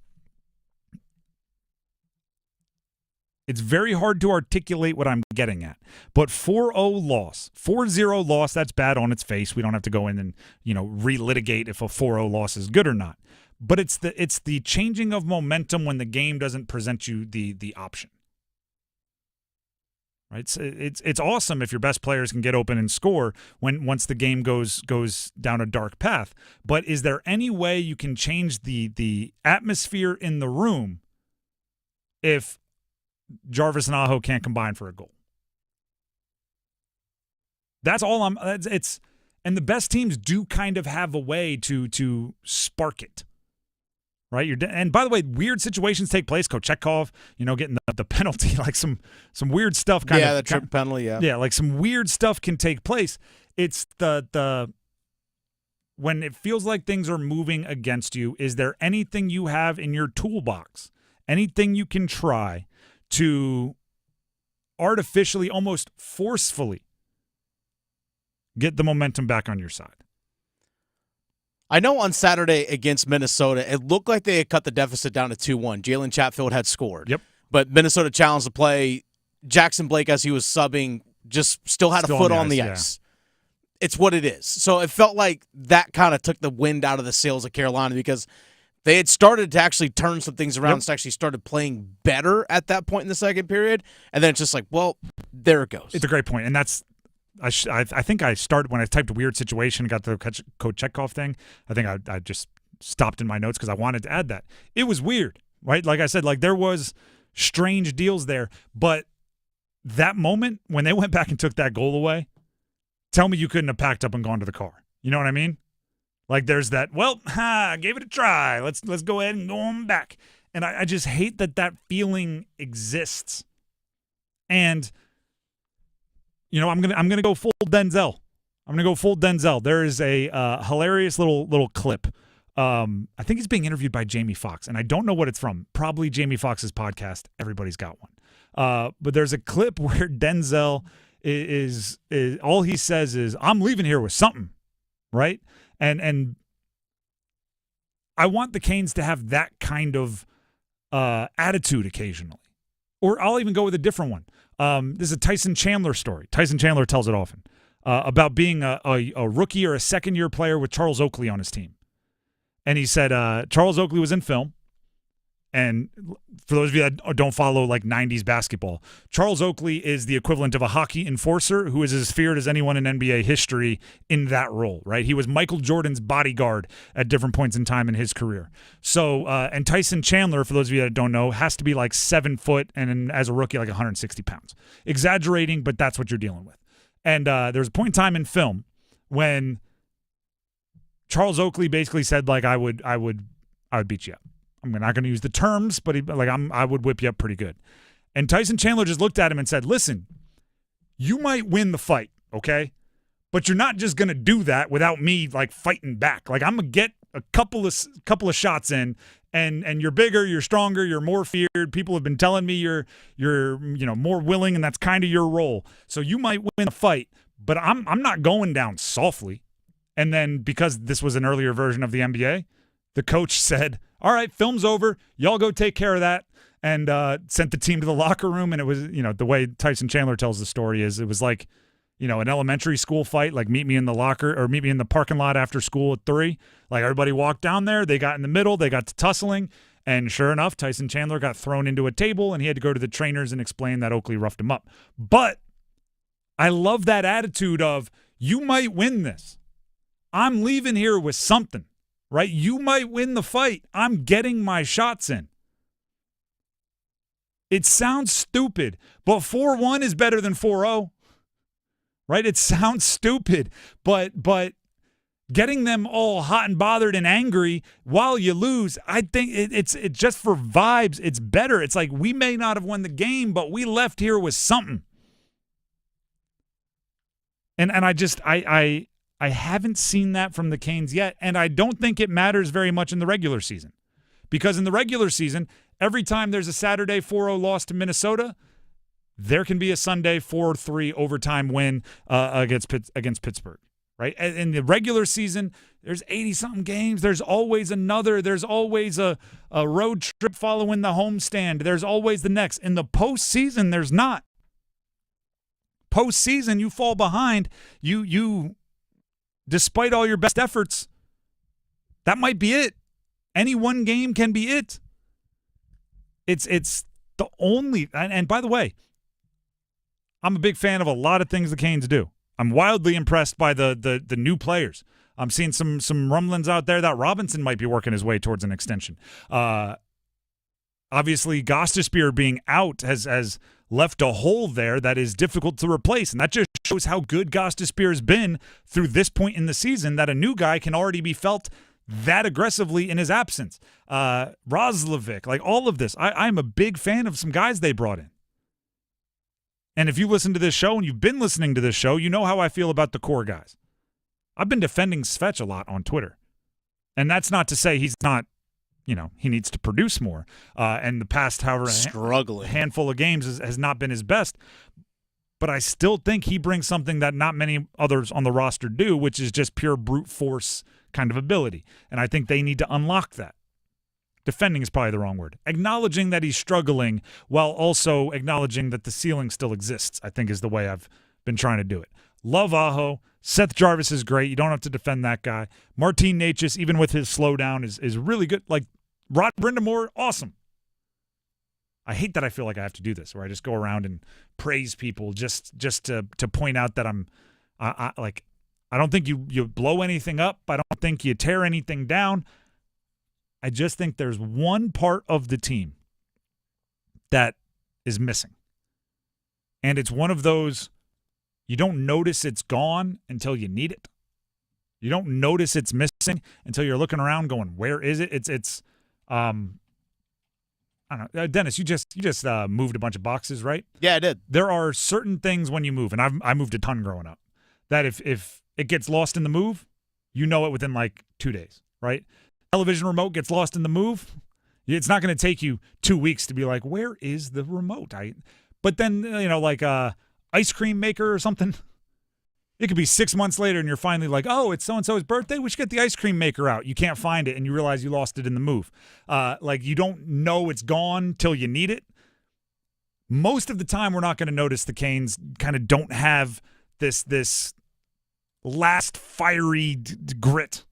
very hard to articulate what I'm getting at. But 4-0 loss, 4-0 loss, that's bad on its face. We don't have to go in and, relitigate if a 4-0 loss is good or not. But it's the changing of momentum when the game doesn't present you the option. Right? It's awesome if your best players can get open and score once the game goes down a dark path. But is there any way you can change the atmosphere in the room if Jarvis and Aho can't combine for a goal? That's all and the best teams do kind of have a way to spark it. right? And by the way, weird situations take place. Kochetkov, getting the penalty, like some weird stuff. The trip penalty, Yeah, like some weird stuff can take place. It's the when it feels like things are moving against you, is there anything you have in your toolbox, anything you can try to artificially, almost forcefully get the momentum back on your side? I know on Saturday against Minnesota, it looked like they had cut the deficit down to 2-1. Jalen Chatfield had scored. Yep. But Minnesota challenged the play. Jackson Blake, as he was subbing, just still had a foot on the ice. It's what it is. So it felt like that kind of took the wind out of the sails of Carolina, because they had started to actually turn some things around and actually started playing better at that point in the second period. And then it's just like, well, there it goes. It's a great point. And that's I think I started when I typed weird situation and got the Kochetkov thing. I think I just stopped in my notes because I wanted to add that. It was weird, right? Like I said, like there was strange deals there. But that moment when they went back and took that goal away, tell me you couldn't have packed up and gone to the car. You know what I mean? Like there's that, I gave it a try. Let's go ahead and go on back. And I just hate that feeling exists. And I'm gonna go full Denzel. I'm gonna go full Denzel. There is a hilarious little clip. I think he's being interviewed by Jamie Foxx, and I don't know what it's from. Probably Jamie Foxx's podcast. Everybody's got one. But there's a clip where Denzel is all he says is, "I'm leaving here with something," right? And I want the Canes to have that kind of attitude occasionally. Or I'll even go with a different one. This is a Tyson Chandler story. Tyson Chandler tells it often about being a rookie or a second-year player with Charles Oakley on his team. And he said Charles Oakley was in film. And for those of you that don't follow like 90s basketball, Charles Oakley is the equivalent of a hockey enforcer who is as feared as anyone in NBA history in that role, right? He was Michael Jordan's bodyguard at different points in time in his career. So, and Tyson Chandler, for those of you that don't know, has to be like 7 foot and as a rookie, like 160 pounds. Exaggerating, but that's what you're dealing with. And there's a point in time in film when Charles Oakley basically said, like, I would beat you up. I'm not going to use the terms, but I would whip you up pretty good. And Tyson Chandler just looked at him and said, "Listen, you might win the fight, okay? But you're not just going to do that without me like fighting back. Like I'm going to get a couple of shots in, and you're bigger, you're stronger, you're more feared. People have been telling me you're more willing, and that's kind of your role. So you might win the fight, but I'm not going down softly." And then because this was an earlier version of the NBA, the coach said, "All right, film's over. Y'all go take care of that," and sent the team to the locker room. And it was, the way Tyson Chandler tells the story is it was like, an elementary school fight, like meet me in the parking lot after school at 3. Like everybody walked down there. They got in the middle. They got to tussling. And sure enough, Tyson Chandler got thrown into a table, and he had to go to the trainers and explain that Oakley roughed him up. But I love that attitude of, you might win this. I'm leaving here with something. Right? You might win the fight. I'm getting my shots in. It sounds stupid, but 4-1 is better than 4-0. Right? It sounds stupid, but getting them all hot and bothered and angry while you lose, I think it's just for vibes. It's better. It's like, we may not have won the game, but we left here with something. And I haven't seen that from the Canes yet, and I don't think it matters very much in the regular season. Because in the regular season, every time there's a Saturday 4-0 loss to Minnesota, there can be a Sunday 4-3 overtime win against Pittsburgh, right? In the regular season, there's 80-something games. There's always another. There's always a road trip following the homestand. There's always the next. In the postseason, there's not. Postseason, you fall behind. You despite all your best efforts, that might be it. Any one game can be it. It's the only, and by the way, I'm a big fan of a lot of things the Canes do. I'm wildly impressed by the new players. I'm seeing some rumblings out there that Robinson might be working his way towards an extension. Obviously, Gostisbehere being out has left a hole there that is difficult to replace, and that just shows how good Gostisbehere has been through this point in the season, that a new guy can already be felt that aggressively in his absence. Roslovic, like all of this. I'm a big fan of some guys they brought in. And if you listen to this show and you've been listening to this show, you know how I feel about the core guys. I've been defending Svech a lot on Twitter. And that's not to say he's not, he needs to produce more. And the past, struggling handful of games has not been his best. But I still think he brings something that not many others on the roster do, which is just pure brute force kind of ability. And I think they need to unlock that. Defending is probably the wrong word. Acknowledging that he's struggling while also acknowledging that the ceiling still exists, I think is the way I've been trying to do it. Love Aho. Seth Jarvis is great. You don't have to defend that guy. Martin Necas, even with his slowdown, is really good. Like, Rod Brindamore, awesome. I hate that I feel like I have to do this, where I just go around and praise people just to point out that I don't think you blow anything up. I don't think you tear anything down. I just think there's one part of the team that is missing. And it's one of those, you don't notice it's gone until you need it. You don't notice it's missing until you're looking around going, where is it? It's I don't know. Dennis, you just moved a bunch of boxes, right? Yeah, I did. There are certain things when you move, and I moved a ton growing up, that if it gets lost in the move, you know it within like 2 days, right? Television remote gets lost in the move, it's not going to take you 2 weeks to be like, where is the remote? But then, like ice cream maker or something, it could be 6 months later and you're finally like, oh, it's so-and-so's birthday. We should get the ice cream maker out. You can't find it and you realize you lost it in the move. Like you don't know it's gone till you need it. Most of the time we're not going to notice the Canes kind of don't have this last fiery grit.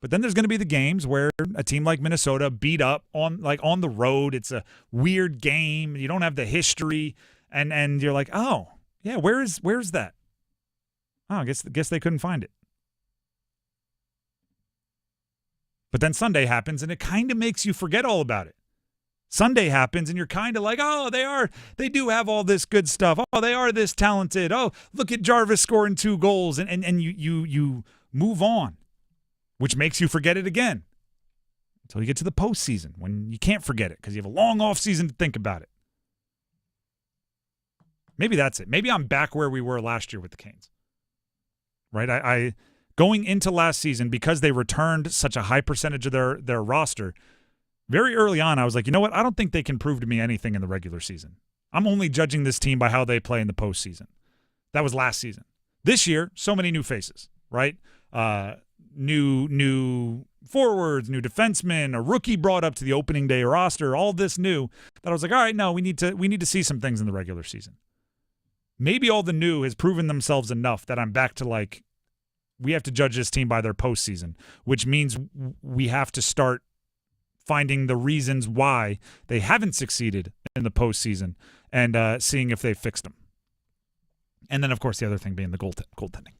But then there's going to be the games where a team like Minnesota beat up on the road. It's a weird game. You don't have the history, and you're like, oh yeah, where's that? Oh, I guess they couldn't find it. But then Sunday happens, and it kind of makes you forget all about it. Sunday happens, and you're kind of like, oh, they do have all this good stuff. Oh, they are this talented. Oh, look at Jarvis scoring 2 goals, and you move on. Which makes you forget it again until you get to the postseason when you can't forget it because you have a long offseason to think about it. Maybe that's it. Maybe I'm back where we were last year with the Canes. Right? I going into last season, because they returned such a high percentage of their roster, very early on I was like, you know what? I don't think they can prove to me anything in the regular season. I'm only judging this team by how they play in the postseason. That was last season. This year, so many new faces, right? New forwards, new defensemen, a rookie brought up to the opening day roster, all this new, that I was like, all right, no, we need to see some things in the regular season. Maybe all the new has proven themselves enough that I'm back to like, we have to judge this team by their postseason, which means we have to start finding the reasons why they haven't succeeded in the postseason and seeing if they fixed them. And then, of course, the other thing being the goaltending.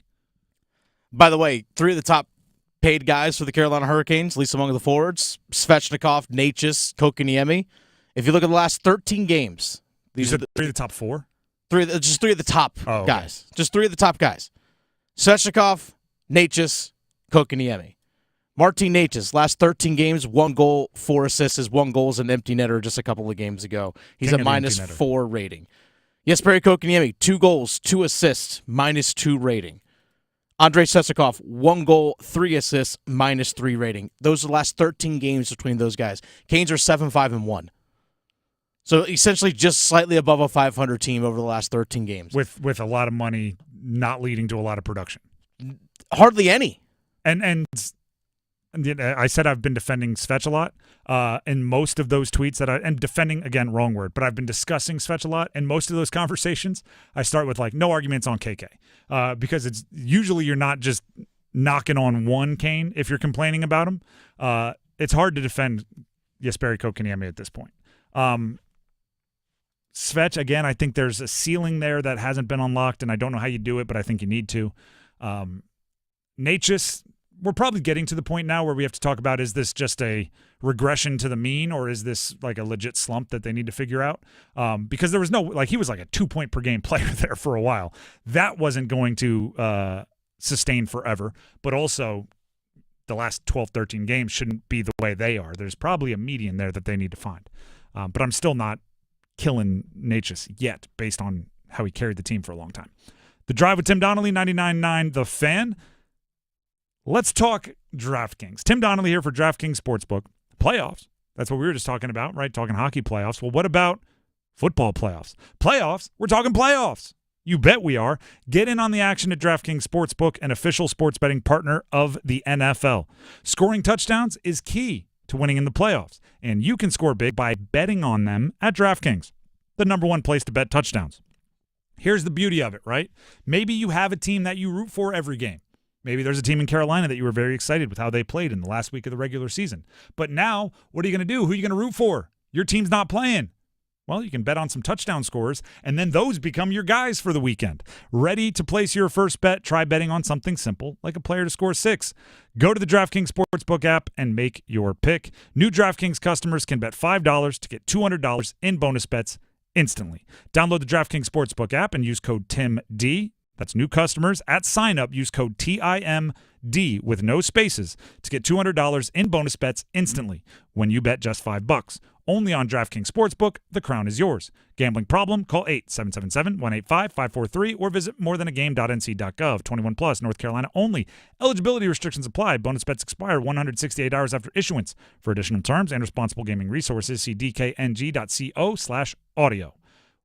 By the way, 3 of the top paid guys for the Carolina Hurricanes, at least among the forwards, Svechnikov, Necas, Kokoniemi. If you look at the last 13 games, these are 3 of the top 4? Just 3 of the top guys. Just 3 of the top guys. Svechnikov, Necas, Kokoniemi. Martin Necas, last 13 games, 1 goal, 4 assists. His 1 goal is an empty netter just a couple of games ago. He's a -4 rating. Jesperi Kokoniemi, 2 goals, 2 assists, -2 rating. Andrei Sessikov, 1 goal, 3 assists, -3 rating. Those are the last 13 games between those guys. Canes are 7-5-1. So essentially just slightly above a 500 team over the last 13 games. With a lot of money not leading to a lot of production. Hardly any. And I said I've been defending Svech a lot. In most of those tweets and defending, again, wrong word, but I've been discussing Svech a lot. In most of those conversations, I start with like, no arguments on KK. Because it's usually you're not just knocking on one Cane if you're complaining about him. It's hard to defend Jesperi Kokoniemi at this point. Svech, again, I think there's a ceiling there that hasn't been unlocked, and I don't know how you do it, but I think you need to. Necas, we're probably getting to the point now where we have to talk about, is this just a regression to the mean, or is this like a legit slump that they need to figure out? Because there was he was like a 2-point per game player there for a while. That wasn't going to sustain forever, but also the last 12, 13 games shouldn't be the way they are. There's probably a median there that they need to find. But I'm still not killing Natchez yet based on how he carried the team for a long time. The Drive with Tim Donnelly, 99.9 The Fan. Let's talk DraftKings. Tim Donnelly here for DraftKings Sportsbook. Playoffs. That's what we were just talking about, right? Talking hockey playoffs. Well, what about football playoffs? Playoffs? We're talking playoffs. You bet we are. Get in on the action at DraftKings Sportsbook, an official sports betting partner of the NFL. Scoring touchdowns is key to winning in the playoffs, and you can score big by betting on them at DraftKings, the number one place to bet touchdowns. Here's the beauty of it, right? Maybe you have a team that you root for every game. Maybe there's a team in Carolina that you were very excited with how they played in the last week of the regular season. But now, what are you going to do? Who are you going to root for? Your team's not playing. Well, you can bet on some touchdown scores, and then those become your guys for the weekend. Ready to place your first bet? Try betting on something simple, like a player to score 6. Go to the DraftKings Sportsbook app and make your pick. New DraftKings customers can bet $5 to get $200 in bonus bets instantly. Download the DraftKings Sportsbook app and use code TIMD. That's new customers at sign up. Use code TIMD with no spaces to get $200 in bonus bets instantly when you bet just $5. Only on DraftKings Sportsbook. The crown is yours. Gambling problem? Call 877-185-543 or visit morethanagame.nc.gov. 21 plus, North Carolina only. Eligibility restrictions apply. Bonus bets expire 168 hours after issuance. For additional terms and responsible gaming resources, see dkng.co/audio.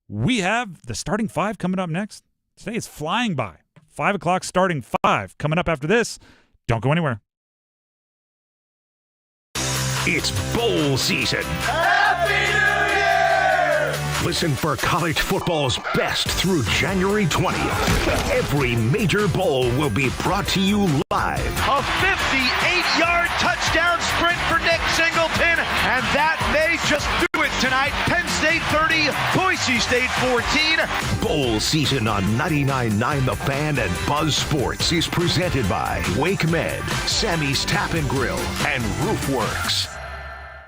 We have the starting 5 coming up next. Today is flying by. 5 o'clock starting 5 coming up after this. Don't go anywhere. It's bowl season. Happy New Year! Listen for college football's best through January 20th. Every major bowl will be brought to you live. A 58-yard touchdown sprint for Nick Singleton, and that may just do it tonight. Penn State 30, Boise State 14. Bowl season on 99.9 The Fan and Buzz Sports is presented by Wake Med, Sammy's Tap and Grill, and Roofworks.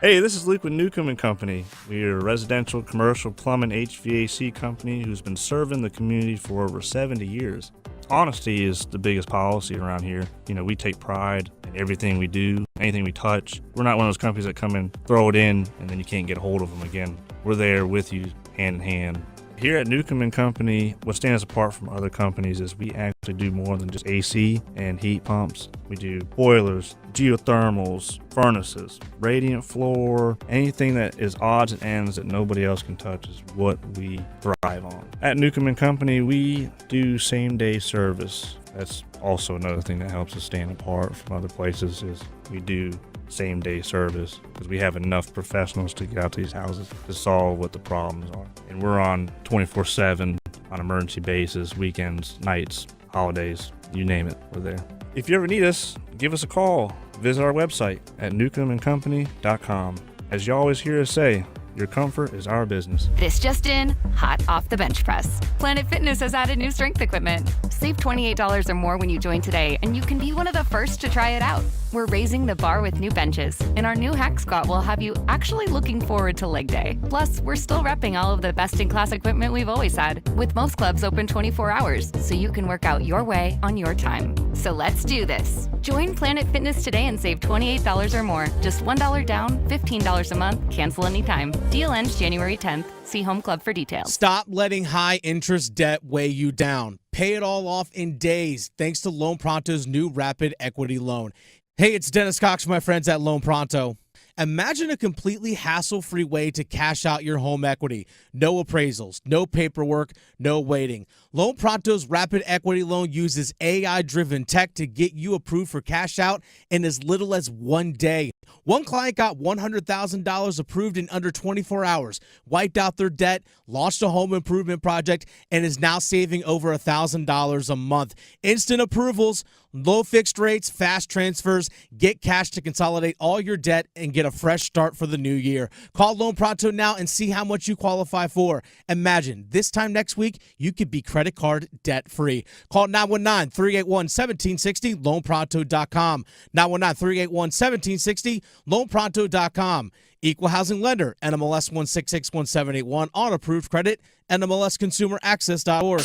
Hey, this is Luke with Newcomb & Company. We are a residential, commercial, plumbing, HVAC company who's been serving the community for over 70 years. Honesty is the biggest policy around here. You know, we take pride in everything we do, anything we touch. We're not one of those companies that come and throw it in and then you can't get a hold of them again. We're there with you, hand in hand. Here at Newcomb & Company, what stands us apart from other companies is we actually do more than just AC and heat pumps. We do boilers, geothermals, furnaces, radiant floor, anything that is odds and ends that nobody else can touch is what we thrive on. At Newcomb & Company, we do same-day service. That's also another thing that helps us stand apart from other places is we do same-day service because we have enough professionals to get out to these houses to solve what the problems are. And we're on 24/7 on emergency basis, weekends, nights, holidays, you name it, we're there. If you ever need us, give us a call. Visit our website at newcombandcompany.com. As you always hear us say, your comfort is our business. This just in, hot off the bench press. Planet Fitness has added new strength equipment. Save $28 or more when you join today, and you can be one of the first to try it out. We're raising the bar with new benches, and our new hack squat will have you actually looking forward to leg day. Plus, we're still repping all of the best-in-class equipment we've always had, with most clubs open 24 hours, so you can work out your way on your time. So let's do this. Join Planet Fitness today and save $28 or more. Just $1 down, $15 a month, cancel anytime. Deal ends January 10th. See Home Club for details. Stop letting high-interest debt weigh you down. Pay it all off in days thanks to Loan Pronto's new Rapid Equity Loan. Hey, it's Dennis Cox, my friends at Loan Pronto. Imagine a completely hassle-free way to cash out your home equity. No appraisals, no paperwork, no waiting. Loan Pronto's Rapid Equity Loan uses AI-driven tech to get you approved for cash out in as little as 1 day. One client got $100,000 approved in under 24 hours, wiped out their debt, launched a home improvement project, and is now saving over $1,000 a month. Instant approvals, low fixed rates, fast transfers. Get cash to consolidate all your debt and get a fresh start for the new year. Call Loan Pronto now and see how much you qualify for. Imagine this time next week, you could be credit card debt free. Call 919-381-1760, loanpronto.com. 919-381-1760, loanpronto.com. Equal housing lender, NMLS 1661781, on approved credit, NMLSconsumeraccess.org.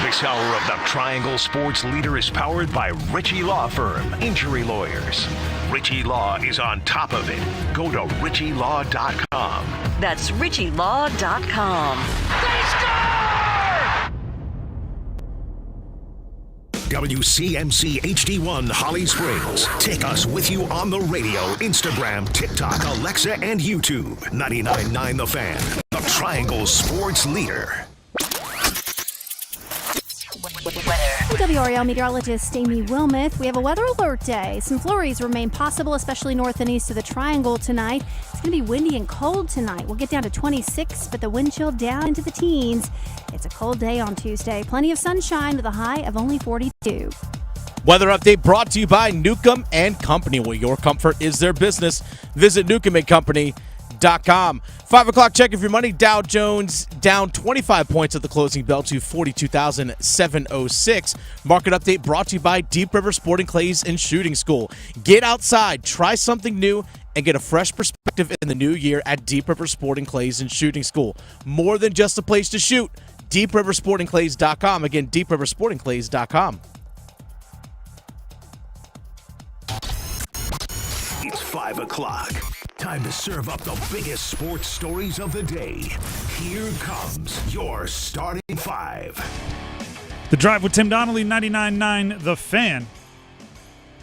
This hour of the Triangle Sports Leader is powered by Ritchie Law Firm, injury lawyers. Ritchie Law is on top of it. Go to ritchielaw.com. That's ritchielaw.com. They score! WCMC HD1 Holly Springs. Take us with you on the radio, Instagram, TikTok, Alexa, and YouTube. 99.9 The Fan, the Triangle Sports Leader. WRAL meteorologist Amy Wilmoth. We have a weather alert day. Some flurries remain possible, especially north and east of the Triangle tonight. It's going to be windy and cold tonight. We'll get down to 26, but the wind chill down into the teens. It's a cold day on Tuesday. Plenty of sunshine with a high of only 42. Weather update brought to you by Newcomb and Company, where your comfort is their business. Visit newcombandcompany.com. 5 o'clock check of your money. Dow Jones down 25 points at the closing bell to 42,706. Market update brought to you by Deep River Sporting Clays and Shooting School. Get outside, try something new, and get a fresh perspective in the new year at Deep River Sporting Clays and Shooting School. More than just a place to shoot. DeepRiverSportingClays.com. Again, DeepRiverSportingClays.com. It's 5 o'clock. Time to serve up the biggest sports stories of the day. Here comes your starting five. The Drive with Tim Donnelly, 99.9 The Fan.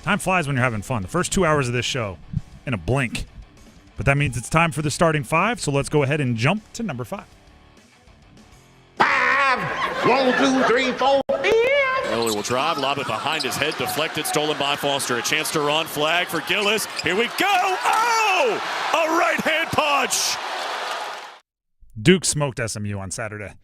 Time flies when you're having fun. The first 2 hours of this show in a blink. But that means it's time for the starting five, so let's go ahead and jump to number 5. 1, 2, 3, 4. Miller will drive, lob it behind his head, deflected, stolen by Foster. A chance to run, flag for Gillis. Here we go. Oh! A right-hand punch. Duke smoked SMU on Saturday.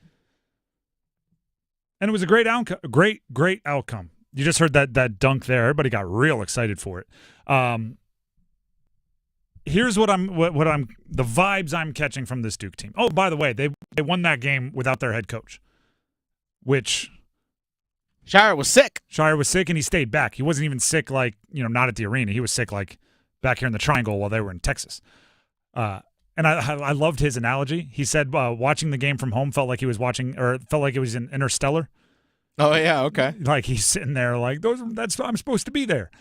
And it was a great outcome. Great outcome. You just heard that dunk there. Everybody got real excited for it. Here's what I'm the vibes I'm catching from this Duke team. Oh, by the way, they won that game without their head coach, which Shire was sick. Shire was sick, and he stayed back. He wasn't even sick, not at the arena. He was sick, back here in the Triangle while they were in Texas. And I loved his analogy. He said watching the game from home felt like it was in Interstellar. Oh yeah, okay. Like he's sitting there, I'm supposed to be there.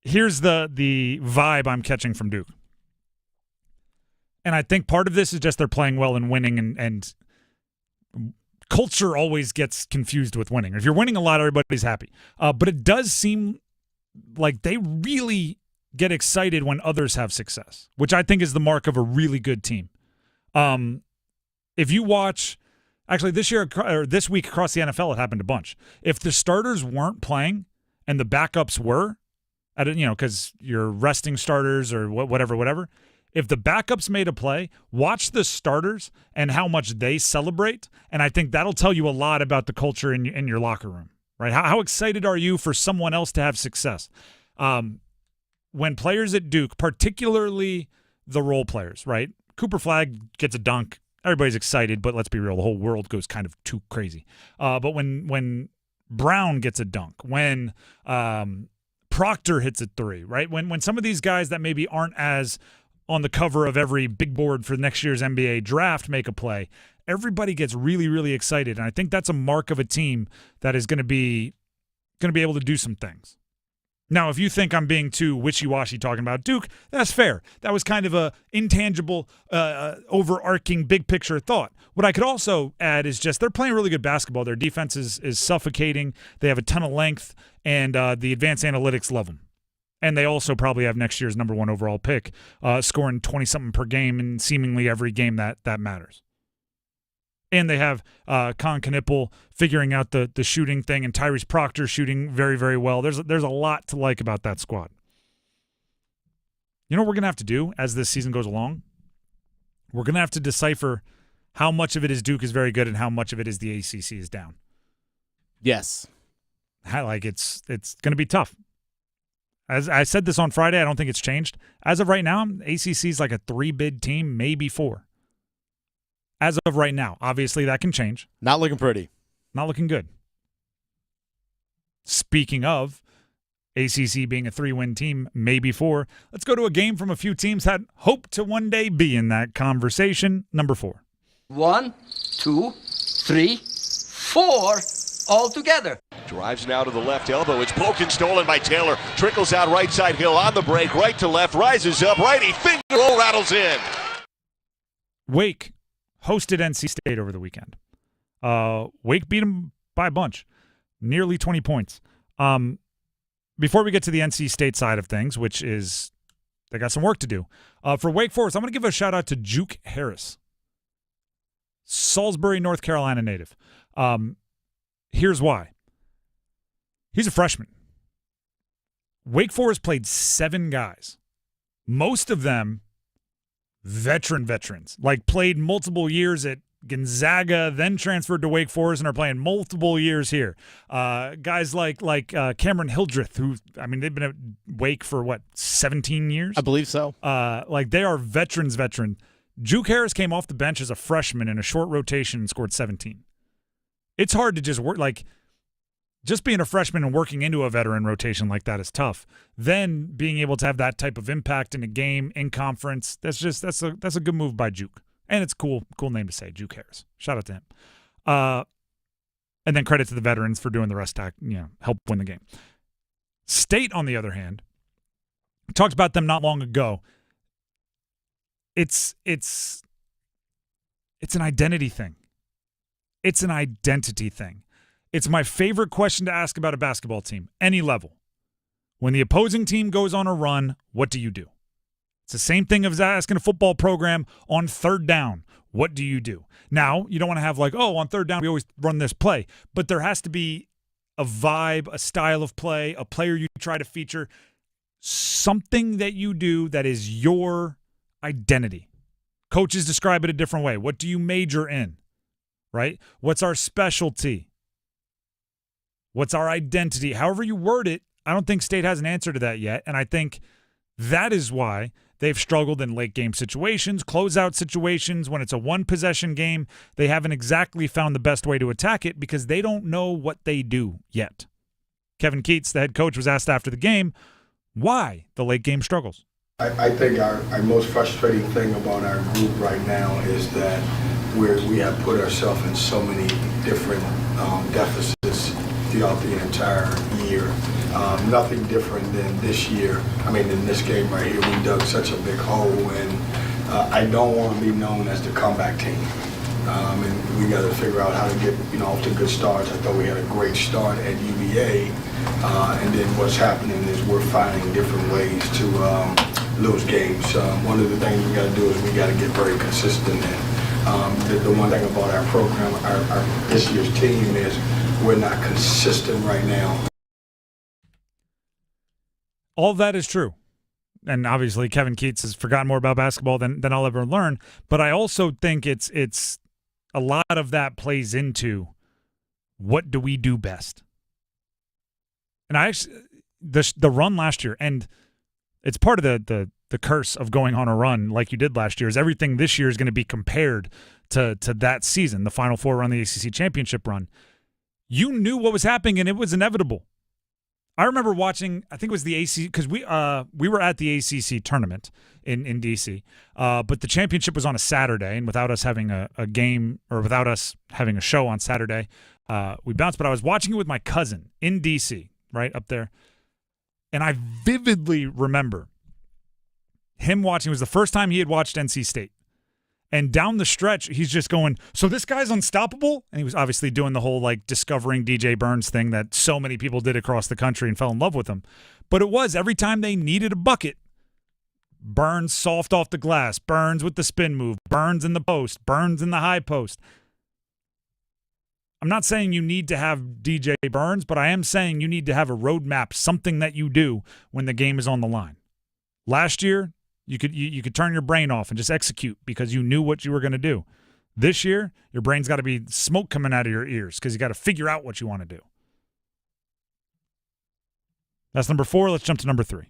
Here's the vibe I'm catching from Duke, and I think part of this is just they're playing well and winning, and culture always gets confused with winning. If you're winning a lot, everybody's happy. But it does seem like they really get excited when others have success, which I think is the mark of a really good team. If you watch, actually this week across the NFL, it happened a bunch. If the starters weren't playing and the backups were, because you're resting starters or whatever. If the backups made a play, watch the starters and how much they celebrate, and I think that'll tell you a lot about the culture in your locker room, right? How excited are you for someone else to have success? When players at Duke, particularly the role players, right? Cooper Flagg gets a dunk, everybody's excited, but let's be real, the whole world goes kind of too crazy. But when Brown gets a dunk, when Proctor hits a three, right? When some of these guys that maybe aren't as on the cover of every big board for next year's NBA draft make a play, everybody gets really, really excited. And I think that's a mark of a team that is going to be able to do some things. Now, if you think I'm being too wishy-washy talking about Duke, that's fair. That was kind of a intangible, overarching, big-picture thought. What I could also add is just they're playing really good basketball. Their defense is suffocating. They have a ton of length, and the advanced analytics love them. And they also probably have next year's number 1 overall pick, scoring 20-something per game in seemingly every game that matters. And they have Con Knippel figuring out the shooting thing, and Tyrese Proctor shooting very, very well. There's a lot to like about that squad. You know what we're going to have to do as this season goes along? We're going to have to decipher how much of it is Duke is very good and how much of it is the ACC is down. Yes. It's going to be tough. As I said this on Friday, I don't think it's changed. As of right now, ACC is like a 3-bid team, maybe 4. As of right now. Obviously, that can change. Not looking pretty. Not looking good. Speaking of ACC being a 3-win team, maybe 4, let's go to a game from a few teams that hope to one day be in that conversation. Number 4. 1, 2, 3, 4, all together. Drives now to the left elbow. It's poked and stolen by Taylor. Trickles out right side Hill on the break. Right to left. Rises up. Righty finger roll rattles in. Wake hosted NC State over the weekend. Wake beat them by a bunch. Nearly 20 points. Before we get to the NC State side of things, which is they got some work to do. For Wake Forest, I'm going to give a shout-out to Juke Harris. Salisbury, North Carolina native. Here's why. He's a freshman. Wake Forest played 7 guys. Most of them veterans. Like played multiple years at Gonzaga, then transferred to Wake Forest and are playing multiple years here. Guys like Cameron Hildreth, who, I mean, they've been at Wake for, 17 years? I believe so. They are veteran. Juke Harris came off the bench as a freshman in a short rotation and scored 17. It's hard to just work, just being a freshman and working into a veteran rotation like that is tough. Then being able to have that type of impact in a game, in conference, that's a good move by Juke. And it's cool name to say, Juke Harris. Shout out to him. And then credit to the veterans for doing the rest to help win the game. State, on the other hand, we talked about them not long ago. It's an identity thing. It's an identity thing. It's my favorite question to ask about a basketball team, any level. When the opposing team goes on a run, what do you do? It's the same thing as asking a football program on third down. What do you do? Now, you don't want to have on third down, we always run this play. But there has to be a vibe, a style of play, a player you try to feature, something that you do that is your identity. Coaches describe it a different way. What do you major in? Right? What's our specialty? What's our identity? However you word it, I don't think State has an answer to that yet. And I think that is why they've struggled in late game situations, closeout situations. When it's a one-possession game, they haven't exactly found the best way to attack it because they don't know what they do yet. Kevin Keats, the head coach, was asked after the game why the late game struggles. I think our most frustrating thing about our group right now is that we have put ourselves in so many different deficits throughout the entire year. Nothing different than this year. In this game right here, we dug such a big hole, and I don't want to be known as the comeback team. And we got to figure out how to get off to good starts. I thought we had a great start at UVA, and then what's happening is we're finding different ways to lose games. One of the things we got to do is we got to get very consistent. And the one thing about our program, our this year's team is we're not consistent right now. All that is true. And obviously Kevin Keats has forgotten more about basketball than I'll ever learn. But I also think it's a lot of that plays into what do we do best. And I actually the run last year, and it's part of the curse of going on a run like you did last year, is everything this year is going to be compared to that season, the Final Four run, the ACC championship run. You knew what was happening, and it was inevitable. I remember watching, I think it was the ACC, because we were at the ACC tournament in D.C., but the championship was on a Saturday, and without us having a game, or without us having a show on Saturday, we bounced. But I was watching it with my cousin in D.C., right up there, and I vividly remember him watching. It was the first time he had watched NC State. And down the stretch, he's just going, so this guy's unstoppable? And he was obviously doing the whole, discovering DJ Burns thing that so many people did across the country and fell in love with him. But it was every time they needed a bucket, Burns soft off the glass, Burns with the spin move, Burns in the post, Burns in the high post. I'm not saying you need to have DJ Burns, but I am saying you need to have a roadmap, something that you do when the game is on the line. Last year, you could turn your brain off and just execute because you knew what you were going to do. This year, your brain's got to be smoke coming out of your ears because you got to figure out what you want to do. That's number 4. Let's jump to number 3.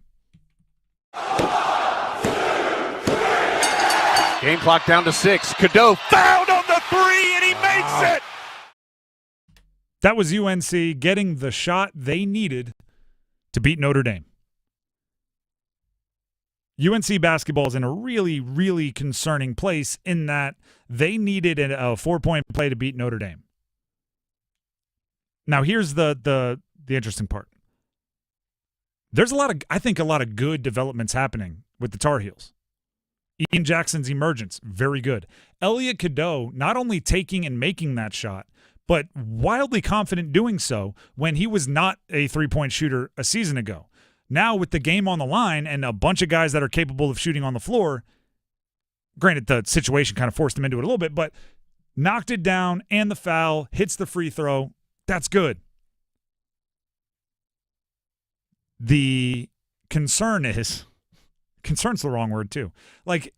Game clock down to 6. Cadeau fouled on the 3, and he makes it! That was UNC getting the shot they needed to beat Notre Dame. UNC basketball is in a really, really concerning place in that they needed a 4-point play to beat Notre Dame. Now, here's the interesting part. There's a lot of good developments happening with the Tar Heels. Ian Jackson's emergence, very good. Elliot Cadeau not only taking and making that shot, but wildly confident doing so when he was not a three-point shooter a season ago. Now with the game on the line and a bunch of guys that are capable of shooting on the floor, granted the situation kind of forced him into it a little bit, but knocked it down and the foul, hits the free throw. That's good. The concern's the wrong word too. Like,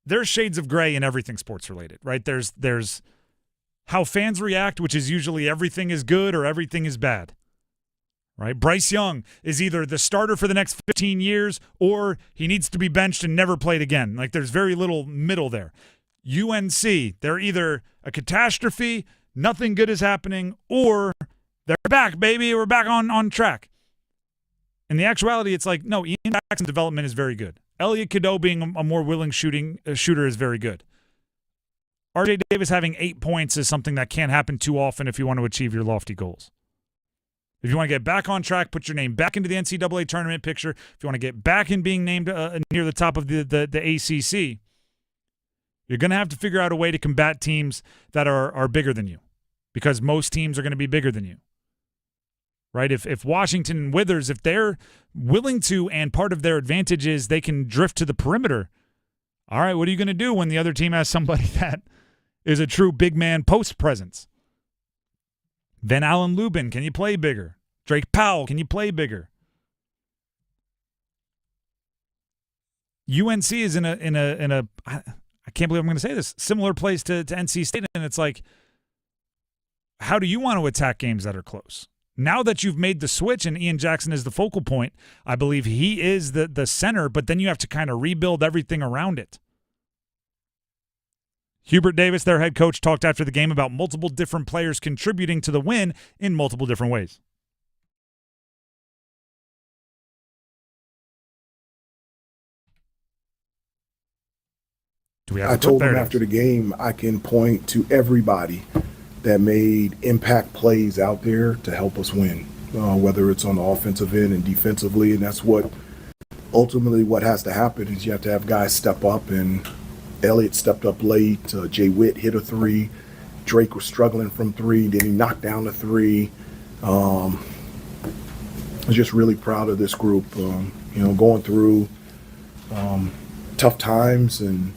there's shades of gray in everything sports related, right? There's how fans react, which is usually everything is good or everything is bad, right? Bryce Young is either the starter for the next 15 years or he needs to be benched and never played again. Like, there's very little middle there. UNC, they're either a catastrophe, nothing good is happening, or they're back, baby, we're back on track. In the actuality, it's like, no, Ian Jackson's development is very good. Elliot Cadeau being a more willing shooter is very good. RJ Davis having 8 points is something that can't happen too often if you want to achieve your lofty goals. If you want to get back on track, put your name back into the NCAA tournament picture, if you want to get back in being named near the top of the ACC, you're going to have to figure out a way to combat teams that are bigger than you, because most teams are going to be bigger than you. Right? If Washington withers, if they're willing to, and part of their advantage is they can drift to the perimeter, all right, what are you going to do when the other team has somebody that is a true big man post presence? Then Allen Lubin, can you play bigger? Drake Powell, can you play bigger? UNC is in a I can't believe I'm going to say this, similar place to NC State, and it's like, how do you want to attack games that are close? Now that you've made the switch and Ian Jackson is the focal point, I believe he is the center, but then you have to kind of rebuild everything around it. Hubert Davis, their head coach, talked after the game about multiple different players contributing to the win in multiple different ways. I told him after the game I can point to everybody that made impact plays out there to help us win, whether it's on the offensive end and defensively. And that's what ultimately what has to happen is you have to have guys step up, and Elliott stepped up late. Jay Witt hit a three. Drake was struggling from three. Then he knocked down the three. I'm just really proud of this group, going through tough times, and,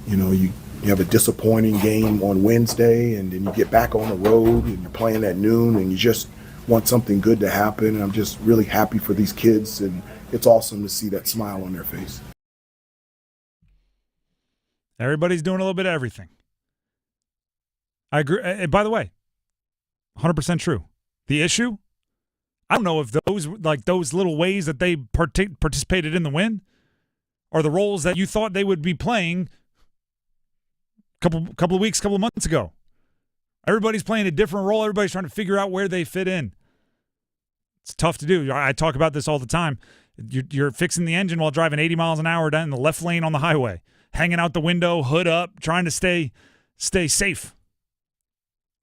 you have a disappointing game on Wednesday, and then you get back on the road and you're playing at noon, and you just want something good to happen. And I'm just really happy for these kids, and it's awesome to see that smile on their face. Everybody's doing a little bit of everything. I agree. And by the way, 100% true. The issue, I don't know if those little ways that they participated in the win are the roles that you thought they would be playing couple of weeks, couple of months ago. Everybody's playing a different role. Everybody's trying to figure out where they fit in. It's tough to do. I talk about this all the time. You're fixing the engine while driving 80 miles an hour down the left lane on the highway, hanging out the window, hood up, trying to stay safe.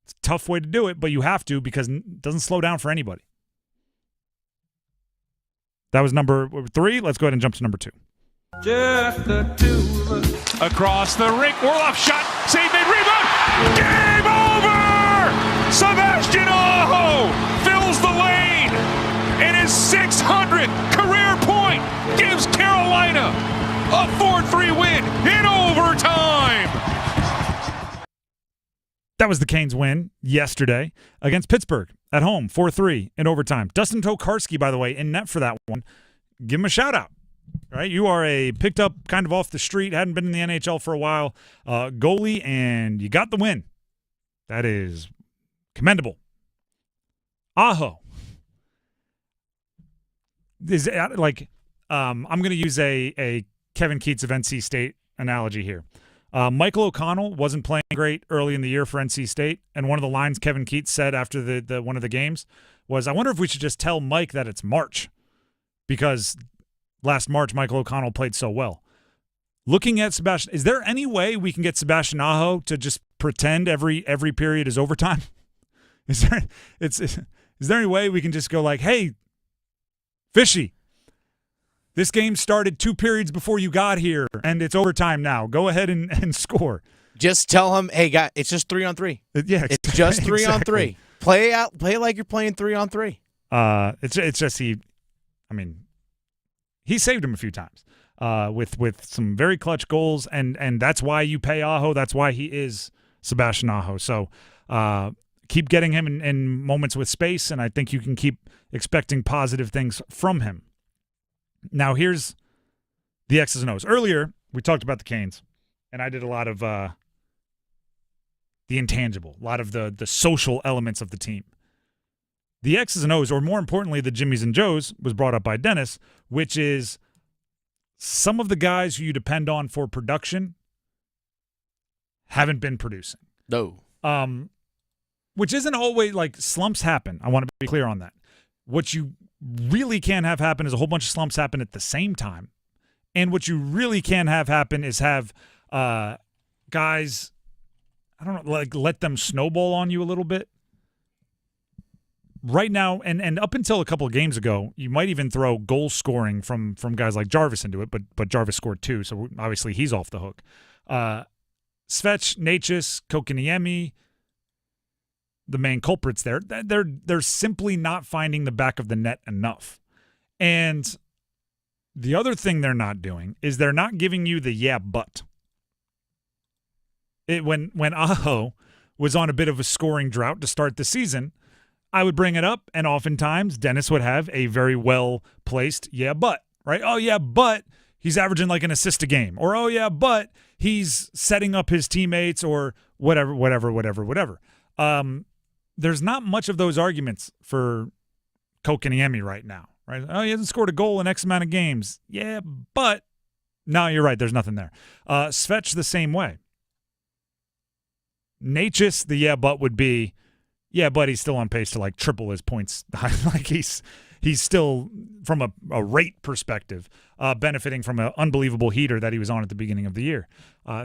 It's a tough way to do it, but you have to, because it doesn't slow down for anybody. That was number 3. Let's go ahead and jump to number 2. Just the two of us. Across the rink, Orloff shot, save made, rebound, game over! Sebastian Aho fills the lane, and his 600th career point gives Carolina a 4-3 win in overtime. That was the Canes' win yesterday against Pittsburgh at home, 4-3 in overtime. Dustin Tokarski, by the way, in net for that one. Give him a shout-out. Right, you are a picked up kind of off the street, hadn't been in the NHL for a while, goalie, and you got the win. That is commendable. Aho is like I'm going to use a Kevin Keats of NC State analogy here. Michael O'Connell wasn't playing great early in the year for NC State, and one of the lines Kevin Keats said after the one of the games was, "I wonder if we should just tell Mike that it's March, because last March Michael O'Connell played so well. Looking at Sebastian, is there any way we can get Sebastian Aho to just pretend every period is overtime? Is there any way we can just go like, hey, Fishy, this game started 2 periods before you got here, and it's overtime now. Go ahead and score. Just tell him, hey, guy, it's just 3-on-3. Yeah, it's just 3-on-3. Exactly. Play like you're playing 3-on-3. It's just he saved him a few times with some very clutch goals, and that's why you pay Aho. That's why he is Sebastian Aho. So keep getting him in moments with space, and I think you can keep expecting positive things from him. Now here's the X's and O's. Earlier we talked about the Canes, and I did a lot of the intangible, a lot of the social elements of the team. The X's and O's, or more importantly, the Jimmies and Joes, was brought up by Dennis, which is some of the guys who you depend on for production haven't been producing. No. Which isn't always like slumps happen. I want to be clear on that. What you really can't have happen is a whole bunch of slumps happen at the same time. And what you really can't have happen is have guys, I don't know, like let them snowball on you a little bit. Right now, and up until a couple of games ago, you might even throw goal scoring from guys like Jarvis into it, but Jarvis scored 2, so obviously he's off the hook. Svech, Natchez, Kokiniemi, the main culprits there, they're simply not finding the back of the net enough. And the other thing they're not doing is they're not giving you the yeah, but. When Aho was on a bit of a scoring drought to start the season, I would bring it up, and oftentimes Dennis would have a very well-placed yeah, but, right? Oh, yeah, but he's averaging like an assist a game. Or, oh, yeah, but he's setting up his teammates or whatever. There's not much of those arguments for Kokiniemi right now, right? Oh, he hasn't scored a goal in X amount of games. Yeah, but no, you're right. There's nothing there. Svech the same way. Natchez, the yeah, but would be, yeah, but he's still on pace to like triple his points. Like he's still, from a rate perspective, benefiting from an unbelievable heater that he was on at the beginning of the year.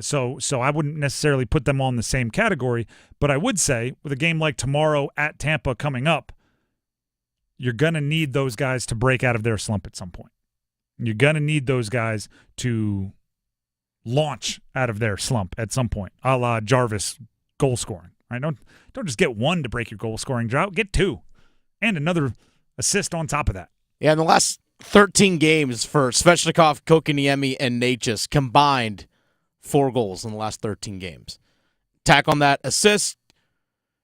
So I wouldn't necessarily put them all in the same category, but I would say with a game like tomorrow at Tampa coming up, you're going to need those guys to break out of their slump at some point. You're going to need those guys to launch out of their slump at some point, a la Jarvis goal scoring. Right? Don't just get 1 to break your goal scoring drought. Get 2 and another assist on top of that. Yeah, in the last 13 games for Svechnikov, Kokiniemi, and Natchez combined 4 goals in the last 13 games. Tack on that assist,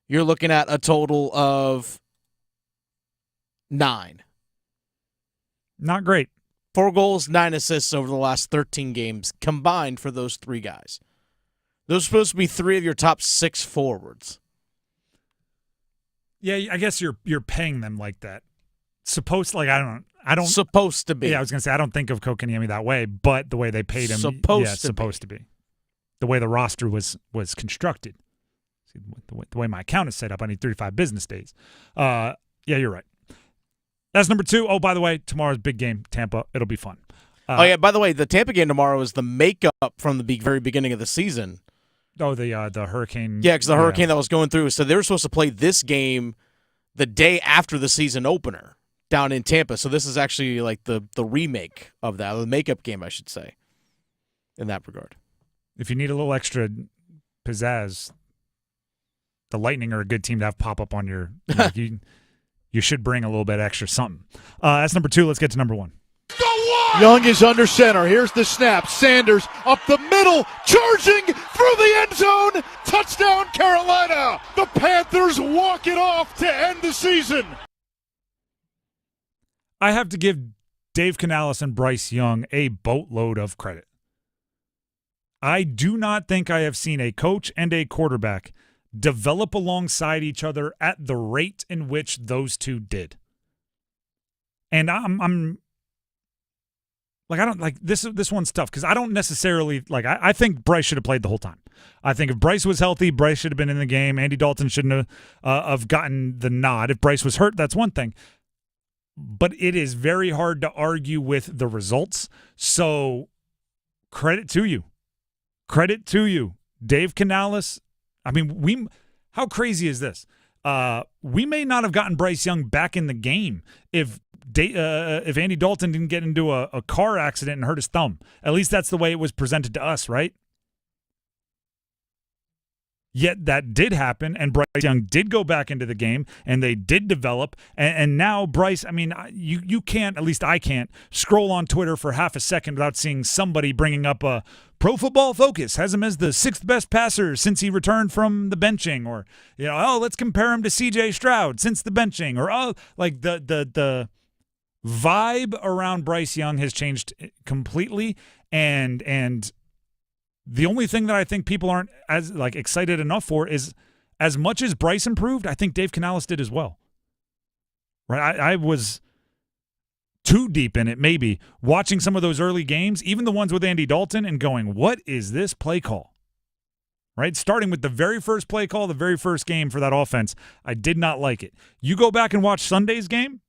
you're looking at a total of 9. Not great. 4 goals, 9 assists over the last 13 games combined for those 3 guys. Those are supposed to be 3 of your top 6 forwards. Yeah, I guess you're paying them like that. Supposed to be. Yeah, I was gonna say I don't think of Kokiniemi that way, but the way they paid him, supposed to be. The way the roster was constructed. See, the way my account is set up, I need 35 business days. Yeah, you're right. That's number 2. Oh, by the way, tomorrow's big game, Tampa. It'll be fun. By the way, the Tampa game tomorrow is the makeup from the very beginning of the season. Oh, the hurricane. Yeah, because the hurricane that was going through. So they were supposed to play this game the day after the season opener down in Tampa. So this is actually like the remake of that, the makeup game, I should say, in that regard. If you need a little extra pizzazz, the Lightning are a good team to have pop up on your. You should bring a little bit extra something. That's number 2. Let's get to number 1. Young is under center. Here's the snap. Sanders up the middle, charging through the end zone. Touchdown, Carolina. The Panthers walk it off to end the season. I have to give Dave Canales and Bryce Young a boatload of credit. I do not think I have seen a coach and a quarterback develop alongside each other at the rate in which those two did. And I'm like, I don't like this one's tough because I don't necessarily like, I think Bryce should have played the whole time. I think if Bryce was healthy, Bryce should have been in the game. Andy Dalton shouldn't have gotten the nod. If Bryce was hurt, that's one thing. but it is very hard to argue with the results. So credit to you. Credit to you. Dave Canales, how crazy is this? We may not have gotten Bryce Young back in the game if Andy Dalton didn't get into a car accident and hurt his thumb. At least that's the way it was presented to us, right? Yet that did happen, and Bryce Young did go back into the game, and they did develop. And now Bryce, you can't, at least I can't, scroll on Twitter for half a second without seeing somebody bringing up a Pro Football Focus has him as the 6th best passer since he returned from the benching, or let's compare him to C.J. Stroud since the benching, or the vibe around Bryce Young has changed completely, and the only thing that I think people aren't as excited enough for is, as much as Bryce improved, I think Dave Canales did as well. Right? I was too deep in it, maybe, watching some of those early games, even the ones with Andy Dalton, and going, what is this play call? Right? Starting with the very first play call, the very first game for that offense, I did not like it. You go back and watch Sunday's game,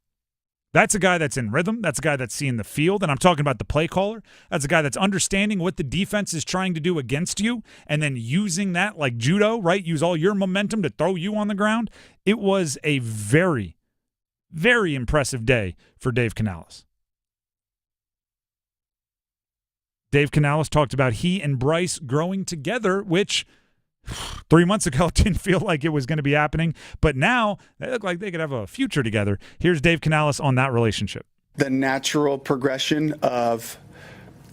that's a guy that's in rhythm. That's a guy that's seeing the field, and I'm talking about the play caller. That's a guy that's understanding what the defense is trying to do against you and then using that like judo, right? Use all your momentum to throw you on the ground. It was a very, very impressive day for Dave Canales. Dave Canales talked about he and Bryce growing together, which 3 months ago didn't feel like it was going to be happening, but now they look like they could have a future together. Here's Dave Canales on that relationship. The natural progression of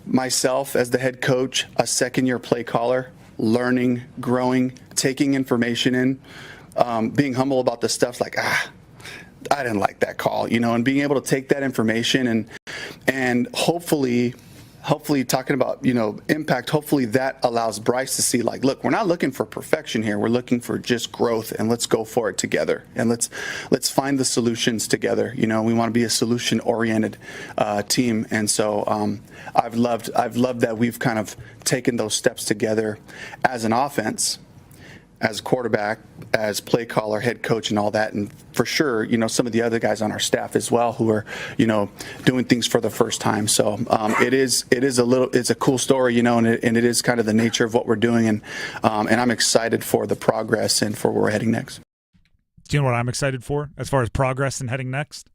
myself as the head coach, a second-year play caller, learning, growing, taking information in, being humble about the stuff like, I didn't like that call, and being able to take that information and hopefully talking about, impact, hopefully that allows Bryce to see, look, we're not looking for perfection here. We're looking for just growth, and let's go for it together. And let's find the solutions together. We want to be a solution-oriented team. And so I've loved that we've kind of taken those steps together as an offense, as quarterback, as play caller, head coach, and all that. And for sure, some of the other guys on our staff as well who are, doing things for the first time. So it's a cool story, and it is kind of the nature of what we're doing. And I'm excited for the progress and for where we're heading next. Do you know what I'm excited for as far as progress and heading next?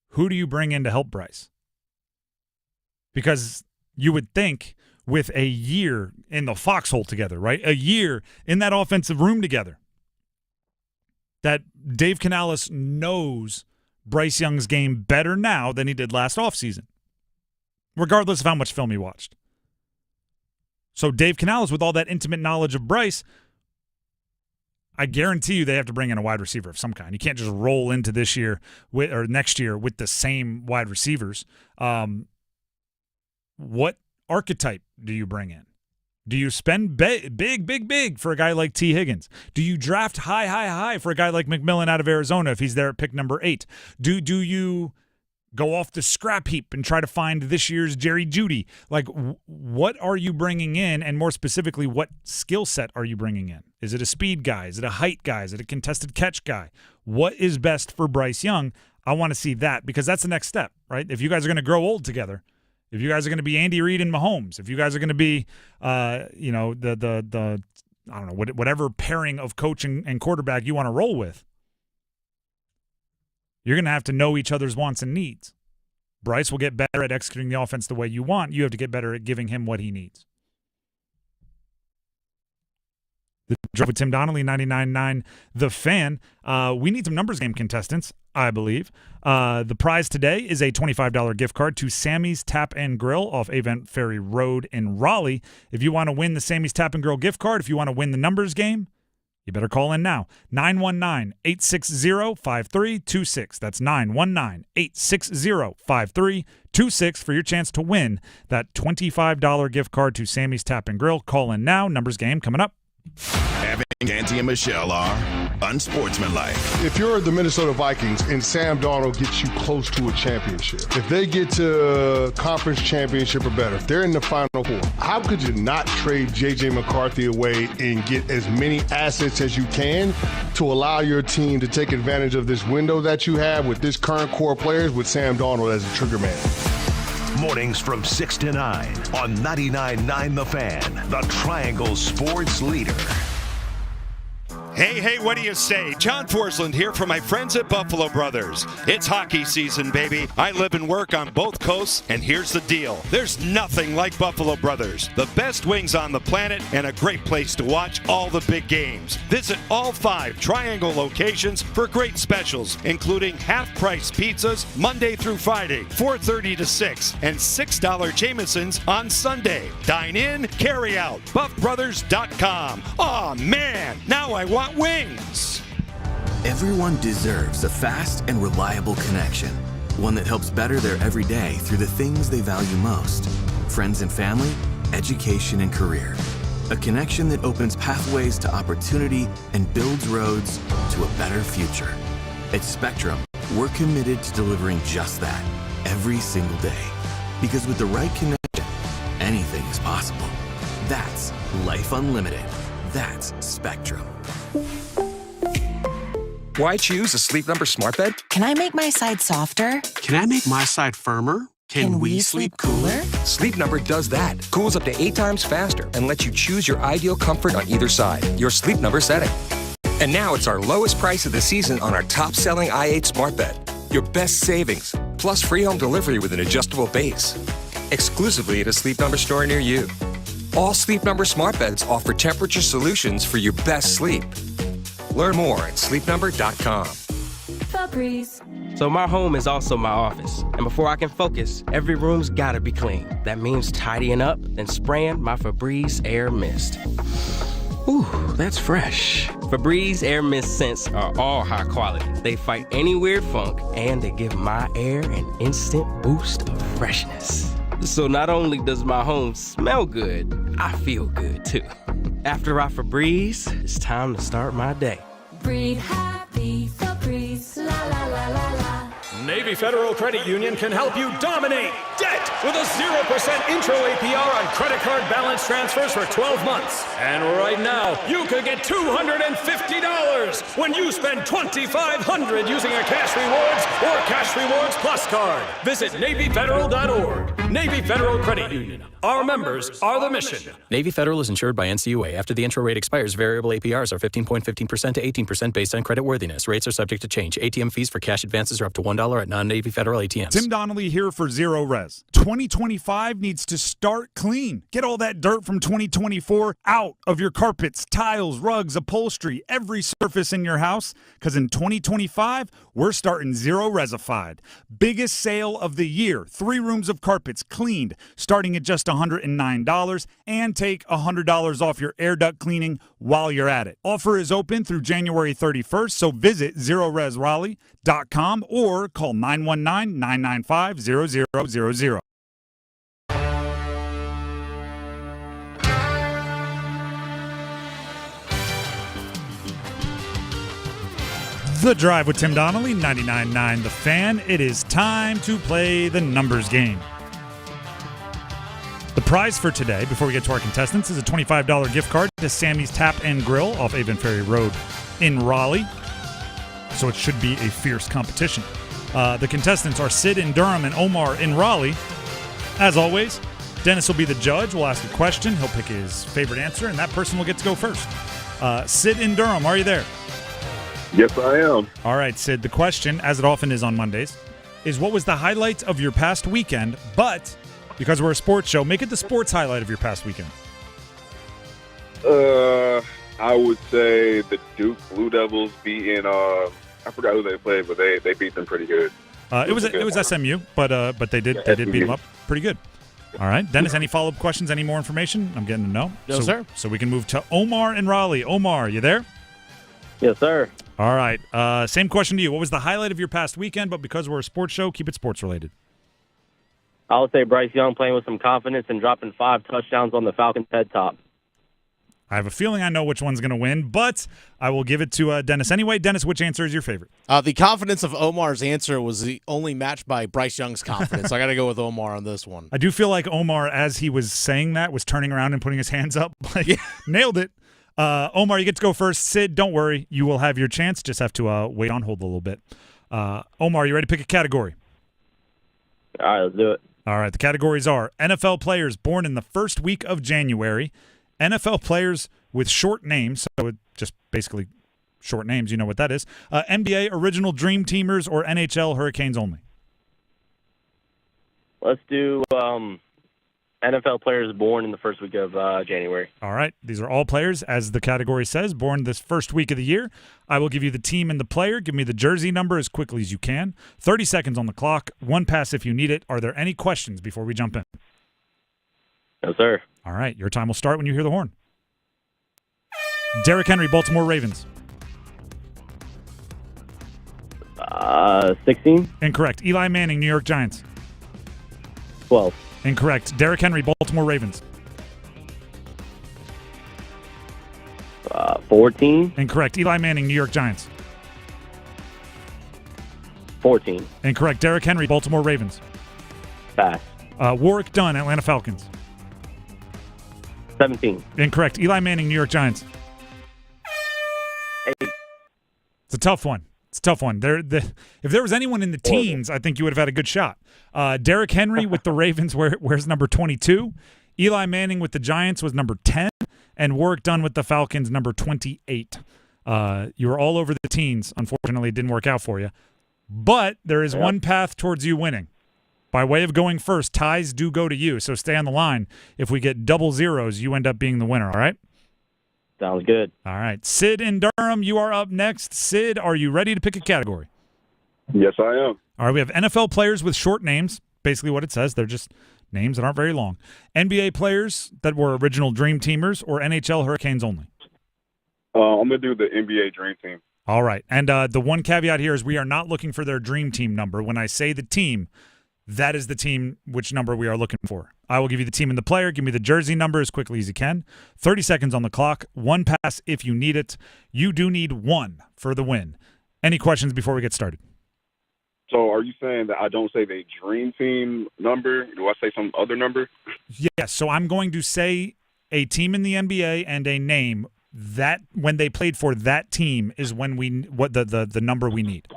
Who do you bring in to help Bryce? Because you would think, with a year in the foxhole together, right? A year in that offensive room together, that Dave Canales knows Bryce Young's game better now than he did last offseason, regardless of how much film he watched. So Dave Canales, with all that intimate knowledge of Bryce, I guarantee you they have to bring in a wide receiver of some kind. You can't just roll into this year or next year with the same wide receivers. What archetype do you bring in? Do you spend big for a guy like T. Higgins? Do you draft high for a guy like McMillan out of Arizona if he's there at pick number 8? Do you go off the scrap heap and try to find this year's Jerry Jeudy? What are you bringing in, and more specifically, what skill set are you bringing in? Is it a speed guy? Is it a height guy? Is it a contested catch guy? What is best for Bryce Young? I want to see that, because that's the next step, right? If you guys are going to grow old together, if you guys are going to be Andy Reid and Mahomes, if you guys are going to be, I don't know, whatever pairing of coach and quarterback you want to roll with, you're going to have to know each other's wants and needs. Bryce will get better at executing the offense the way you want. You have to get better at giving him what he needs. The Drive with Tim Donnelly, 99.9 The Fan. We need some numbers game contestants, I believe. The prize today is a $25 gift card to Sammy's Tap and Grill off Avent Ferry Road in Raleigh. If you want to win the Sammy's Tap and Grill gift card, if you want to win the numbers game, you better call in now. 919-860-5326. That's 919-860-5326 for your chance to win that $25 gift card to Sammy's Tap and Grill. Call in now. Numbers game coming up. Having Canty and Michelle are unsportsmanlike. If you're the Minnesota Vikings and Sam Darnold gets you close to a championship, if they get to conference championship or better, if they're in the Final Four, how could you not trade J.J. McCarthy away and get as many assets as you can to allow your team to take advantage of this window that you have with this current core players with Sam Darnold as a trigger man? Mornings from 6 to 9 on 99.9 The Fan, the Triangle Sports Leader. Hey, what do you say? John Forsland here from my friends at Buffalo Brothers. It's hockey season, baby. I live and work on both coasts, and here's the deal. There's nothing like Buffalo Brothers. The best wings on the planet and a great place to watch all the big games. Visit all 5 Triangle locations for great specials, including half-price pizzas Monday through Friday, 4:30 to 6, and $6 Jamesons on Sunday. Dine in, carry out. BuffBrothers.com. Aw, man, now I want wings. Everyone deserves a fast and reliable connection, one that helps better their everyday through the things they value most: friends and family, education and career. A connection that opens pathways to opportunity and builds roads to a better future. At Spectrum, we're committed to delivering just that every single day. Because with the right connection, anything is possible. That's Life Unlimited. That's Spectrum. Why choose a Sleep Number smart bed? Can I make my side softer? Can I make my side firmer? Can we sleep cooler? Sleep Number does that. Cools up to 8 times faster and lets you choose your ideal comfort on either side. Your Sleep Number setting. And now it's our lowest price of the season on our top-selling i8 smart bed. Your best savings, plus free home delivery with an adjustable base. Exclusively at a Sleep Number store near you. All Sleep Number smart beds offer temperature solutions for your best sleep. Learn more at sleepnumber.com. Febreze. So my home is also my office. And before I can focus, every room's gotta be clean. That means tidying up and spraying my Febreze Air Mist. Ooh, that's fresh. Febreze Air Mist scents are all high quality. They fight any weird funk, and they give my air an instant boost of freshness. So not only does my home smell good, I feel good too. After I Febreze, it's time to start my day. Breathe happy, Febreze, la la la la la. Navy Federal Credit Union can help you dominate debt with a 0% intro APR on credit card balance transfers for 12 months. And right now, you could get $250 when you spend $2,500 using a Cash Rewards or Cash Rewards Plus card. Visit NavyFederal.org. Navy Federal Credit Union. Our members are the mission. Navy Federal is insured by NCUA. After the intro rate expires, variable APRs are 15.15% to 18% based on creditworthiness. Rates are subject to change. ATM fees for cash advances are up to $1 at non-Navy Federal ATMs. Tim Donnelly here for Zero Res. 2025 needs to start clean. Get all that dirt from 2024 out of your carpets, tiles, rugs, upholstery, every surface in your house, because in 2025, we're starting Zero Resified. Biggest sale of the year. 3 rooms of carpets cleaned, starting at just $109, and take $100 off your air duct cleaning while you're at it. Offer is open through January 31st, so visit ZeroResRaleigh.com or call 919-995-0000. The Drive with Tim Donnelly, 99.9 The Fan. It is time to play the numbers game. The prize for today, before we get to our contestants, is a $25 gift card to Sammy's Tap and Grill off Avon Ferry Road in Raleigh. So it should be a fierce competition. The contestants are Sid in Durham and Omar in Raleigh. As always, Dennis will be the judge. We'll ask a question. He'll pick his favorite answer, and that person will get to go first. Sid in Durham, are you there? Yes, I am. All right, Sid. The question, as it often is on Mondays, is what was the highlight of your past weekend? But because we're a sports show, make it the sports highlight of your past weekend. I would say the Duke Blue Devils beating I forgot who they played, but they beat them pretty good. It was SMU, but they did beat them up pretty good. All right, Dennis. Any follow up questions? Any more information? I'm getting to know. No, sir. So we can move to Omar in Raleigh. Omar, you there? Yes, sir. All right. Same question to you. What was the highlight of your past weekend? But because we're a sports show, keep it sports related. I would say Bryce Young playing with some confidence and dropping 5 touchdowns on the Falcons' head top. I have a feeling I know which one's going to win, but I will give it to Dennis anyway. Dennis, which answer is your favorite? The confidence of Omar's answer was the only matched by Bryce Young's confidence. I got to go with Omar on this one. I do feel like Omar, as he was saying that, was turning around and putting his hands up. Nailed it. Omar, you get to go first. Sid, don't worry. You will have your chance. Just have to wait on hold a little bit. Omar, you ready to pick a category? All right, let's do it. All right, the categories are NFL players born in the first week of January, NFL players with short names, so it just basically short names, you know what that is, NBA original Dream Teamers, or NHL Hurricanes only. Let's do NFL players born in the first week of January. All right, these are all players, as the category says, born this first week of the year. I will give you the team and the player. Give me the jersey number as quickly as you can. 30 seconds on the clock. One pass if you need it. Are there any questions before we jump in? No, sir. All right, your time will start when you hear the horn. Derrick Henry, Baltimore Ravens. 16. Incorrect. Eli Manning, New York Giants. 12. Incorrect. Derrick Henry, Baltimore Ravens. 14. Incorrect. Eli Manning, New York Giants. 14. Incorrect. Derrick Henry, Baltimore Ravens. Pass. Warwick Dunn, Atlanta Falcons. 17. Incorrect. Eli Manning, New York Giants. 8. It's a tough one. It's a tough one. If there was anyone in the teens, I think you would have had a good shot. Derrick Henry with the Ravens, where's number 22? Eli Manning with the Giants was number 10, and Warwick Dunn with the Falcons, number 28. You were all over the teens. Unfortunately, it didn't work out for you. But there is one path towards you winning. By way of going first, ties do go to you, so stay on the line. If we get double zeros, you end up being the winner, all right? Sounds good. All right. Sid in Durham, you are up next. Sid, are you ready to pick a category? Yes, I am. All right, we have NFL players with short names, basically what it says. They're just names that aren't very long. NBA players that were original Dream Teamers, or NHL Hurricanes only? I'm going to do the NBA Dream Team. All right. And the one caveat here is we are not looking for their Dream Team number. When I say the team, that is the team which number we are looking for. I will give you the team and the player. Give me the jersey number as quickly as you can. 30 seconds on the clock. One pass if you need it. You do need one for the win. Any questions before we get started? So are you saying that I don't say the Dream Team number? Do I say some other number? Yes. So I'm going to say a team in the NBA and a name that when they played for that team is when the number we need.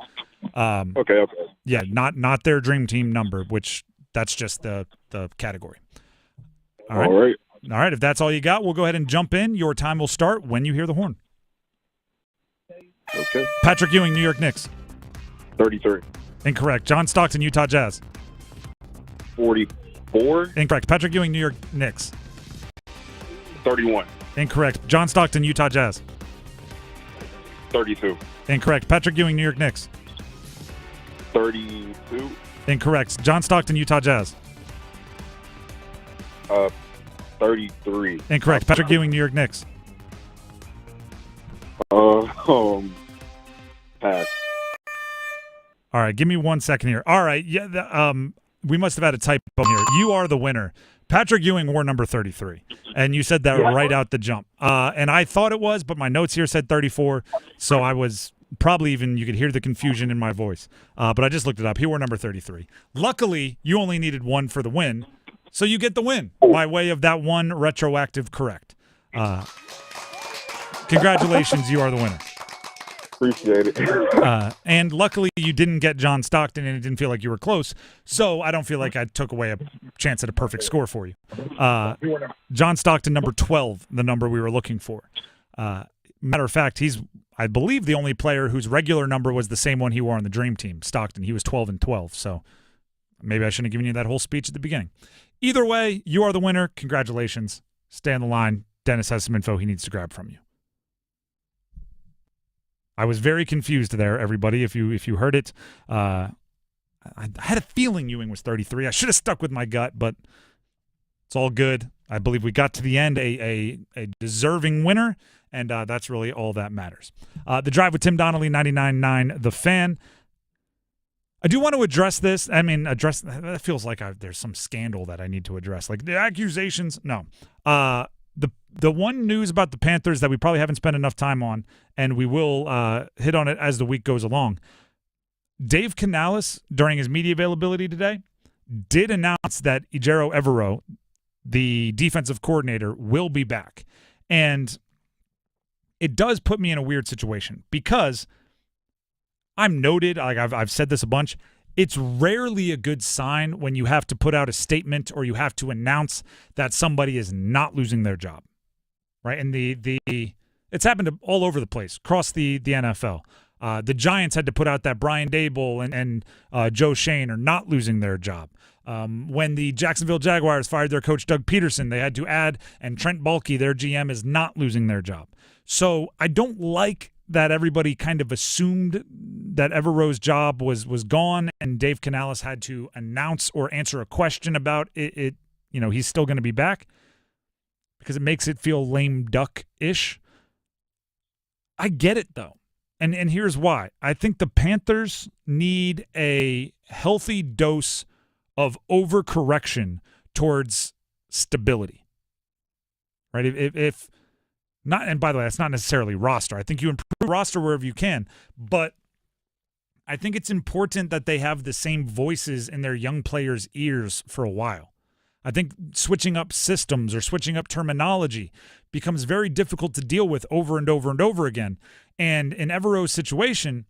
Okay. Yeah, not their Dream Team number, which that's just the category. All right. All right. If that's all you got, we'll go ahead and jump in. Your time will start when you hear the horn. Okay. Patrick Ewing, New York Knicks. 33. Incorrect. John Stockton, Utah Jazz. 44. Incorrect. Patrick Ewing, New York Knicks. 31. Incorrect. John Stockton, Utah Jazz. 32. Incorrect. Patrick Ewing, New York Knicks. 32. Incorrect. John Stockton, Utah Jazz. 33. Incorrect. Patrick Ewing, New York Knicks. Pass. All right, give me 1 second here. All right, yeah, we must have had a typo here. You are the winner. Patrick Ewing wore number 33, and you said that right out the jump. And I thought it was, but my notes here said 34, so I was probably even, you could hear the confusion in my voice. But I just looked it up. He wore number 33. Luckily, you only needed one for the win, so you get the win by way of that one retroactive correct. Congratulations, you are the winner. Appreciate it. And luckily, you didn't get John Stockton, and it didn't feel like you were close. So I don't feel like I took away a chance at a perfect score for you. John Stockton, number 12, the number we were looking for. Matter of fact, he's, I believe, the only player whose regular number was the same one he wore on the Dream Team, Stockton. He was 12 and 12. So maybe I shouldn't have given you that whole speech at the beginning. Either way, you are the winner. Congratulations. Stay on the line. Dennis has some info he needs to grab from you. I was very confused there, everybody. If you heard it, I had a feeling Ewing was 33. I should have stuck with my gut, but it's all good. I believe we got to the end, a deserving winner, and that's really all that matters. The Drive with Tim Donnelly, 99.9 The Fan. I do want to address this. I mean, that feels like there's some scandal that I need to address. Like the accusations, no. The one news about the Panthers that we probably haven't spent enough time on, and we will hit on it as the week goes along. Dave Canales, during his media availability today, did announce that Ejiro Evero, the defensive coordinator, will be back. And it does put me in a weird situation because I'm noted, like I've said this a bunch, it's rarely a good sign when you have to put out a statement or you have to announce that somebody is not losing their job, right? And it's happened all over the place, across the NFL. The Giants had to put out that Brian Daboll and Joe Shane are not losing their job. When the Jacksonville Jaguars fired their coach Doug Peterson, they had to add, and Trent Baalke, their GM, is not losing their job. So I don't like that everybody kind of assumed that Evero's job was gone, and Dave Canales had to announce or answer a question about it. He's still going to be back, because it makes it feel lame duck-ish. I get it, though. And here's why. I think the Panthers need a healthy dose of overcorrection towards stability. Right? If not, and by the way, that's not necessarily roster. I think you improve roster wherever you can, but I think it's important that they have the same voices in their young players' ears for a while. I think switching up systems or switching up terminology becomes very difficult to deal with over and over and over again. And in Evero's situation,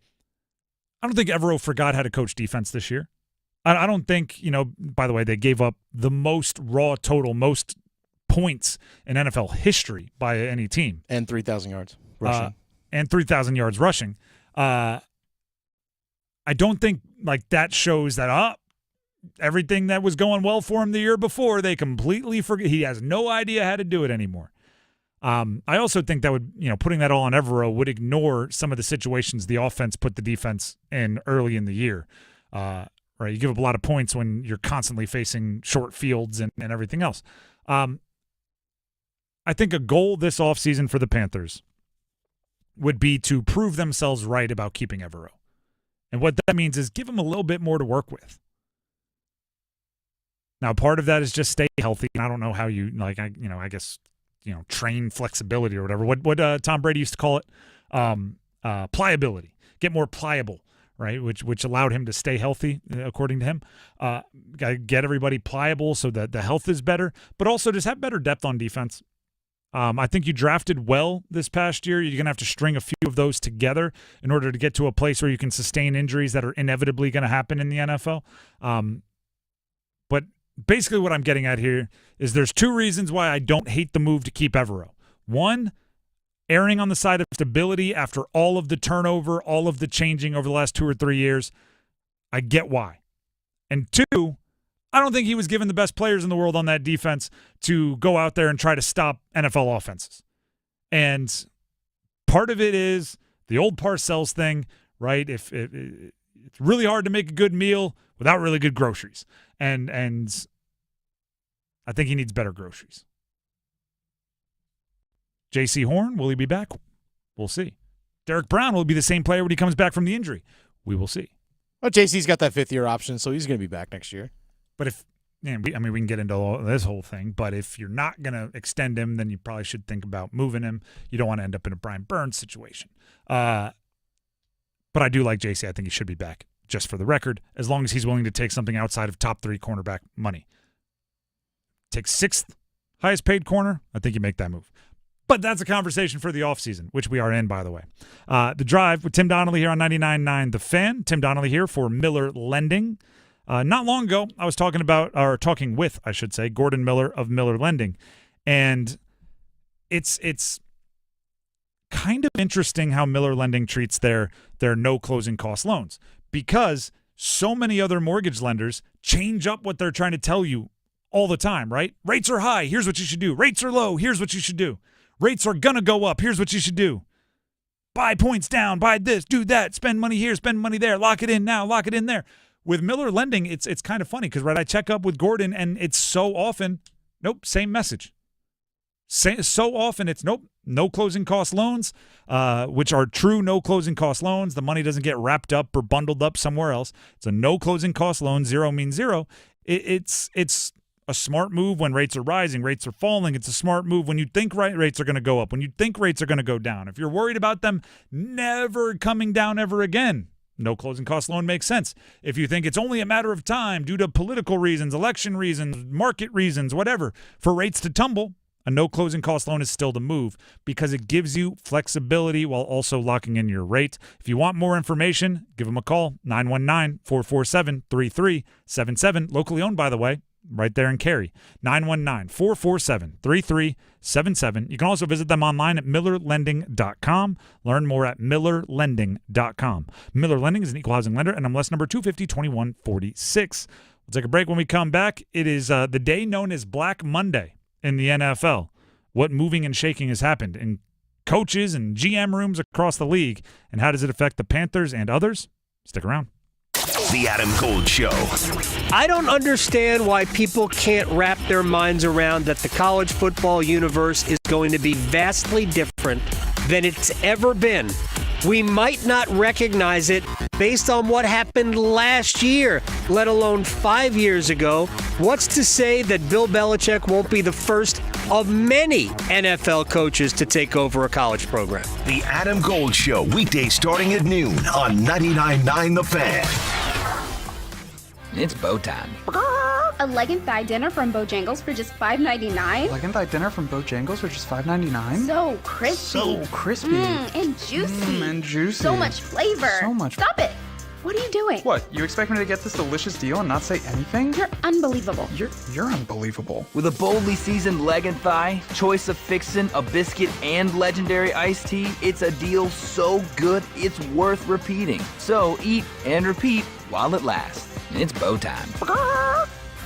I don't think Evero forgot how to coach defense this year. I don't think, by the way, they gave up the most raw total, most points in NFL history by any team. And 3,000 yards rushing. And 3,000 yards rushing. I don't think that shows that everything that was going well for him the year before, they completely forget. He has no idea how to do it anymore. I also think that would, putting that all on Evero would ignore some of the situations the offense put the defense in early in the year. Right, you give up a lot of points when you're constantly facing short fields and everything else. I think a goal this offseason for the Panthers would be to prove themselves right about keeping Evero. And what that means is give them a little bit more to work with. Now, part of that is just stay healthy. And I don't know how you, I guess, train flexibility or whatever. What Tom Brady used to call it, pliability. Get more pliable. Right, which allowed him to stay healthy, according to him. Get everybody pliable so that the health is better, but also just have better depth on defense. I think you drafted well this past year. You're going to have to string a few of those together in order to get to a place where you can sustain injuries that are inevitably going to happen in the NFL. But basically what I'm getting at here is there's two reasons why I don't hate the move to keep Evero. One, erring on the side of stability after all of the turnover, all of the changing over the last 2 or 3 years. I get why. And two, I don't think he was given the best players in the world on that defense to go out there and try to stop NFL offenses. And part of it is the old Parcells thing, right? It's really hard to make a good meal without really good groceries. And I think he needs better groceries. J.C. Horn, will he be back? We'll see. Derek Brown will be the same player when he comes back from the injury. We will see. Well, J.C.'s got that fifth-year option, so he's going to be back next year. But we can get into this whole thing, but if you're not going to extend him, then you probably should think about moving him. You don't want to end up in a Brian Burns situation. But I do like J.C. I think he should be back, just for the record, as long as he's willing to take something outside of top 3 cornerback money. Take 6th highest paid corner, I think you make that move. But that's a conversation for the offseason, which we are in, by the way. The Drive with Tim Donnelly here on 99.9 The Fan. Tim Donnelly here for Miller Lending. Not long ago, I was talking with Gordon Miller of Miller Lending. And it's kind of interesting how Miller Lending treats their no closing cost loans, because so many other mortgage lenders change up what they're trying to tell you all the time, right? Rates are high. Here's what you should do. Rates are low. Here's what you should do. Rates are going to go up. Here's what you should do. Buy points down. Buy this. Do that. Spend money here. Spend money there. Lock it in now. Lock it in there. With Miller Lending, it's kind of funny because, right, I check up with Gordon, and it's so often, nope, same message. So often it's, nope, no closing cost loans, which are true no closing cost loans. The money doesn't get wrapped up or bundled up somewhere else. It's a no closing cost loan. Zero means zero. It's a smart move when rates are rising, rates are falling. It's a smart move when you think rates are going to go up, when you think rates are going to go down. If you're worried about them never coming down ever again, no closing cost loan makes sense. If you think it's only a matter of time due to political reasons, election reasons, market reasons, whatever, for rates to tumble, a no closing cost loan is still the move because it gives you flexibility while also locking in your rate. If you want more information, give them a call, 919-447-3377. Locally owned, by the way, right there in Cary, 919-447-3377. You can also visit them online at millerlending.com. Learn more at millerlending.com. Miller Lending is an equal housing lender, and MLS number 250-2146. We'll take a break. When we come back, it is the day known as Black Monday in the NFL. What moving and shaking has happened in coaches and GM rooms across the league, and how does it affect the Panthers and others? Stick around. The Adam Gold Show. I don't understand why people can't wrap their minds around that the college football universe is going to be vastly different than it's ever been. We might not recognize it based on what happened last year, let alone 5 years ago. What's to say that Bill Belichick won't be the first of many NFL coaches to take over a college program? The Adam Gold Show, weekdays starting at noon on 99.9 The Fan. It's bow time. A leg and thigh dinner from Bojangles for just $5.99. Leg and thigh dinner from Bojangles for just $5.99. So crispy. So crispy. And juicy. And juicy. So much flavor. So much. Stop it. What are you doing? What? You expect me to get this delicious deal and not say anything? You're unbelievable. You're unbelievable. With a boldly seasoned leg and thigh, choice of fixin', a biscuit, and legendary iced tea, it's a deal so good it's worth repeating. So eat and repeat while it lasts. It's bow time.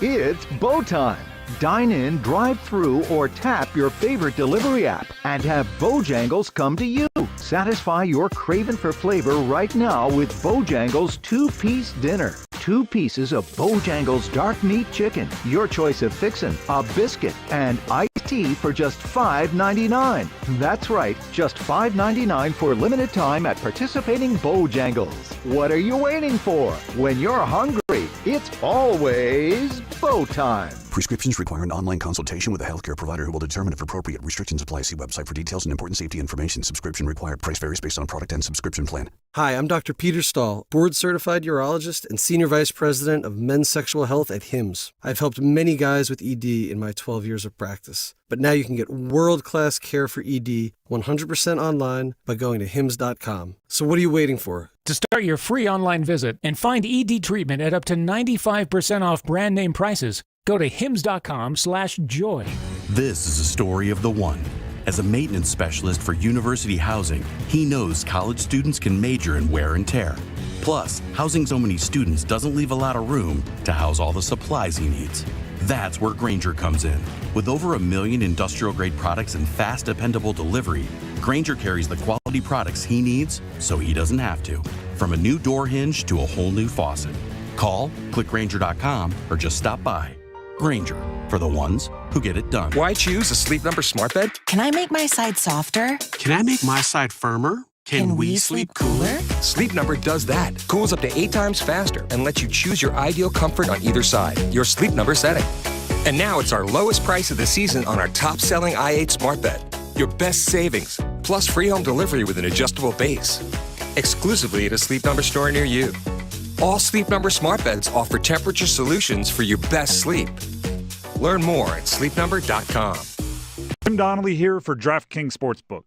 It's bow time. Dine in, drive through, or tap your favorite delivery app and have Bojangles come to you. Satisfy your craving for flavor right now with Bojangles 2-piece dinner. 2 pieces of Bojangles dark meat chicken, your choice of fixin', a biscuit, and iced tea for just $5.99. That's right, just $5.99 for limited time at participating Bojangles. What are you waiting for? When you're hungry, it's always bow time. Prescriptions require an online consultation with a healthcare provider who will determine if appropriate. Restrictions apply. See website for details and important safety information. Subscription required. Price varies based on product and subscription plan. Hi, I'm Dr. Peter Stahl, board-certified urologist and senior vice president of men's sexual health at HIMSS. I've helped many guys with ED in my 12 years of practice. But now you can get world-class care for ED 100% online by going to hims.com. So what are you waiting for? To start your free online visit and find ED treatment at up to 95% off brand name prices, go to hims.com/joy. This is a story of the one. As a maintenance specialist for university housing, he knows college students can major in wear and tear. Plus, housing so many students doesn't leave a lot of room to house all the supplies he needs. That's where Grainger comes in. With over 1 million industrial-grade products and fast, dependable delivery, Grainger carries the quality products he needs so he doesn't have to. From a new door hinge to a whole new faucet. Call, click Grainger.com, or just stop by. Grainger, for the ones who get it done. Why choose a Sleep Number smart bed? Can I make my side softer? Can I make my side firmer? Can we sleep cooler? Sleep Number does that. Cools up to 8 times faster and lets you choose your ideal comfort on either side. Your Sleep Number setting. And now it's our lowest price of the season on our top-selling i8 smart bed. Your best savings, plus free home delivery with an adjustable base. Exclusively at a Sleep Number store near you. All Sleep Number smart beds offer temperature solutions for your best sleep. Learn more at sleepnumber.com. Tim Donnelly here for DraftKings Sportsbook.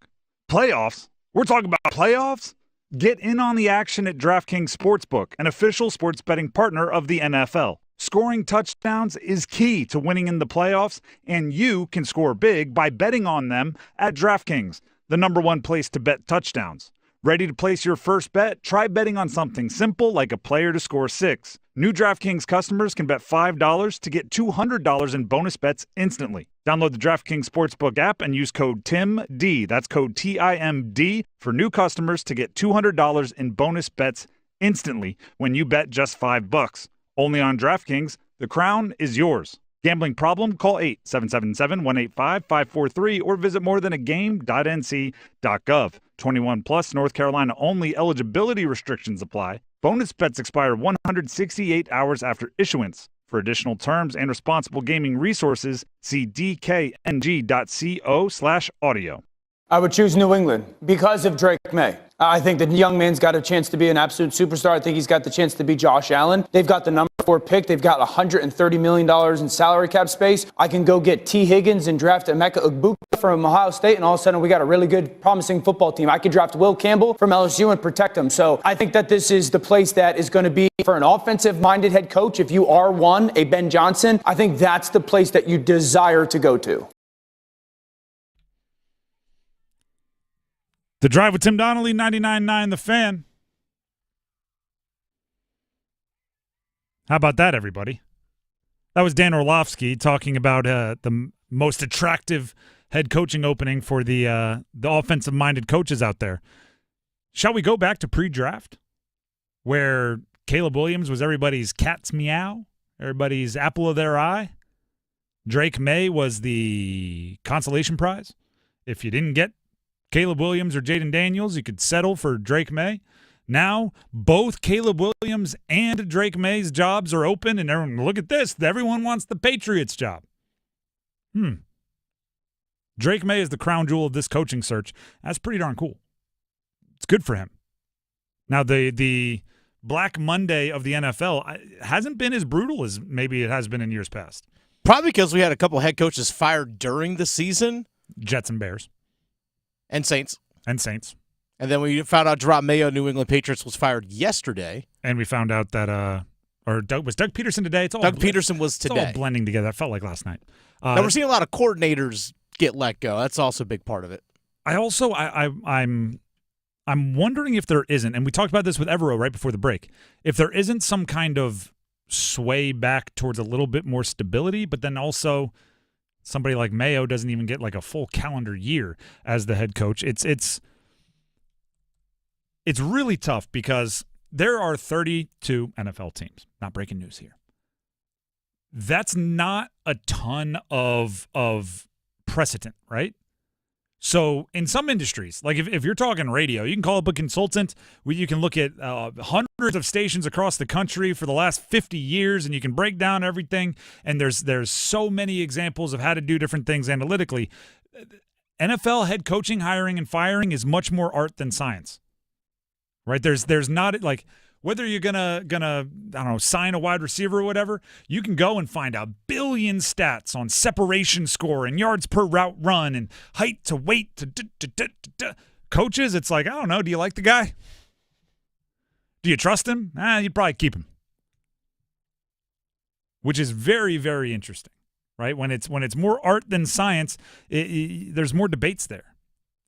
Playoffs? We're talking about playoffs? Get in on the action at DraftKings Sportsbook, an official sports betting partner of the NFL. Scoring touchdowns is key to winning in the playoffs, and you can score big by betting on them at DraftKings, the #1 place to bet touchdowns. Ready to place your first bet? Try betting on something simple like a player to score 6. New DraftKings customers can bet $5 to get $200 in bonus bets instantly. Download the DraftKings Sportsbook app and use code TIMD. That's code TIMD for new customers to get $200 in bonus bets instantly when you bet just $5. Only on DraftKings. The crown is yours. Gambling problem? Call 877-185-543 or visit morethanagame.nc.gov. 21 plus, North Carolina only. Eligibility restrictions apply. Bonus bets expire 168 hours after issuance. For additional terms and responsible gaming resources, see dkng.co/audio. I would choose New England because of Drake May. I think the young man's got a chance to be an absolute superstar. I think he's got the chance to be Josh Allen. They've got the number 4 pick. They've got $130 million in salary cap space. I can go get T. Higgins and draft Emeka Egbuka from Ohio State, and all of a sudden we got a really good, promising football team. I could draft Will Campbell from LSU and protect him. So I think that this is the place that is going to be for an offensive-minded head coach. If you are one, a Ben Johnson, I think that's the place that you desire to go to. The Drive with Tim Donnelly, 99.9 The Fan. How about that, everybody? That was Dan Orlovsky talking about the most attractive head coaching opening for the offensive-minded coaches out there. Shall we go back to pre-draft, where Caleb Williams was everybody's cat's meow, everybody's apple of their eye? Drake May was the consolation prize. If you didn't get Caleb Williams or Jaden Daniels, you could settle for Drake May. Now, both Caleb Williams and Drake May's jobs are open, and everyone, look at this. Everyone wants the Patriots job. Drake May is the crown jewel of this coaching search. That's pretty darn cool. It's good for him. Now, the Black Monday of the NFL hasn't been as brutal as maybe it has been in years past. Probably because we had a couple head coaches fired during the season. Jets and Bears. And Saints. And Saints. And then we found out Gerard Mayo, New England Patriots, was fired yesterday. And we found out that was Doug Peterson today? Doug Peterson was today. It's all blending together. That felt like last night. Now we're seeing a lot of coordinators get let go. That's also a big part of it. I'm wondering if there isn't, and we talked about this with Evero right before the break, if there isn't some kind of sway back towards a little bit more stability, but then also somebody like Mayo doesn't even get like a full calendar year as the head coach. It's really tough because there are 32 NFL teams. Not breaking news here. That's not a ton of precedent, right? So in some industries, like if you're talking radio, you can call up a consultant. You can look at hundreds of stations across the country for the last 50 years, and you can break down everything. And there's so many examples of how to do different things analytically. NFL head coaching, hiring, and firing is much more art than science, right? There's not like whether you're gonna I don't know, sign a wide receiver or whatever. You can go and find a billion stats on separation score and yards per route run and height to weight to coaches. It's like, I don't know. Do you like the guy? Do you trust him? You'd probably keep him. Which is very, very interesting, right? When it's more art than science, there's more debates there.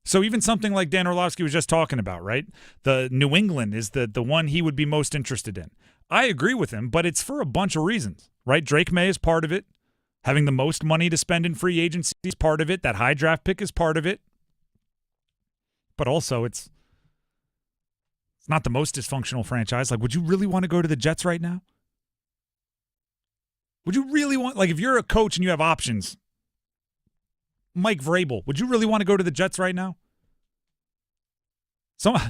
So even something like Dan Orlovsky was just talking about, right? The New England is the one he would be most interested in. I agree with him, but it's for a bunch of reasons, right? Drake May is part of it. Having the most money to spend in free agency is part of it. That high draft pick is part of it. But also it's not the most dysfunctional franchise. Like, would you really want to go to the Jets right now? Would you really want, like, if you're a coach and you have options, Mike Vrabel, would you really want to go to the Jets right now? All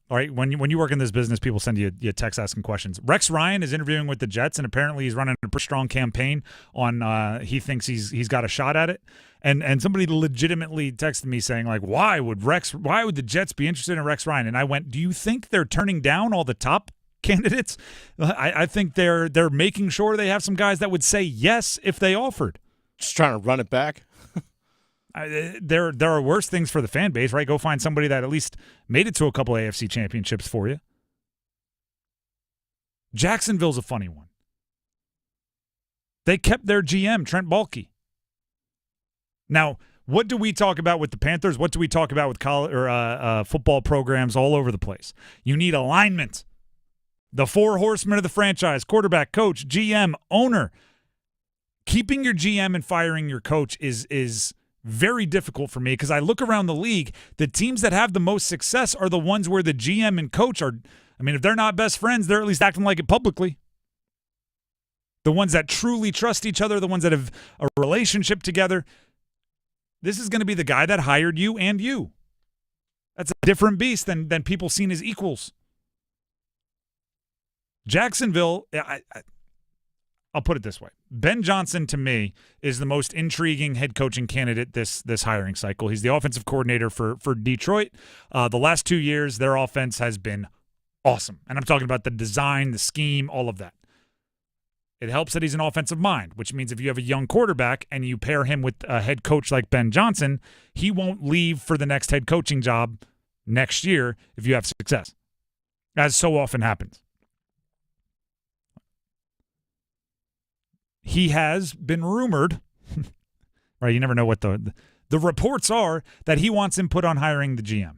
right, when you work in this business, people send you text asking questions. Rex Ryan is interviewing with the Jets, and apparently he's running a pretty strong campaign on he thinks he's got a shot at it. And somebody legitimately texted me saying, like, why would the Jets be interested in Rex Ryan? And I went, do you think they're turning down all the top candidates? I think they're making sure they have some guys that would say yes if they offered. Just trying to run it back. There are worse things for the fan base, right? Go find somebody that at least made it to a couple AFC championships for you. Jacksonville's a funny one. They kept their GM, Trent Baalke. Now, what do we talk about with the Panthers? What do we talk about with football programs all over the place? You need alignment. The four horsemen of the franchise: quarterback, coach, GM, owner. Keeping your GM and firing your coach is very difficult for me because I look around the league. The teams that have the most success are the ones where the GM and coach are, I mean, if they're not best friends, they're at least acting like it publicly. The ones that truly trust each other, the ones that have a relationship together. This is going to be the guy that hired you and you. That's a different beast than people seen as equals. Jacksonville, I'll put it this way. Ben Johnson, to me, is the most intriguing head coaching candidate this hiring cycle. He's the offensive coordinator for Detroit. The last 2 years, their offense has been awesome. And I'm talking about the design, the scheme, all of that. It helps that he's an offensive mind, which means if you have a young quarterback and you pair him with a head coach like Ben Johnson, he won't leave for the next head coaching job next year if you have success, as so often happens. He has been rumored, right? You never know what the reports are that he wants input on hiring the GM.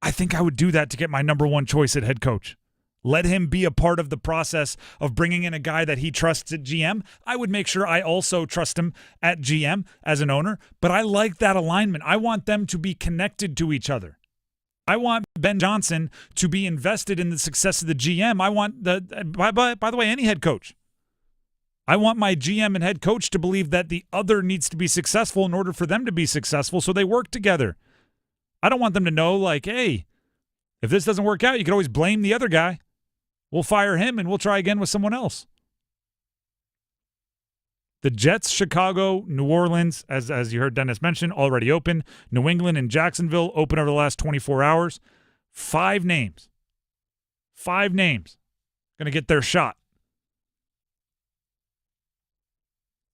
I think I would do that to get my number one choice at head coach. Let him be a part of the process of bringing in a guy that he trusts at GM. I would make sure I also trust him at GM as an owner, but I like that alignment. I want them to be connected to each other. I want Ben Johnson to be invested in the success of the GM. I want by the way, any head coach. I want my GM and head coach to believe that the other needs to be successful in order for them to be successful, so they work together. I don't want them to know, like, hey, if this doesn't work out, you can always blame the other guy. We'll fire him and we'll try again with someone else. The Jets, Chicago, New Orleans, as you heard Dennis mention, already open. New England and Jacksonville open over the last 24 hours. 5 names. 5 names going to get their shot.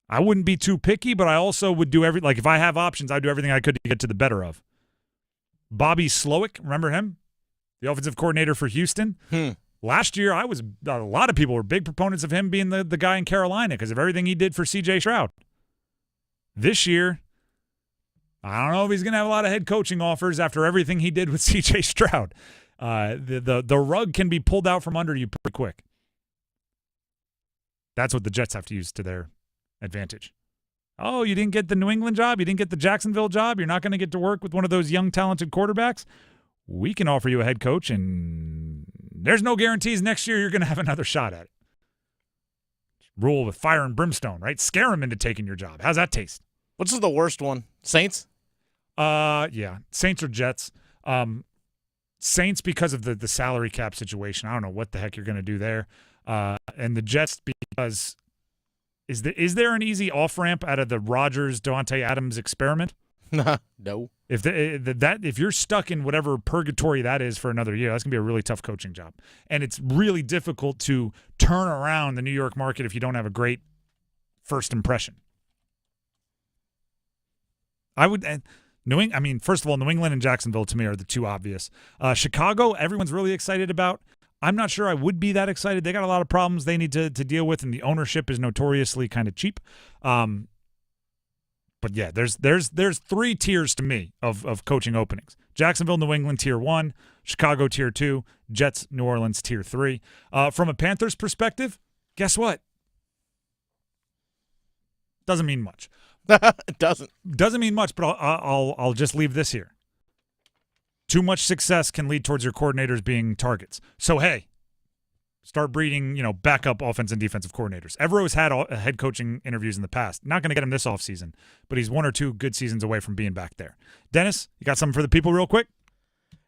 I wouldn't be too picky, but I also would do if I have options, I'd do everything I could to get to the better of. Bobby Slowick, remember him? The offensive coordinator for Houston. Last year, a lot of people were big proponents of him being the guy in Carolina because of everything he did for C.J. Stroud. This year, I don't know if he's going to have a lot of head coaching offers after everything he did with C.J. Stroud. The rug can be pulled out from under you pretty quick. That's what the Jets have to use to their advantage. Oh, you didn't get the New England job? You didn't get the Jacksonville job? You're not going to get to work with one of those young, talented quarterbacks? We can offer you a head coach, and there's no guarantees next year you're going to have another shot at it. Rule with fire and brimstone, right? Scare them into taking your job. How's that taste? What's the worst one? Saints? Yeah. Saints or Jets. Saints because of the salary cap situation. I don't know what the heck you're going to do there. And the Jets because is there an easy off-ramp out of the Rodgers, Devontae Adams experiment? No. If you're stuck in whatever purgatory that is for another year, that's going to be a really tough coaching job. And it's really difficult to turn around the New York market if you don't have a great first impression. First of all, New England and Jacksonville to me are the two obvious. Chicago, everyone's really excited about. I'm not sure I would be that excited. They got a lot of problems they need to deal with, and the ownership is notoriously kind of cheap. But yeah, there's 3 tiers to me of coaching openings. Jacksonville, New England, tier 1. Chicago, tier 2. Jets, New Orleans, tier 3. From a Panthers perspective, guess what? Doesn't mean much. It doesn't. Doesn't mean much, but I'll just leave this here. Too much success can lead towards your coordinators being targets. So, hey, start breeding, backup offense and defensive coordinators. Evero's had head coaching interviews in the past. Not going to get him this offseason, but he's 1 or 2 good seasons away from being back there. Dennis, you got something for the people real quick?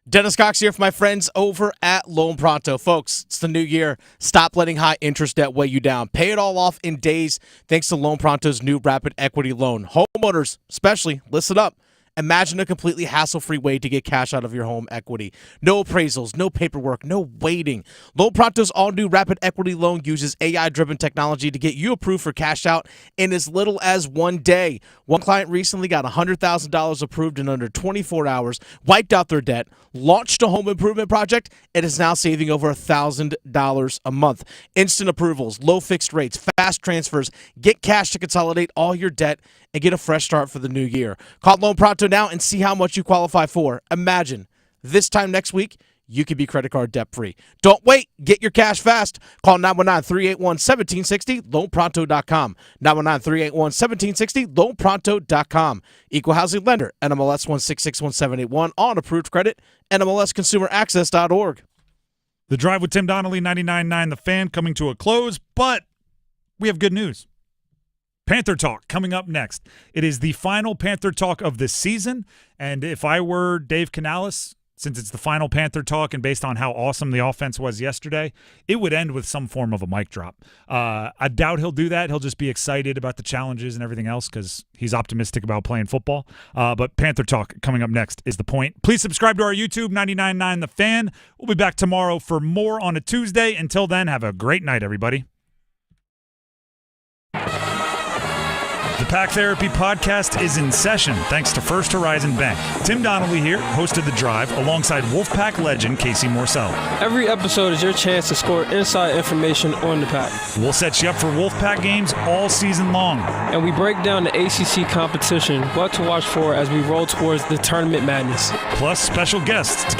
Dennis Cox here for my friends over at Loan Pronto. Folks, it's the new year. Stop letting high interest debt weigh you down. Pay it all off in days thanks to Loan Pronto's new rapid equity loan. Homeowners, especially, listen up. Imagine a completely hassle-free way to get cash out of your home equity. No appraisals, no paperwork, no waiting. Loan Pronto's all-new rapid equity loan uses AI-driven technology to get you approved for cash out in as little as 1 day. One client recently got $100,000 approved in under 24 hours, wiped out their debt, launched a home improvement project, and is now saving over $1,000 a month. Instant approvals, low fixed rates, fast transfers. Get cash to consolidate all your debt and get a fresh start for the new year. Call Loan Pronto now and see how much you qualify for. Imagine this time next week, you could be credit card debt-free. Don't wait. Get your cash fast. Call 919-381-1760, loanpronto.com. 919-381-1760, loanpronto.com. Equal housing lender, NMLS 1661781, on approved credit, NMLSconsumeraccess.org. The Drive with Tim Donnelly, 99.9 The Fan, coming to a close, but we have good news. Panther Talk coming up next. It is the final Panther Talk of this season, and if I were Dave Canales, since it's the final Panther talk and based on how awesome the offense was yesterday, it would end with some form of a mic drop. I doubt he'll do that. He'll just be excited about the challenges and everything else because he's optimistic about playing football. But Panther talk coming up next is the point. Please subscribe to our YouTube, 99.9 The Fan. We'll be back tomorrow for more on a Tuesday. Until then, have a great night, everybody. The Pack Therapy Podcast is in session thanks to First Horizon Bank. Tim Donnelly here, hosted The Drive, alongside Wolfpack legend Casey Morcell. Every episode is your chance to score inside information on the Pack. We'll set you up for Wolfpack games all season long. And we break down the ACC competition, what to watch for as we roll towards the tournament madness. Plus special guests to keep